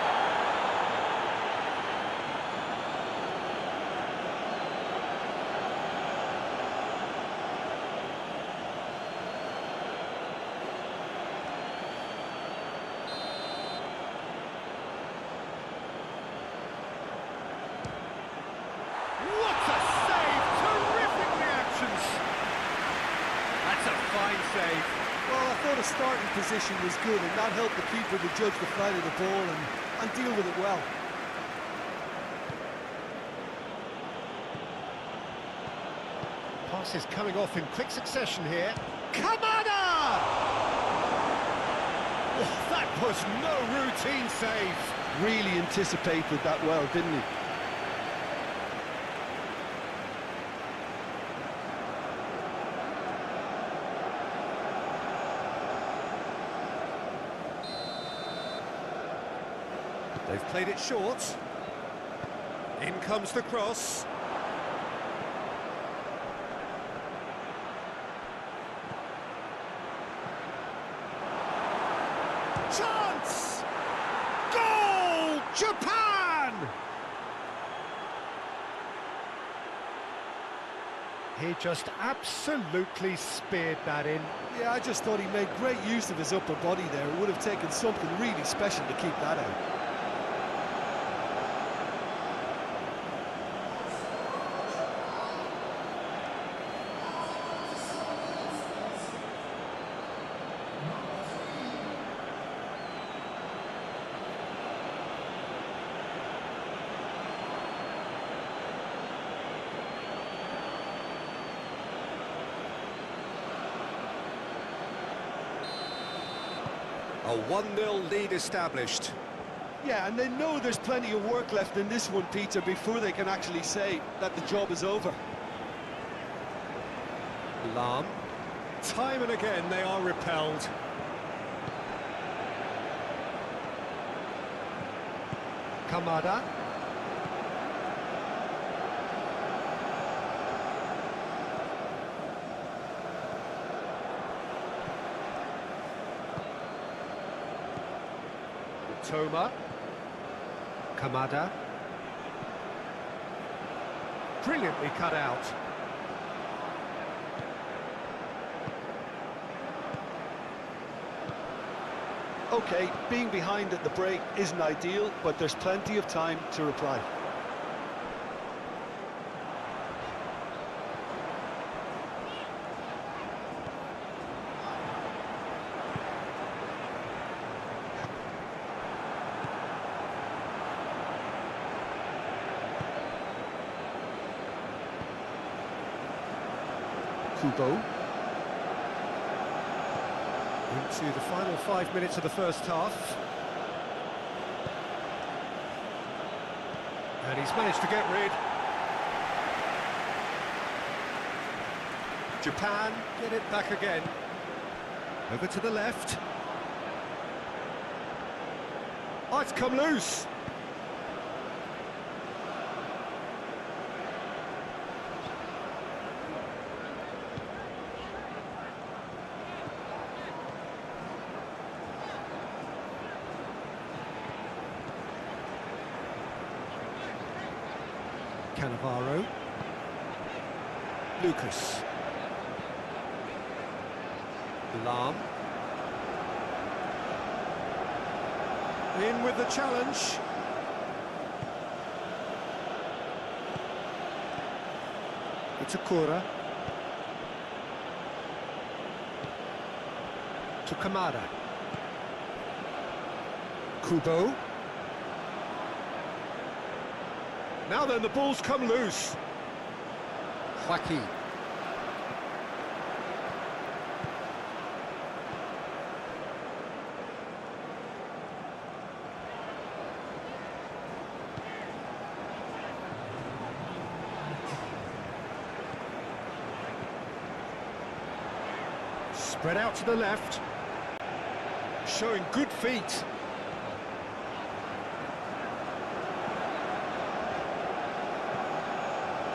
Save. Well, I thought the starting position was good, and that helped the keeper to judge the flight of the ball and deal with it well. Passes coming off in quick succession here. Kamada! Oh, that was no routine save. Really anticipated that well, didn't he? They've played it short. In comes the cross. Chance! Goal! Japan! He just absolutely speared that in. Yeah, I just thought he made great use of his upper body there. It would have taken something really special to keep that out. A 1-0 lead established. Yeah, and they know there's plenty of work left in this one, Peter, before they can actually say that the job is over. Lam. Time and again they are repelled. Kamada. Toma. Kamada. Brilliantly cut out. OK, being behind at the break isn't ideal, but there's plenty of time to reply. Kubo. Into the final 5 minutes of the first half. And he's managed to get rid. Japan get it back again. Over to the left. Oh, it's come loose. Cannavaro. Lucas. Lam. In with the challenge. Itakura. To Kamada. Kubo. Now then, the ball's come loose. Joaquin. Spread out to the left. Showing good feet.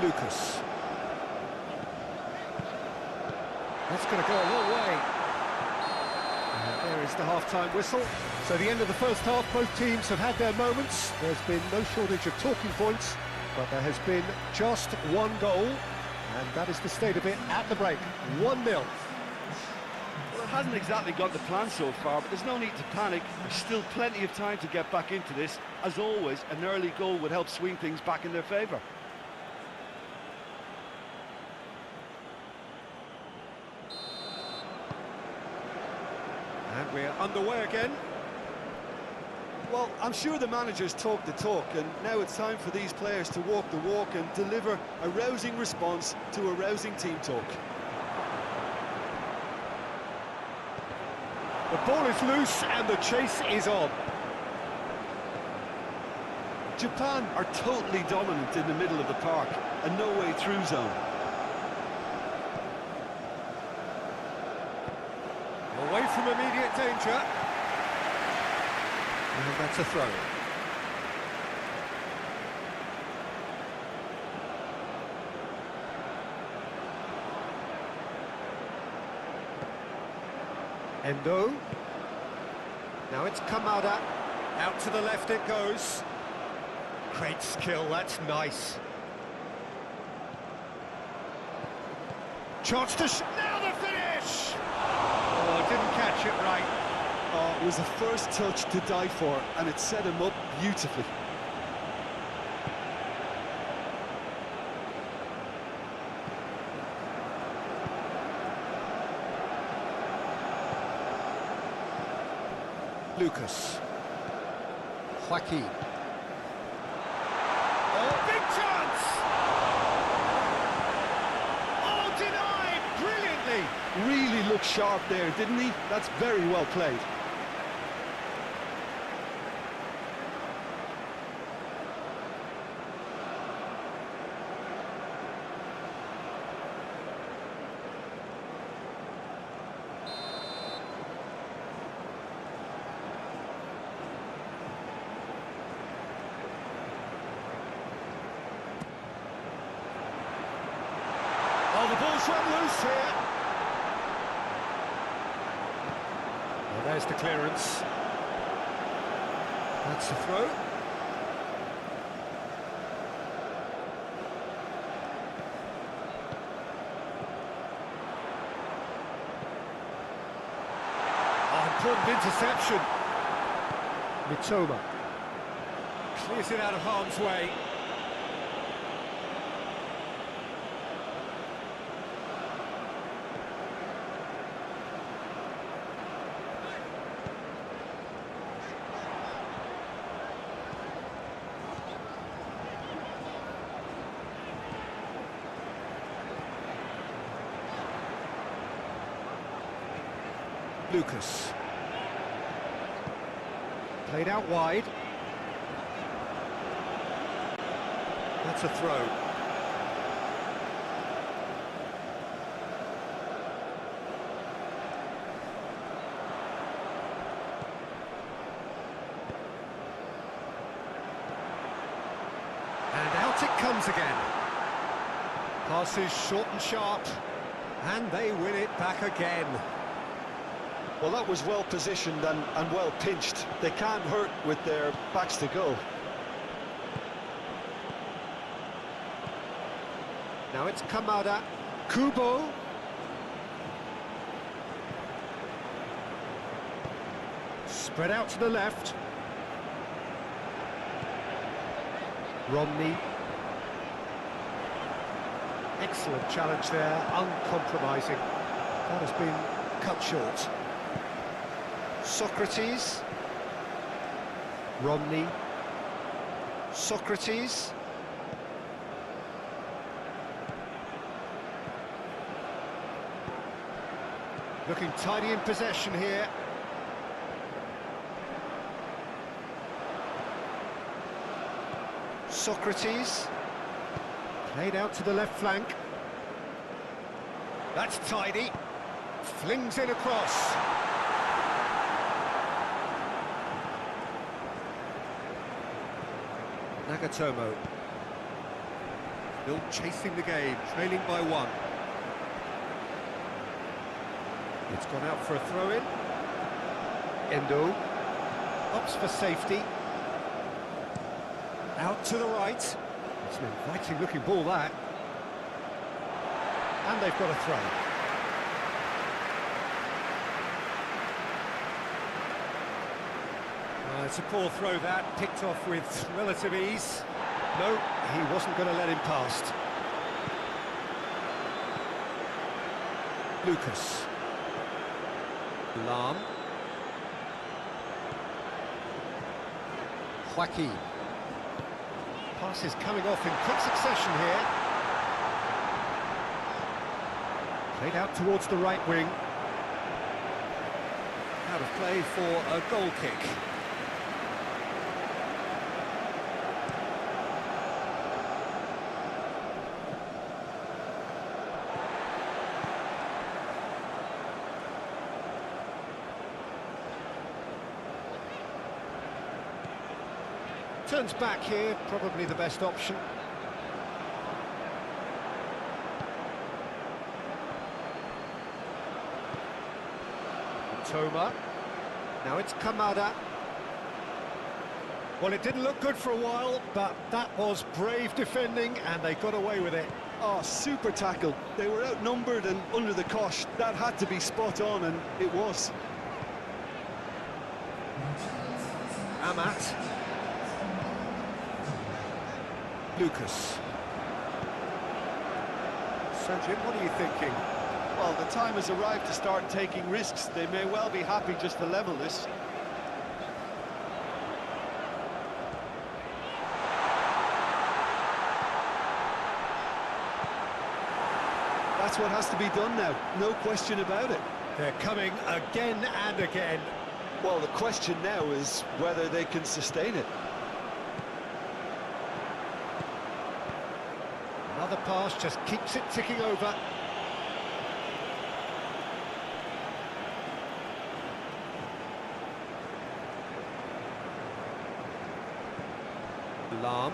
Lucas. That's going to go a long way. And there is the half-time whistle. So the end of the first half, both teams have had their moments. There's been no shortage of talking points, but there has been just one goal, and that is the state of it at the break. 1-0. Well, it hasn't exactly got the plan so far, but there's no need to panic. There's still plenty of time to get back into this. As always, an early goal would help swing things back in their favour. And we're underway again. Well, I'm sure the managers talk the talk, and now it's time for these players to walk the walk and deliver a rousing response to a rousing team talk. The ball is loose and the chase is on. Japan are totally dominant in the middle of the park, a no-way through zone. Away from immediate danger. And that's a throw. Endo. Now it's Kamada. Out to the left it goes. Great skill, that's nice. Chance to now the finish! Oh, didn't catch it right. Oh, it was the first touch to die for, and it set him up beautifully. Lucas. Joaquin. Oh, big chance! Oh, denied! Brilliantly! Really looked sharp there, didn't he? That's very well played. Oh, the ball's run loose here. Well, there's the clearance. That's the throw. Important interception. Mitoma clears it out of harm's way. Lucas. Played out wide. That's a throw. And out it comes again. Passes short and sharp. And they win it back again. Well, that was well positioned and well pinched. They can't hurt with their backs to goal. Now it's Kamada. Kubo. Spread out to the left. Romney. Excellent challenge there, uncompromising. That has been cut short. Socrates. Romney. Socrates. Looking tidy in possession here. Socrates. Played out to the left flank. That's tidy. Flings it across. Nagatomo. Still chasing the game, trailing by one. It's gone out for a throw-in. Endo. Opts for safety. Out to the right. It's an inviting-looking ball, that. And they've got a throw. It's a poor throw, that, picked off with relative ease. No, he wasn't going to let him past. Lucas. Lam. Joaquin. Passes coming off in quick succession here. Played out towards the right wing. Out of play for a goal kick. Turns back here, probably the best option. Toma. Now it's Kamada. Well, it didn't look good for a while, but that was brave defending, and they got away with it. Oh, super tackle. They were outnumbered and under the cosh. That had to be spot on, and it was. Amat. Lucas. So, Jim, what are you thinking? Well, the time has arrived to start taking risks. They may well be happy just to level this. That's what has to be done now, no question about it. They're coming again and again. Well, the question now is whether they can sustain it. Another pass just keeps it ticking over. Lam.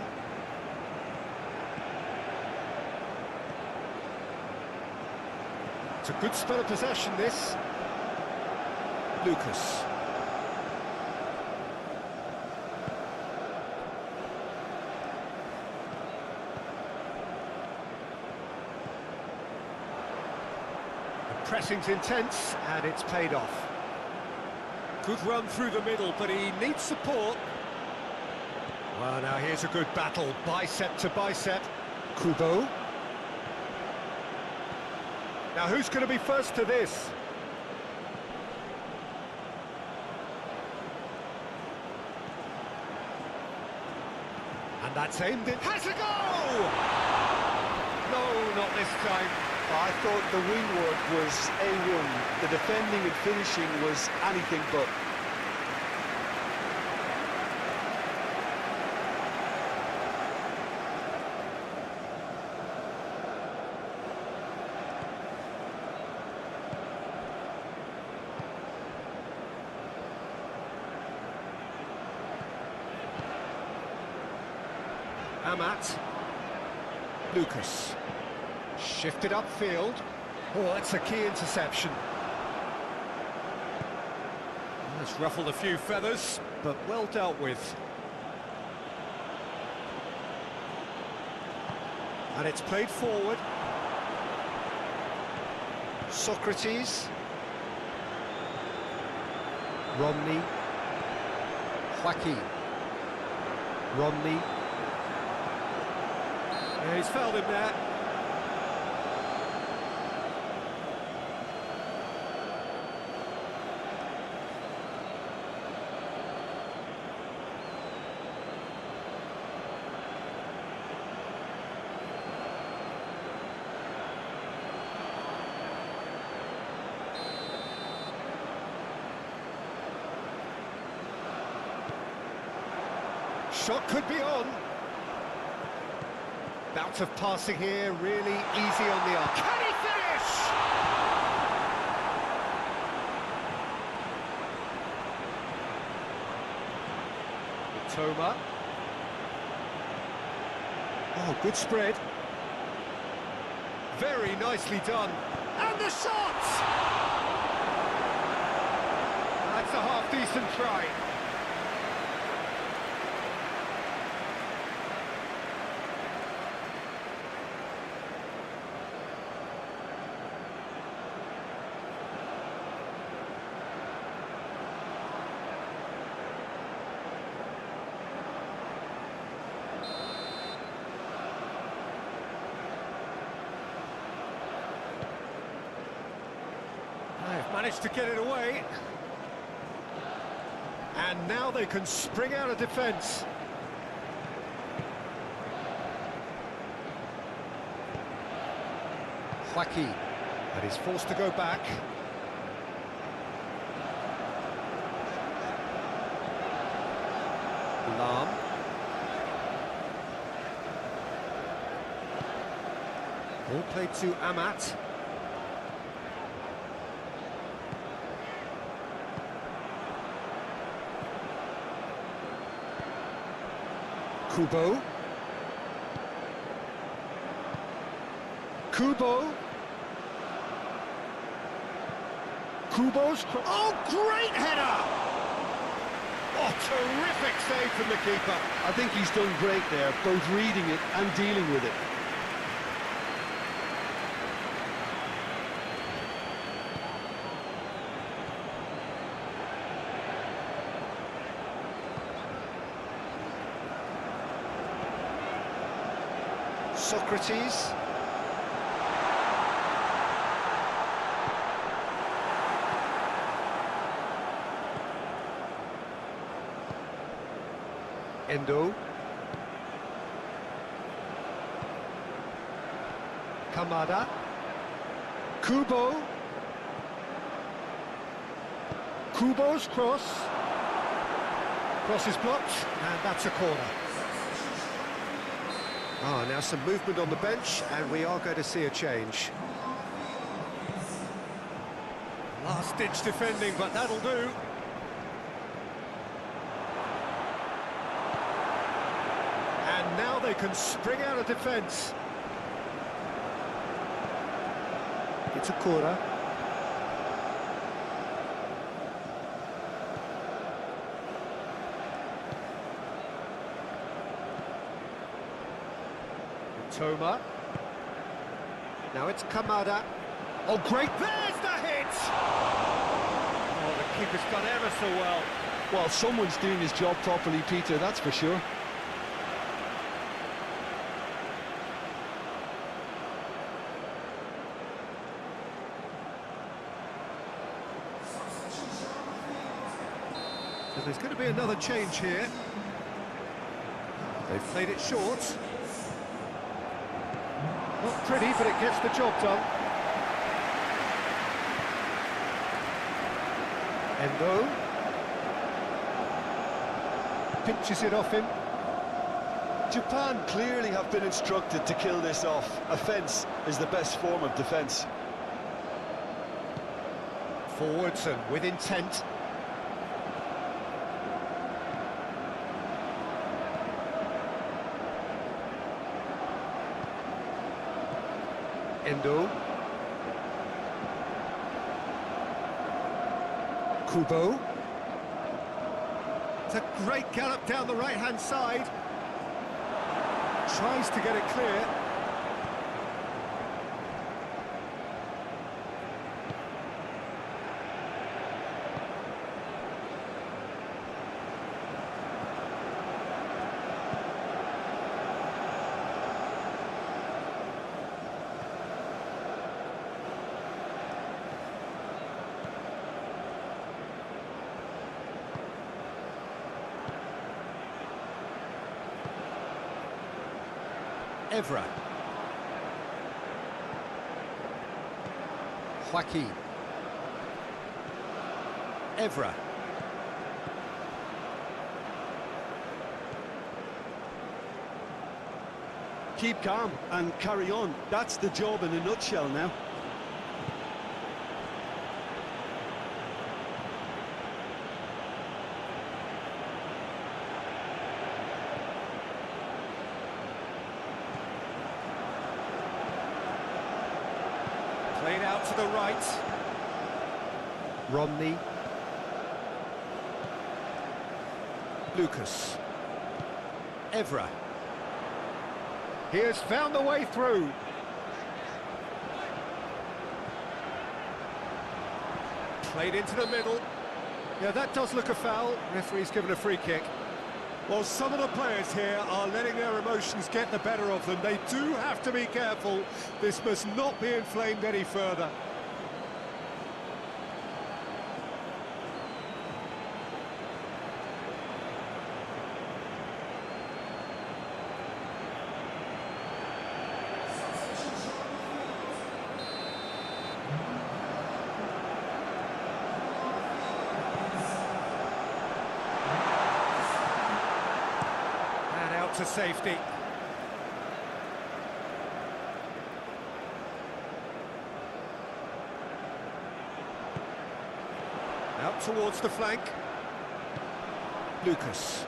It's a good spell of possession, this. Lucas. The pressing's intense, and it's paid off. Good run through the middle, but he needs support. Well, now here's a good battle, bicep to bicep. Kubo. Now who's going to be first to this? And that's aimed it. Has a goal! No, not this time. I thought the win work was A1. The defending and finishing was anything but. Amat. Lucas. Shifted upfield. Oh, that's a key interception. That's ruffled a few feathers, but well dealt with. And it's played forward. Socrates. Romney. Joaquin. Romney. Yeah, he's fouled him there. Shot could be on. Bout of passing here, really easy on the arc. Can he finish? Toma. Oh, good spread. Very nicely done. And the shot! That's a half-decent try. They've managed to get it away. And now they can spring out of defence. Joaquin. And he's forced to go back. Lam. Ball played to Amat. Kubo. Kubo. Kubo's... Oh, great header! Oh, terrific save from the keeper. I think he's done great there, both reading it and dealing with it. Socrates. Endo. Kamada. Kubo. Kubo's cross. Cross is blocked, and that's a corner. Ah, now some movement on the bench, and we are going to see a change. Last-ditch defending, but that'll do. And now they can spring out of defence. Itakura. Toma. Now it's Kamada. Oh, great! There's the hit! Oh, the keeper's done ever so well. Well, someone's doing his job properly, Peter, that's for sure. So there's going to be another change here. They've played it short. Not pretty, but it gets the job done. Endo. Pinches it off him. Japan clearly have been instructed to kill this off. Offence is the best form of defence. Forwards and with intent. Endo. Kubo. It's a great gallop down the right-hand side. Tries to get it clear. Evra. Joaquin. Evra. Keep calm and carry on. That's the job in a nutshell now. Played out to the right. Romney. Lucas. Evra. He has found the way through. Played into the middle. Yeah, that does look a foul. Referee's given a free kick. Well, some of the players here are letting their emotions get the better of them. They do have to be careful. This must not be inflamed any further. To safety. Out towards the flank. Lucas.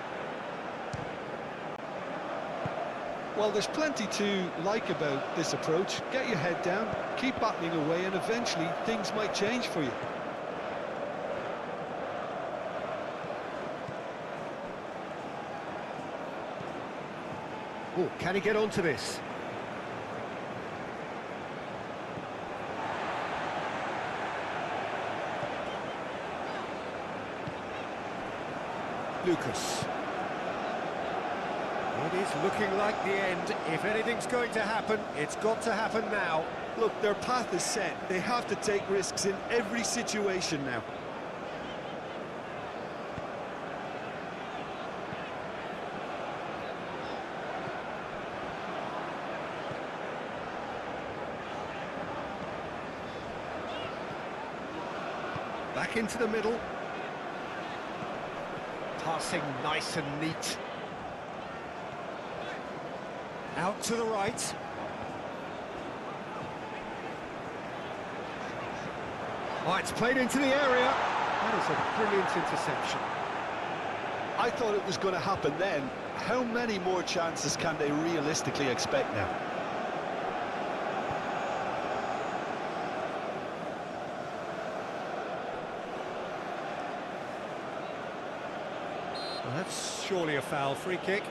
Well, there's plenty to like about this approach. Get your head down, keep battling away, and eventually things might change for you. Oh, can he get onto this? Lucas. It is looking like the end. If anything's going to happen, it's got to happen now. Look, their path is set. They have to take risks in every situation now. Back into the middle. Passing nice and neat. Out to the right. Oh, it's played into the area. That is a brilliant interception. I thought it was going to happen then. How many more chances can they realistically expect now? Well, that's surely a foul. Free kick.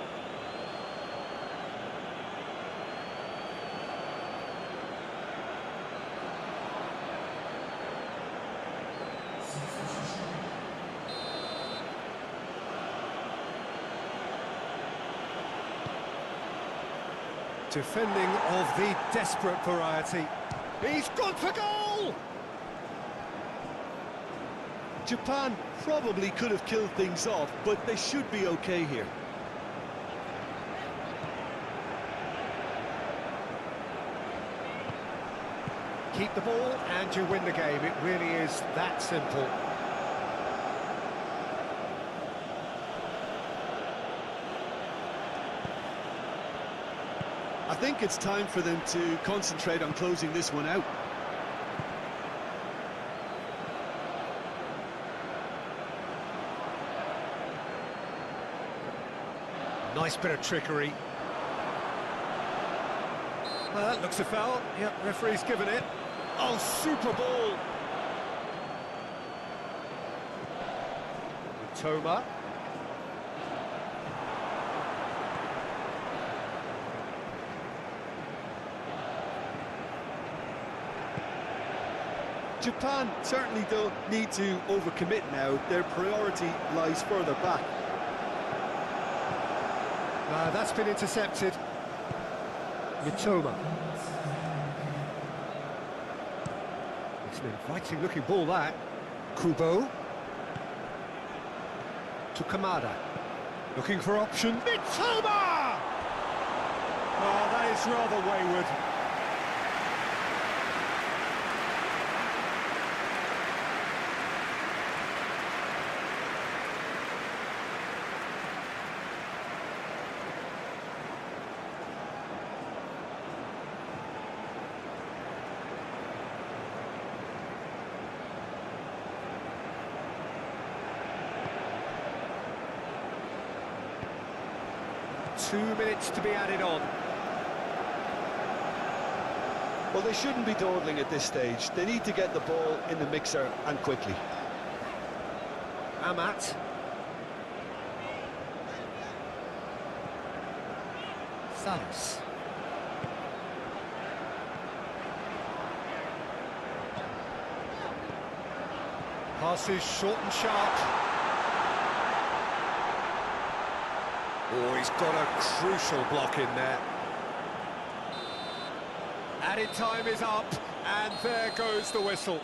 Defending of the desperate variety. He's gone for goal! Japan probably could have killed things off, but they should be okay here. Keep the ball and you win the game. It really is that simple. I think it's time for them to concentrate on closing this one out. Nice bit of trickery. Well, that looks a foul. Yep, referee's given it. Oh, super ball! Toma. Japan certainly don't need to overcommit now. Their priority lies further back. That's been intercepted. Mitoma. It's an inviting looking ball, that. Kubo. To Kamada. Looking for option. Mitoma! Oh, that is rather wayward. Two minutes to be added on. Well, they shouldn't be dawdling at this stage. They need to get the ball in the mixer and quickly. Amat. Salas. Passes short and sharp. Oh, he's got a crucial block in there. Added time is up, and there goes the whistle.